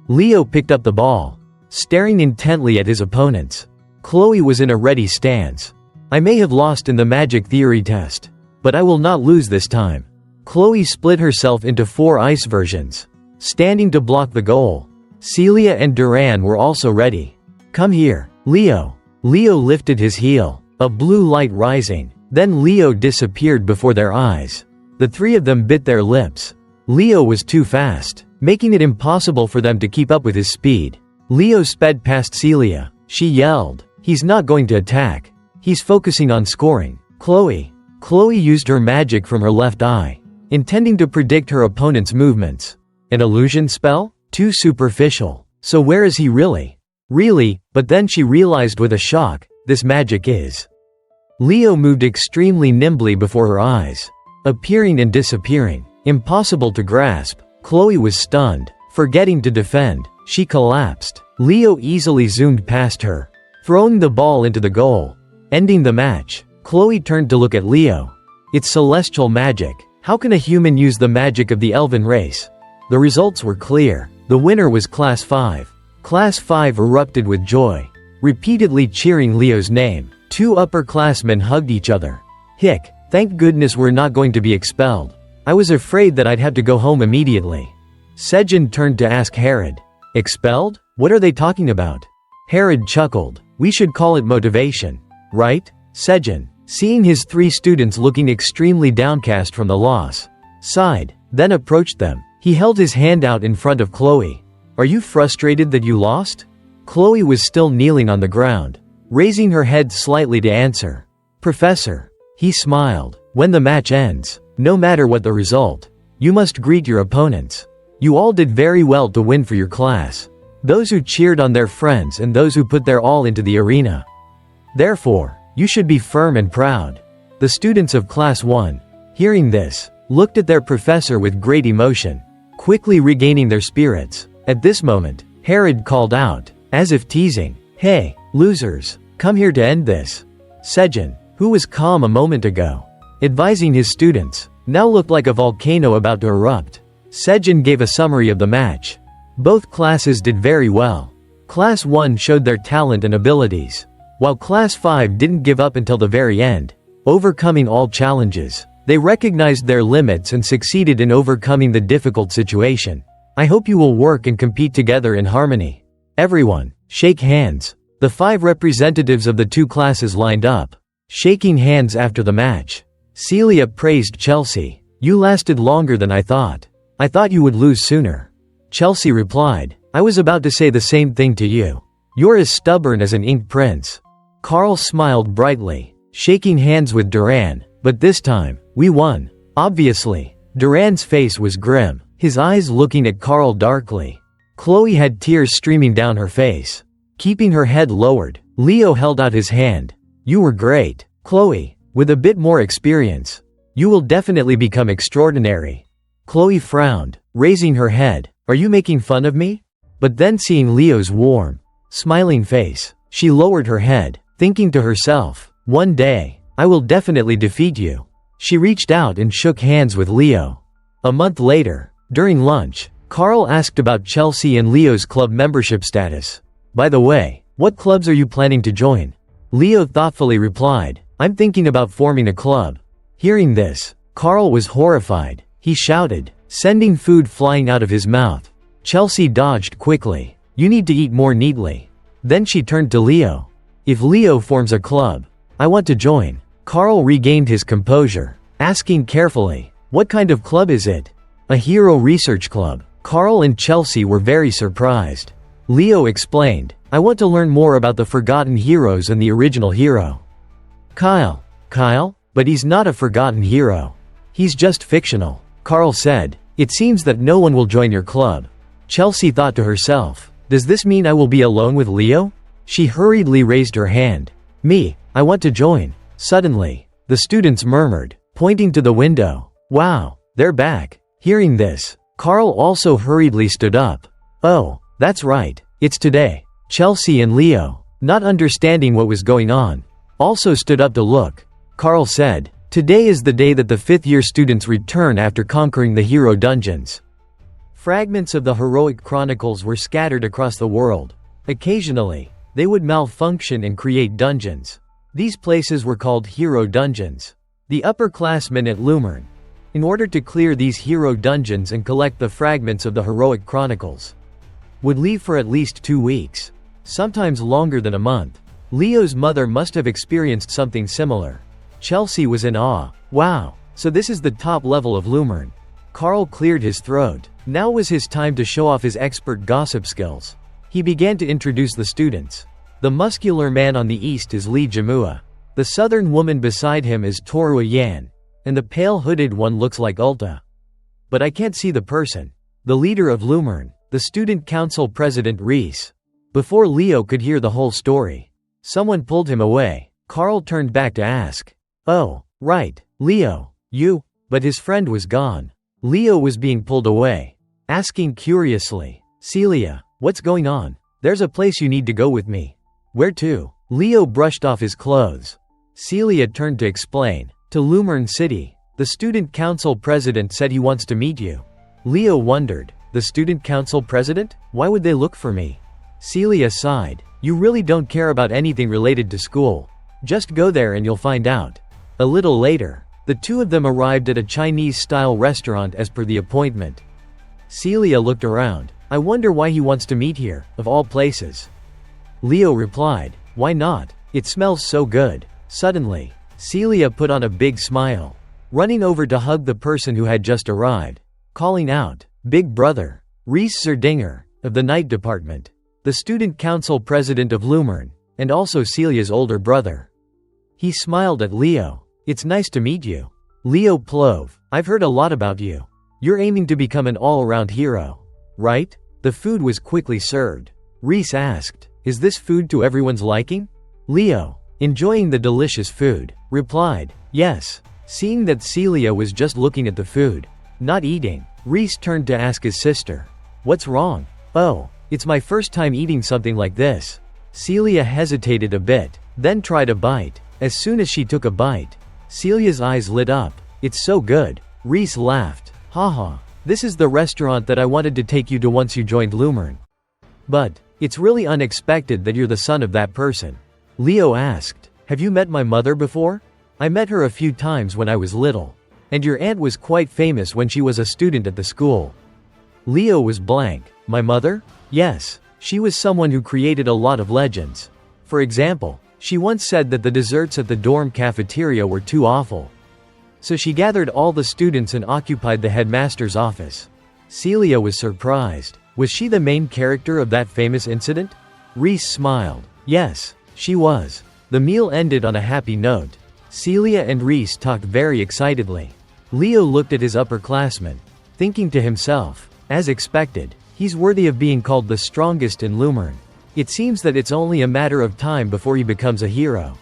Speaker 1: Leo picked up the ball, staring intently at his opponents. Chloe was in a ready stance. "I may have lost in the magic theory test, but I will not lose this time." Chloe split herself into 4 ice versions, standing to block the goal. Celia and Duran were also ready. "Come here, Leo." Leo lifted his heel, a blue light rising. Then Leo disappeared before their eyes. The 3 of them bit their lips. Leo was too fast, making it impossible for them to keep up with his speed. Leo sped past Celia. She yelled, "He's not going to attack. He's focusing on scoring." Chloe used her magic from her left eye, intending to predict her opponent's movements. An illusion spell? Too superficial. So where is he really? But then she realized with a shock, this magic is. Leo moved extremely nimbly before her eyes, appearing and disappearing. Impossible to grasp. Chloe was stunned. Forgetting to defend, she collapsed. Leo easily zoomed past her, throwing the ball into the goal, ending the match. Chloe turned to look at Leo. It's celestial magic. How can a human use the magic of the elven race? The results were clear. The winner was Class 5. Class 5 erupted with joy, repeatedly cheering Leo's name. 2 upperclassmen hugged each other. Hick, thank goodness we're not going to be expelled. I was afraid that I'd have to go home immediately. Sejin turned to ask Herod. Expelled? What are they talking about? Herod chuckled. We should call it motivation. Right? Sejin, seeing his 3 students looking extremely downcast from the loss, sighed, then approached them. He held his hand out in front of Chloe. Are you frustrated that you lost? Chloe was still kneeling on the ground, raising her head slightly to answer. Professor. He smiled. When the match ends, no matter what the result, you must greet your opponents. You all did very well to win for your class. Those who cheered on their friends and those who put their all into the arena. Therefore, you should be firm and proud. The students of Class 1, hearing this, looked at their professor with great emotion, quickly regaining their spirits. At this moment, Herod called out, as if teasing, Hey, losers, come here to end this. Sejin, who was calm a moment ago, advising his students, now looked like a volcano about to erupt. Sejin gave a summary of the match. Both classes did very well. Class 1 showed their talent and abilities, while Class 5 didn't give up until the very end, overcoming all challenges. They recognized their limits and succeeded in overcoming the difficult situation. I hope you will work and compete together in harmony. Everyone, shake hands. The 5 representatives of the 2 classes lined up, shaking hands after the match. Celia praised Chelsea. You lasted longer than I thought. I thought you would lose sooner. Chelsea replied, I was about to say the same thing to you. You're as stubborn as an ink prince. Carl smiled brightly, shaking hands with Duran, but this time, we won. Obviously. Duran's face was grim, his eyes looking at Carl darkly. Chloe had tears streaming down her face. Keeping her head lowered, Leo held out his hand. You were great, Chloe. With a bit more experience, you will definitely become extraordinary. Chloe frowned, raising her head. Are you making fun of me? But then seeing Leo's warm, smiling face, she lowered her head, thinking to herself, one day, I will definitely defeat you. She reached out and shook hands with Leo. A month later, during lunch, Carl asked about Chelsea and Leo's club membership status. By the way, what clubs are you planning to join? Leo thoughtfully replied, I'm thinking about forming a club. Hearing this, Carl was horrified. He shouted, sending food flying out of his mouth. Chelsea dodged quickly. You need to eat more neatly. Then she turned to Leo. If Leo forms a club, I want to join. Carl regained his composure, asking carefully, what kind of club is it? A hero research club. Carl and Chelsea were very surprised. Leo explained, I want to learn more about the forgotten heroes and the original hero. Kyle? But he's not a forgotten hero. He's just fictional. Carl said, it seems that no one will join your club. Chelsea thought to herself, does this mean I will be alone with Leo? She hurriedly raised her hand. Me, I want to join. Suddenly, the students murmured, pointing to the window. Wow, they're back. Hearing this, Carl also hurriedly stood up. Oh, that's right, it's today. Chelsea and Leo, not understanding what was going on, also stood up to look. Carl said, today is the day that the 5th-year students return after conquering the hero dungeons. Fragments of the heroic chronicles were scattered across the world. Occasionally, they would malfunction and create dungeons. These places were called hero dungeons. The upperclassmen at Lumer, in order to clear these hero dungeons and collect the fragments of the heroic chronicles, would leave for at least 2 weeks, sometimes longer than a month. Leo's mother must have experienced something similar. Chelsea was in awe. Wow, so this is the top level of Lumer. Carl cleared his throat. Now was his time to show off his expert gossip skills. He began to introduce the students. The muscular man on the east is Lee Jamua. The southern woman beside him is Torua Yan, and the pale hooded one looks like Ulta. But I can't see the person. The leader of Lumer, the student council president Reese. Before Leo could hear the whole story, someone pulled him away. Carl turned back to ask, oh, right, Leo, you? But his friend was gone. Leo was being pulled away, asking curiously, Celia, what's going on? There's a place you need to go with me. Where to? Leo brushed off his clothes. Celia turned to explain, to Lumern City. The student council president said he wants to meet you. Leo wondered, the student council president? Why would they look for me? Celia sighed, you really don't care about anything related to school. Just go there and you'll find out. A little later, the two of them arrived at a Chinese-style restaurant as per the appointment. Celia looked around. I wonder why he wants to meet here, of all places. Leo replied, why not? It smells so good. Suddenly, Celia put on a big smile, running over to hug the person who had just arrived, calling out, Big Brother, Reese Zerdinger, of the night department, the student council president of Lumer, and also Celia's older brother. He smiled at Leo. It's nice to meet you. Leo Plove, I've heard a lot about you. You're aiming to become an all-around hero, right? The food was quickly served. Reese asked, is this food to everyone's liking? Leo, enjoying the delicious food, replied, yes. Seeing that Celia was just looking at the food, not eating, Reese turned to ask his sister, what's wrong? Oh, it's my first time eating something like this. Celia hesitated a bit, then tried a bite. As soon as she took a bite, Celia's eyes lit up. It's so good. Reese laughed. Haha, this is the restaurant that I wanted to take you to once you joined Lumer. But, it's really unexpected that you're the son of that person. Leo asked, have you met my mother before? I met her a few times when I was little. And your aunt was quite famous when she was a student at the school. Leo was blank. My mother? Yes, she was someone who created a lot of legends. For example, she once said that the desserts at the dorm cafeteria were too awful. So she gathered all the students and occupied the headmaster's office. Celia was surprised. Was she the main character of that famous incident? Reese smiled. Yes, she was. The meal ended on a happy note. Celia and Reese talked very excitedly. Leo looked at his upperclassman, thinking to himself, as expected, he's worthy of being called the strongest in Lumer. It seems that it's only a matter of time before he becomes a hero.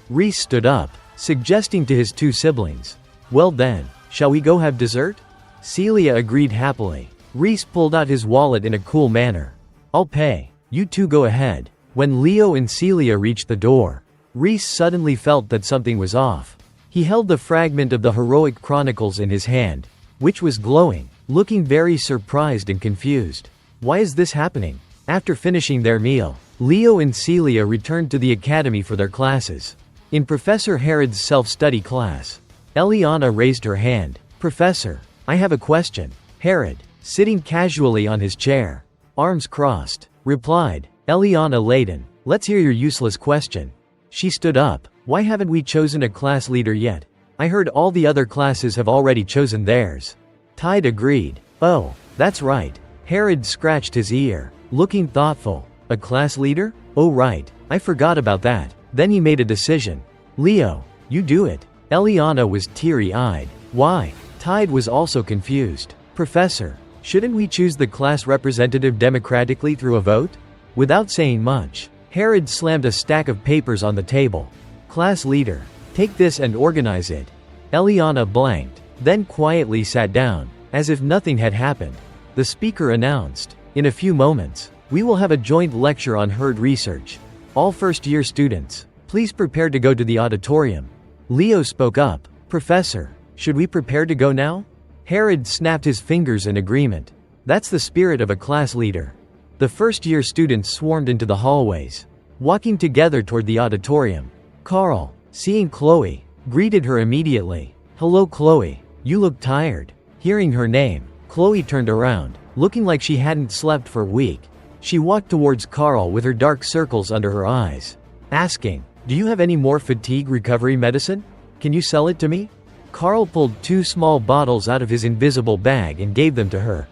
Speaker 1: Reese stood up, suggesting to his two siblings, well then, shall we go have dessert? Celia agreed happily. Reese pulled out his wallet in a cool manner. I'll pay. You two go ahead. When Leo and Celia reached the door, Reese suddenly felt that something was off. He held the fragment of the Heroic Chronicles in his hand, which was glowing, looking very surprised and confused. Why is this happening? After finishing their meal, Leo and Celia returned to the academy for their classes. In Professor Herod's self-study class, Eliana raised her hand. Professor, I have a question. Herod, sitting casually on his chair, arms crossed, replied, Eliana laden, let's hear your useless question. She stood up. Why haven't we chosen a class leader yet? I heard all the other classes have already chosen theirs. Tide agreed. Oh, that's right. Herod scratched his ear, looking thoughtful. A class leader? Oh right, I forgot about that. Then he made a decision. Leo, you do it. Eliana was teary-eyed. Why? Tide was also confused. Professor, shouldn't we choose the class representative democratically through a vote? Without saying much, Herod slammed a stack of papers on the table. Class leader, take this and organize it. Eliana blanked, then quietly sat down, as if nothing had happened. The speaker announced, in a few moments, we will have a joint lecture on herd research. All first-year students, please prepare to go to the auditorium. Leo spoke up. Professor, should we prepare to go now? Herod snapped his fingers in agreement. That's the spirit of a class leader. The first-year students swarmed into the hallways, walking together toward the auditorium. Carl, seeing Chloe, greeted her immediately. Hello Chloe, you look tired. Hearing her name, Chloe turned around, looking like she hadn't slept for a week. She walked towards Carl with her dark circles under her eyes, asking, do you have any more fatigue recovery medicine? Can you sell it to me? Carl pulled 2 small bottles out of his invisible bag and gave them to her.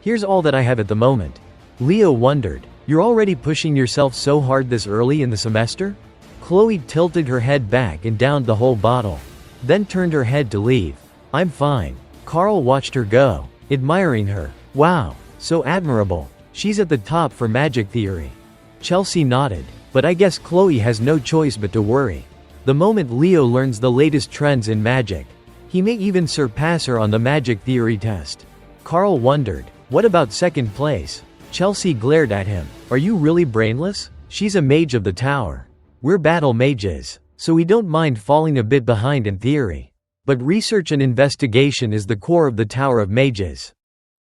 Speaker 1: Here's all that I have at the moment. Leo wondered, you're already pushing yourself so hard this early in the semester? Chloe tilted her head back and downed the whole bottle, then turned her head to leave. I'm fine. Carl watched her go, admiring her. Wow, so admirable. She's at the top for magic theory. Chelsea nodded, but I guess Chloe has no choice but to worry. The moment Leo learns the latest trends in magic, he may even surpass her on the magic theory test. Carl wondered, what about second place? Chelsea glared at him. Are you really brainless? She's a mage of the tower. We're battle mages, so we don't mind falling a bit behind in theory. But research and investigation is the core of the Tower of Mages.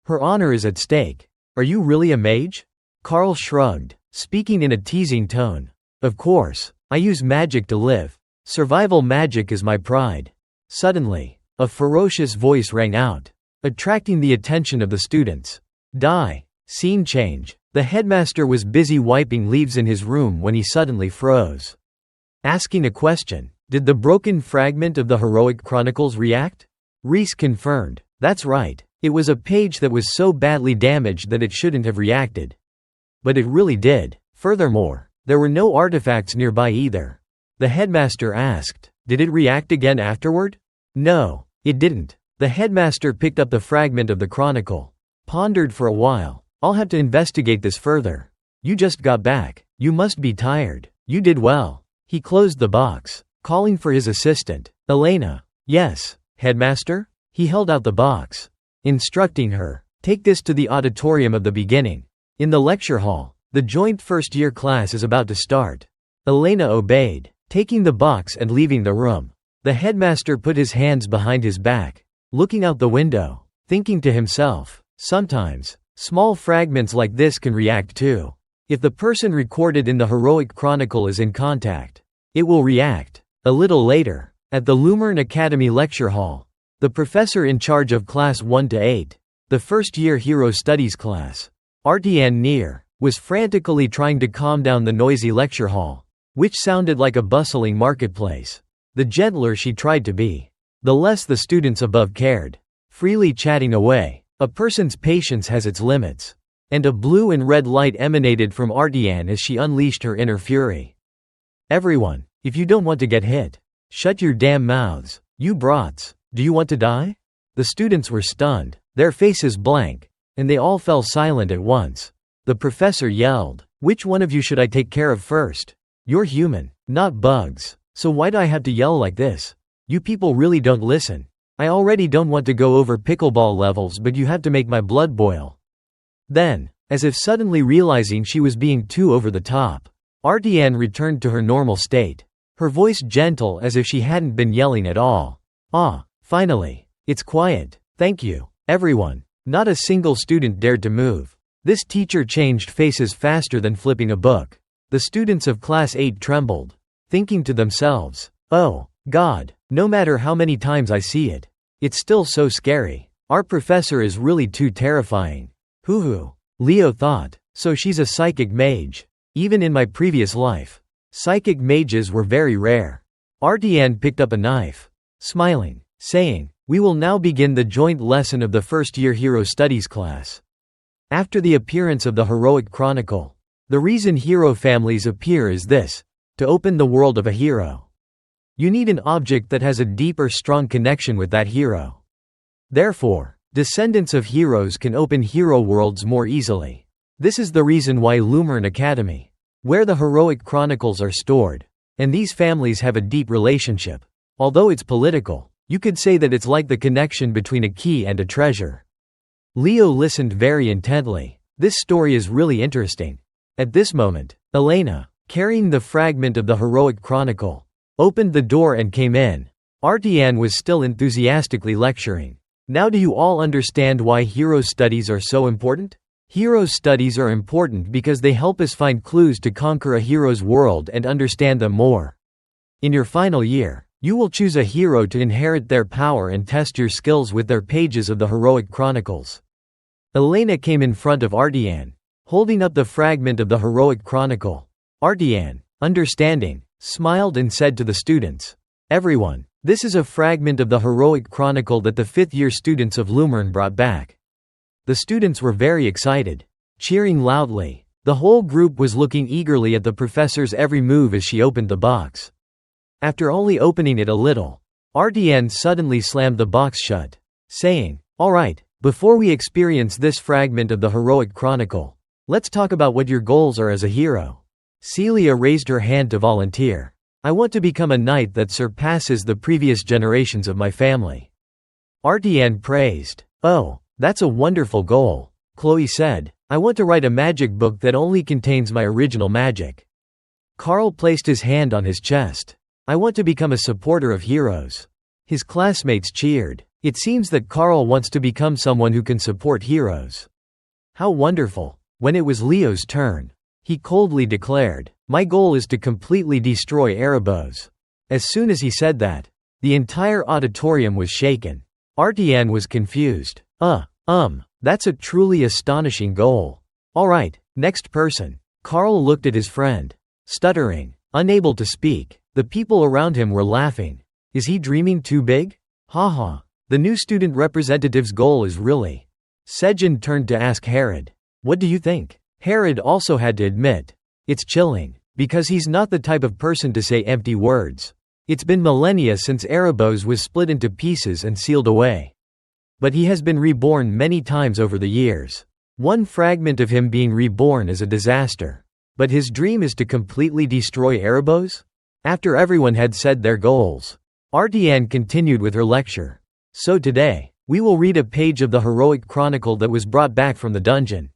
Speaker 1: Her honor is at stake. Are you really a mage? Carl shrugged, speaking in a teasing tone. Of course, I use magic to live. Survival magic is my pride." Suddenly, a ferocious voice rang out, attracting the attention of the students. Die. Scene change. The headmaster was busy wiping leaves in his room when he suddenly froze. Asking a question, "Did the broken fragment of the Heroic Chronicles react?" Reese confirmed, "That's right. It was a page that was so badly damaged that it shouldn't have reacted. But it really did. Furthermore, there were no artifacts nearby either." The headmaster asked, "Did it react again afterward?" "No, it didn't." The headmaster picked up the fragment of the chronicle, pondered for a while. "I'll have to investigate this further. You just got back. You must be tired. You did well." He closed the box, calling for his assistant, Elena. "Yes, headmaster?" He held out the box, instructing her, "Take this to the auditorium of the beginning. In the lecture hall, the joint first-year class is about to start." Elena obeyed, taking the box and leaving the room. The headmaster put his hands behind his back, looking out the window, thinking to himself, "Sometimes, small fragments like this can react too. If the person recorded in the Heroic Chronicle is in contact, it will react." A little later, at the Lumer Academy lecture hall, the professor in charge of class 1 to 8, the first-year Hero Studies class, Artian Near, was frantically trying to calm down the noisy lecture hall, which sounded like a bustling marketplace. The gentler she tried to be, the less the students above cared. Freely chatting away, a person's patience has its limits, and a blue and red light emanated from Artian as she unleashed her inner fury. "Everyone, if you don't want to get hit, shut your damn mouths. You brats, do you want to die?" The students were stunned, their faces blank, and they all fell silent at once. The professor yelled, "Which one of you should I take care of first? You're human, not bugs. So why'd I have to yell like this? You people really don't listen. I already don't want to go over pickleball levels, but you have to make my blood boil." Then, as if suddenly realizing she was being too over the top, Artian returned to her normal state, her voice gentle as if she hadn't been yelling at all. "Ah, finally. It's quiet. Thank you, everyone." Not a single student dared to move. This teacher changed faces faster than flipping a book. The students of Class 8 trembled, thinking to themselves, "Oh, God, no matter how many times I see it, it's still so scary. Our professor is really too terrifying." Hoo-hoo, Leo thought, "So she's a psychic mage. Even in my previous life, psychic mages were very rare." Artian picked up a knife, smiling, saying, "We will now begin the joint lesson of the first-year Hero Studies class." After the appearance of the Heroic Chronicle, the reason hero families appear is this: to open the world of a hero. You need an object that has a deep or strong connection with that hero. Therefore, descendants of heroes can open hero worlds more easily. This is the reason why Lumer Academy, where the Heroic Chronicles are stored, and these families have a deep relationship. Although it's political, you could say that it's like the connection between a key and a treasure. Leo listened very intently. This story is really interesting. At this moment, Elena, carrying the fragment of the Heroic Chronicle, opened the door and came in. Artian was still enthusiastically lecturing. "Now do you all understand why hero studies are so important? Hero studies are important because they help us find clues to conquer a hero's world and understand them more. In your final year, you will choose a hero to inherit their power and test your skills with their pages of the Heroic Chronicles." Elena came in front of Artian, holding up the fragment of the Heroic Chronicle. Artian, understanding, smiled and said to the students, "Everyone, this is a fragment of the Heroic Chronicle that the fifth-year students of Lumern brought back." The students were very excited, cheering loudly. The whole group was looking eagerly at the professor's every move as she opened the box. After only opening it a little, Artian suddenly slammed the box shut, saying, "All right, before we experience this fragment of the Heroic Chronicle, let's talk about what your goals are as a hero." Celia raised her hand to volunteer. "I want to become a knight that surpasses the previous generations of my family." Artian praised. "Oh, that's a wonderful goal." Chloe said, "I want to write a magic book that only contains my original magic." Carl placed his hand on his chest. "I want to become a supporter of heroes." His classmates cheered. It seems that Carl wants to become someone who can support heroes. How wonderful. When it was Leo's turn, he coldly declared, "My goal is to completely destroy Erebos." As soon as he said that, the entire auditorium was shaken. Artian was confused. That's a truly astonishing goal. Alright, next person. Carl looked at his friend. Stuttering, unable to speak. The people around him were laughing. Is he dreaming too big? Haha. The new student representative's goal is really. Sejin turned to ask Herod. What do you think? Herod also had to admit. It's chilling. Because he's not the type of person to say empty words. It's been millennia since Erebos was split into pieces and sealed away. But he has been reborn many times over the years. One fragment of him being reborn is a disaster. But his dream is to completely destroy Erebos? After everyone had said their goals, Artian continued with her lecture. So today, we will read a page of the heroic chronicle that was brought back from the dungeon.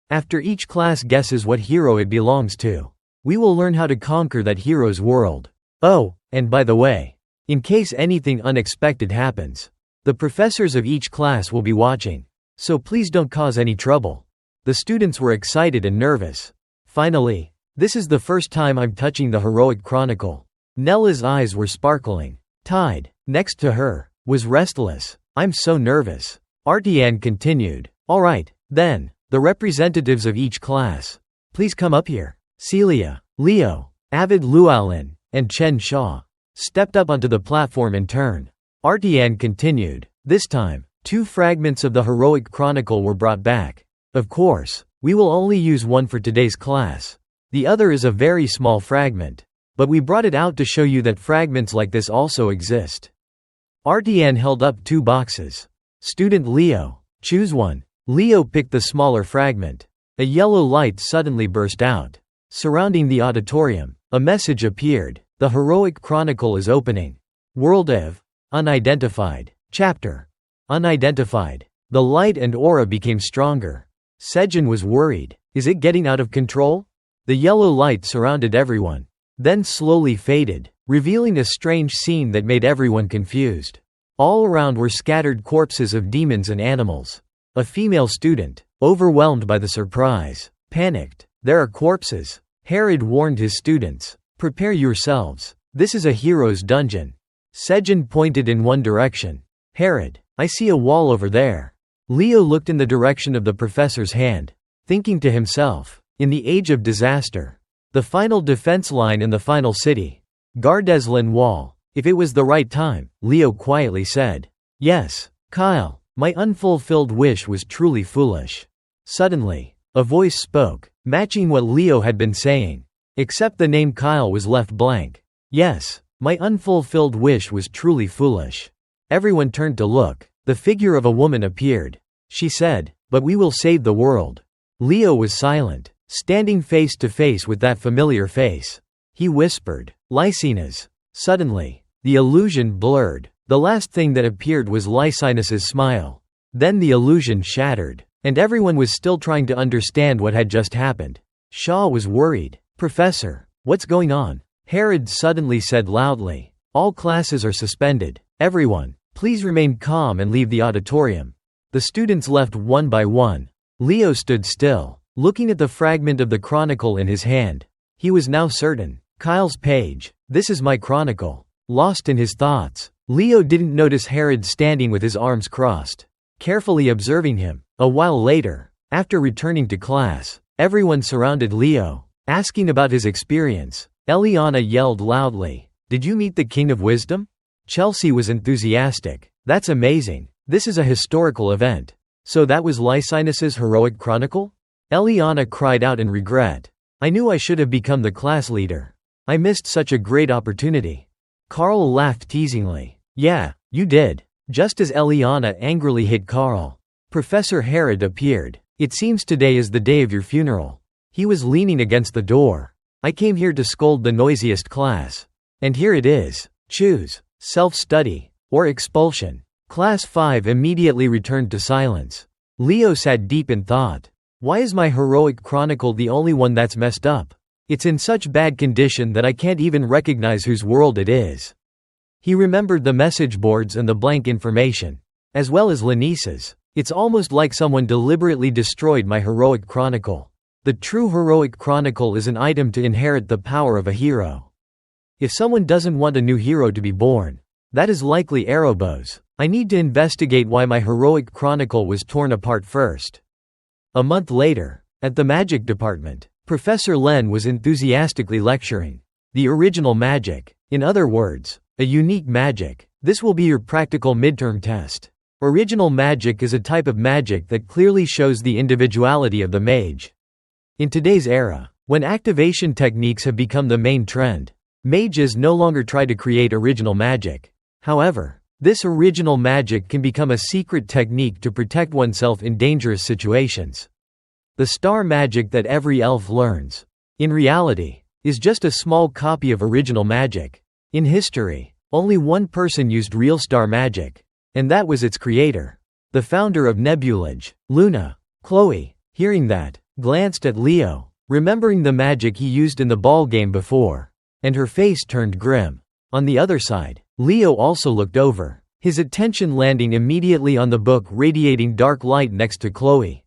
Speaker 1: After each class guesses what hero it belongs to, we will learn how to conquer that hero's world. Oh, and by the way, in case anything unexpected happens, the professors of each class will be watching, so please don't cause any trouble. The students were excited and nervous. Finally, this is the first time I'm touching the heroic chronicle. Nella's eyes were sparkling. Tide, next to her, was restless. I'm so nervous. Artian continued. Alright, then, the representatives of each class, please come up here. Celia, Leo, Avid Llewellyn, and Chen Shaw stepped up onto the platform in turn. Artian continued. This time, 2 fragments of the heroic chronicle were brought back. Of course, we will only use one for today's class. The other is a very small fragment. But we brought it out to show you that fragments like this also exist. Artian held up 2 boxes. Student Leo, choose one. Leo picked the smaller fragment. A yellow light suddenly burst out. Surrounding the auditorium, a message appeared. The heroic chronicle is opening. World of Unidentified. Chapter Unidentified. The light and aura became stronger. Sejin was worried. Is it getting out of control? The yellow light surrounded everyone, then slowly faded, revealing a strange scene that made everyone confused. All around were scattered corpses of demons and animals. A female student, overwhelmed by the surprise, panicked. There are corpses. Herod warned his students. Prepare yourselves. This is a hero's dungeon. Sejin pointed in one direction. Herod, I see a wall over there. Leo looked in the direction of the professor's hand, thinking to himself, in the age of disaster, the final defense line in the final city. Gardeslin Wall. If it was the right time, Leo quietly said. Yes, Kyle, my unfulfilled wish was truly foolish. Suddenly, a voice spoke, matching what Leo had been saying. Except the name Kyle was left blank. Yes, my unfulfilled wish was truly foolish. Everyone turned to look. The figure of a woman appeared. She said, but we will save the world. Leo was silent, standing face to face with that familiar face. He whispered, Lycinas. Suddenly, the illusion blurred. The last thing that appeared was Lycinas's smile. Then the illusion shattered, and everyone was still trying to understand what had just happened. Shaw was worried. Professor, what's going on? Herod suddenly said loudly. All classes are suspended. Everyone, please remain calm and leave the auditorium. The students left one by one. Leo stood still, looking at the fragment of the chronicle in his hand. He was now certain. Kyle's page. This is my chronicle. Lost in his thoughts, Leo didn't notice Herod standing with his arms crossed, carefully observing him. A while later, after returning to class, everyone surrounded Leo, asking about his experience. Eliana yelled loudly, Did you meet the King of Wisdom? Chelsea was enthusiastic. That's amazing. This is a historical event. So that was Lycinas's heroic chronicle? Eliana cried out in regret. I knew I should have become the class leader. I missed such a great opportunity. Carl laughed teasingly. Yeah, you did. Just as Eliana angrily hit Carl, Professor Herod appeared. It seems today is the day of your funeral. He was leaning against the door. I came here to scold the noisiest class. And here it is. Choose self-study or expulsion. Class 5 immediately returned to silence. Leo sat deep in thought. Why is my heroic chronicle the only one that's messed up? It's in such bad condition that I can't even recognize whose world it is. He remembered the message boards and the blank information, as well as Lanice's. It's almost like someone deliberately destroyed my heroic chronicle. The true heroic chronicle is an item to inherit the power of a hero. If someone doesn't want a new hero to be born, that is likely arrowbows. I need to investigate why my heroic chronicle was torn apart first. A month later, at the magic department, Professor Len was enthusiastically lecturing. The original magic. In other words, a unique magic. This will be your practical midterm test. Original magic is a type of magic that clearly shows the individuality of the mage. In today's era, when activation techniques have become the main trend, mages no longer try to create original magic. However, this original magic can become a secret technique to protect oneself in dangerous situations. The star magic that every elf learns, in reality, is just a small copy of original magic. In history, only one person used real star magic, and that was its creator. The founder of Nebulage, Luna. Chloe, hearing that, glanced at Leo, remembering the magic he used in the ball game before, and her face turned grim. On the other side, Leo also looked over, his attention landing immediately on the book radiating dark light next to Chloe.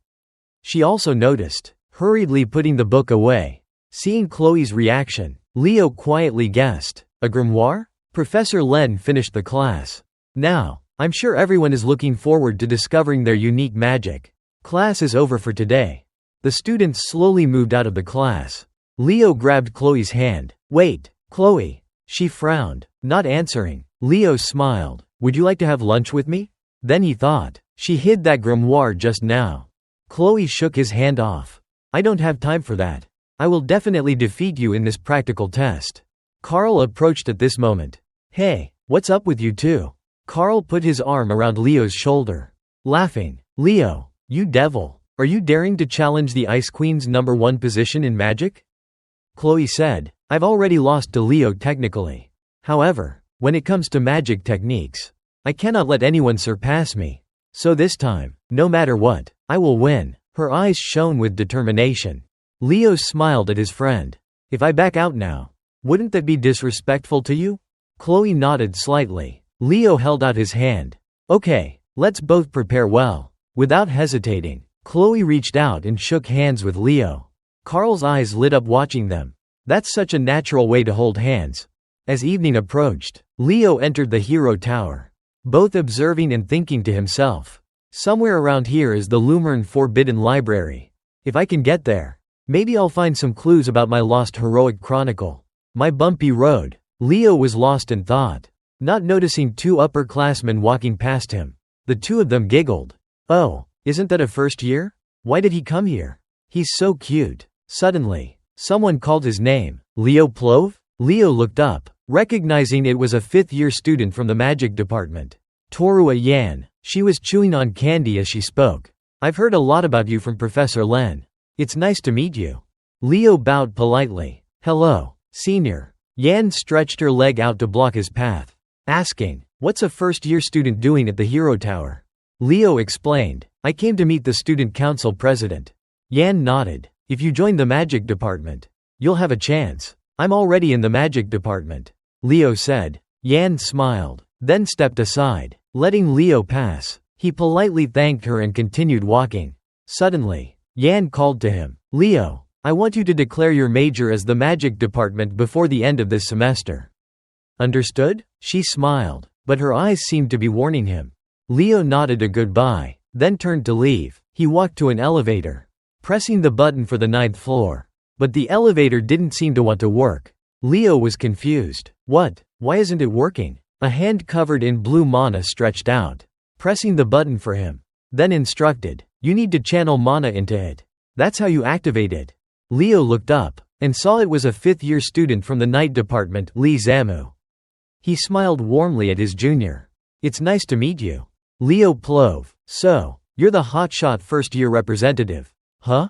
Speaker 1: She also noticed, hurriedly putting the book away. Seeing Chloe's reaction, Leo quietly guessed, "A grimoire?" Professor Len finished the class. "Now, I'm sure everyone is looking forward to discovering their unique magic. Class is over for today." The students slowly moved out of the class. Leo grabbed Chloe's hand. "Wait, Chloe." She frowned, not answering. Leo smiled. "Would you like to have lunch with me?" Then he thought, she hid that grimoire just now. Chloe shook his hand off. "I don't have time for that. I will definitely defeat you in this practical test." Carl approached at this moment. "Hey, what's up with you two?" Carl put his arm around Leo's shoulder. Laughing, "Leo, you devil, are you daring to challenge the Ice Queen's #1 position in Magic?" Chloe said, "I've already lost to Leo technically. However, when it comes to magic techniques, I cannot let anyone surpass me. So this time, no matter what, I will win." Her eyes shone with determination. Leo smiled at his friend. "If I back out now, wouldn't that be disrespectful to you?" Chloe nodded slightly. Leo held out his hand. "Okay, let's both prepare well." Without hesitating, Chloe reached out and shook hands with Leo. Carl's eyes lit up watching them. That's such a natural way to hold hands. As evening approached, Leo entered the hero tower, both observing and thinking to himself, "Somewhere around here is the Lumer Forbidden Library. If I can get there, maybe I'll find some clues about my lost heroic chronicle." My bumpy road. Leo was lost in thought, not noticing two upperclassmen walking past him. The two of them giggled. "Oh, isn't that a first year? Why did he come here? He's so cute." Suddenly, someone called his name. "Leo Plove?" Leo looked up, recognizing it was a fifth-year student from the magic department. Torua Yan. She was chewing on candy as she spoke. "I've heard a lot about you from Professor Len. It's nice to meet you." Leo bowed politely. "Hello, senior." Yan stretched her leg out to block his path, asking, "What's a first-year student doing at the hero tower?" Leo explained, "I came to meet the student council president." Yan nodded. "If you join the magic department, you'll have a chance." "I'm already in the magic department," Leo said. Yan smiled, then stepped aside, letting Leo pass. He politely thanked her and continued walking. Suddenly, Yan called to him, "Leo, I want you to declare your major as the magic department before the end of this semester." "Understood?" She smiled, but her eyes seemed to be warning him. Leo nodded a goodbye, then turned to leave. He walked to an elevator, pressing the button for the 9th floor. But the elevator didn't seem to want to work. Leo was confused. "What? Why isn't it working?" A hand covered in blue mana stretched out, pressing the button for him. Then instructed, "You need to channel mana into it. That's how you activate it." Leo looked up, and saw it was a fifth-year student from the night department, Lee Zamu. He smiled warmly at his junior. "It's nice to meet you." Leo Plove. "So, you're the hotshot first-year representative, huh?"